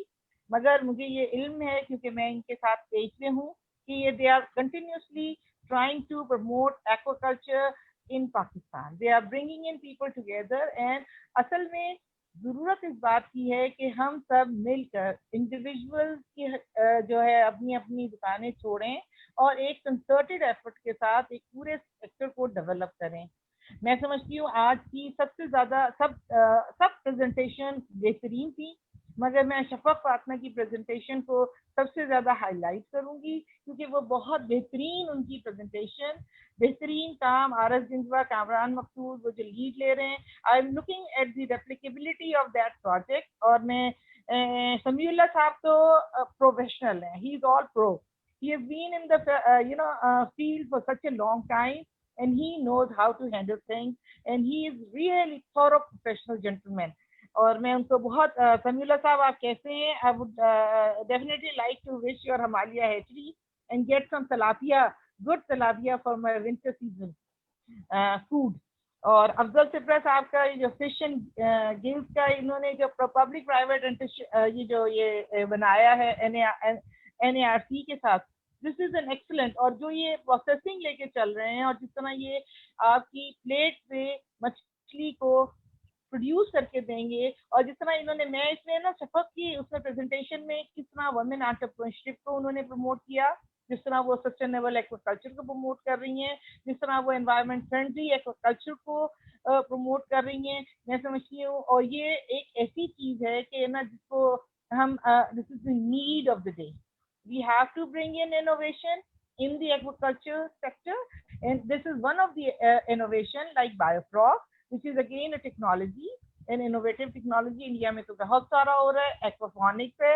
मगर मुझे ये इल्म है क्योंकि मैं इनके साथ पेज में हूँ कि ये they are continuously trying to promote aquaculture in Pakistan। They are bringing in people together, and असल में ज़रूरत इस बात की है कि हम सब मिलकर इंडिविजुअल की जो है अपनी अपनी दुकानें छोड़ें और एक कंसर्टेड एफर्ट के साथ एक पूरे सेक्टर को डेवलप करें। मैं समझती हूँ आज की सबसे ज़्यादा सब प्रेजेंटेशन बेहतरीन थी, मगर मैं शफक फातिमा की प्रेजेंटेशन को सबसे ज़्यादा हाईलाइट करूँगी क्योंकि वो बहुत बेहतरीन, उनकी प्रेजेंटेशन बेहतरीन काम, आरस जिंदवा, कामरान मकसूद वो जो लीड ले रहे हैं, I am looking at the replicability of that project. और मैं समीउल्लाह साहब तो प्रोफेशनल हैं, he is all pro, he has been in the field for such a long time and he knows how to handle things and he is really thorough professional gentleman। और मैं उनको बहुत समीउल्लाह साहब आप कैसे हैं? I would definitely like to wish your Himalaya hatchery and get some tilapia, good tilapia for my winter season food। और अफजल सिप्रा साहब का ये जो फिश एंड गिल्स का इन्होंने जो पब्लिक प्राइवेट ये जो ये बनाया है NARC के साथ, दिस इज एन एक्सीलेंट। और जो ये प्रोसेसिंग लेके चल रहे हैं और जिस तरह ये आपकी प्लेट पे मछली को प्रोड्यूस करके देंगे, और जिस तरह इन्होंने, मैं इसमें ना शफक की उसमें प्रेजेंटेशन में किस तरह वुमेन एंटरप्रेन्योरशिप को उन्होंने प्रमोट किया, जिस तरह वो सस्टेनेबल एक्वाकल्चर को प्रमोट कर रही हैं, जिस तरह वो एनवायरनमेंट फ्रेंडली एक्वाकल्चर को प्रमोट कर रही हैं, मैं समझती हूँ। और ये एक ऐसी चीज है कि ना जिसको हम this is the need of the day. We have to bring in innovation in the aquaculture sector, and this is one of the innovation like BioFrost, which is again a technology, an innovative technology। India में तो बहुत सारा हो रहा है aquaponics है।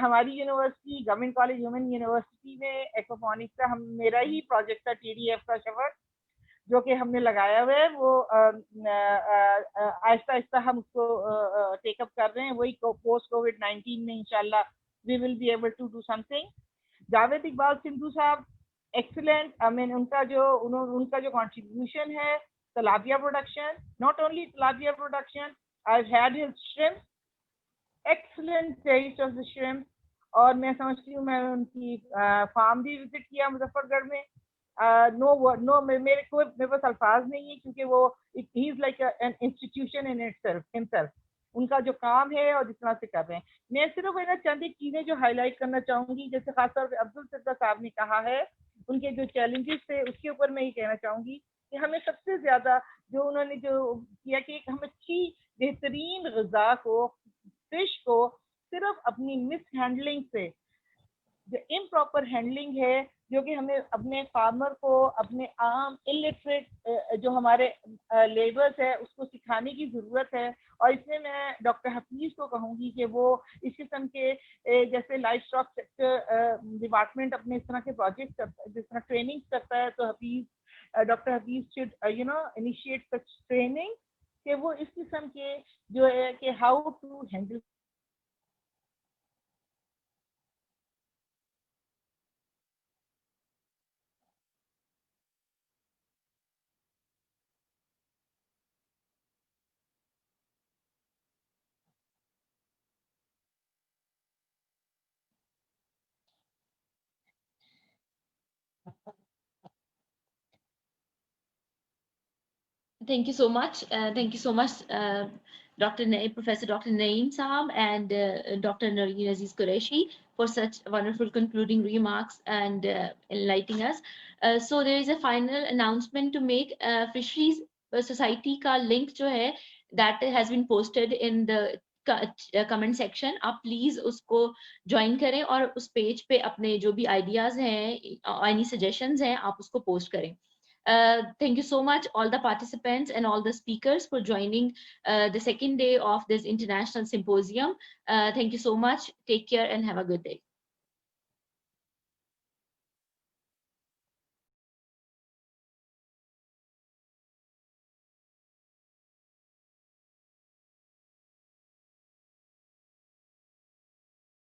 हमारी university government college human university में एक्वाफोनिक्स का मेरा ही प्रोजेक्ट था TDF का शफक, जो कि हमने लगाया हुआ है। वो आहिस्ता आहिस्ता हम उसको टेकअप कर रहे हैं, वही पोस्ट कोविड-19 में इंशाल्लाह we will be able to do something। Javed Iqbal Sindhu साहब एक्सीलेंट, आई मीन उनका जो कंट्रीब्यूशन है tilapia production, not only tilapia production, I had his shrimp, excellent taste of the shrimp. और मैं समझती हूँ मैं उनकी फार्म भी विजिट किया मुजफ्फरगढ़ में। मेरे पास अल्फाज नहीं है क्योंकि वो he is like an institution in itself himself, उनका जो काम है और जिस तरह से कर रहे हैं। मैं सिर्फ चंद एक चीजें जो हाईलाइट करना चाहूंगी, जैसे खासतौर पर अब्दुल सिद्दीक साहब ने कहा है उनके जो चैलेंजेस थे उसके ऊपर मैं ये कहना चाहूंगी कि हमें सबसे ज्यादा जो उन्होंने जो किया कि हम अच्छी बेहतरीन ग़िज़ा को, फिश को सिर्फ अपनी मिस हैंडलिंग से जो इम्प्रॉपर हैंडलिंग है, जो कि हमें अपने फार्मर को, अपने आम इलिटरेट जो हमारे लेबर्स है, उसको सिखाने की ज़रूरत है। और इसमें मैं डॉक्टर हफीज़ को कहूँगी कि वो इस किस्म के जैसे लाइफ स्टॉक सेक्टर डिपार्टमेंट अपने इस तरह के प्रोजेक्ट करता है, जिस तरह ट्रेनिंग करता है, तो doctor Hafeez should initiate such training कि वो इस किस्म के जो है कि how to handle Thank you so much. Thank you so much, Professor Dr. Naeem Saab and Dr. Nareen Aziz Qureshi for such wonderful concluding remarks and enlightening us. So there is a final announcement to make. Fisheries Society ka link jo hai, that has been posted in the comment section. आप please उसको join करें और उस page पे अपने जो भी ideas हैं, any suggestions हैं, आप उसको पोस्ट करें. Thank you so much, all the participants and all the speakers, for joining the second day of this international symposium. Thank you so much. Take care and have a good day.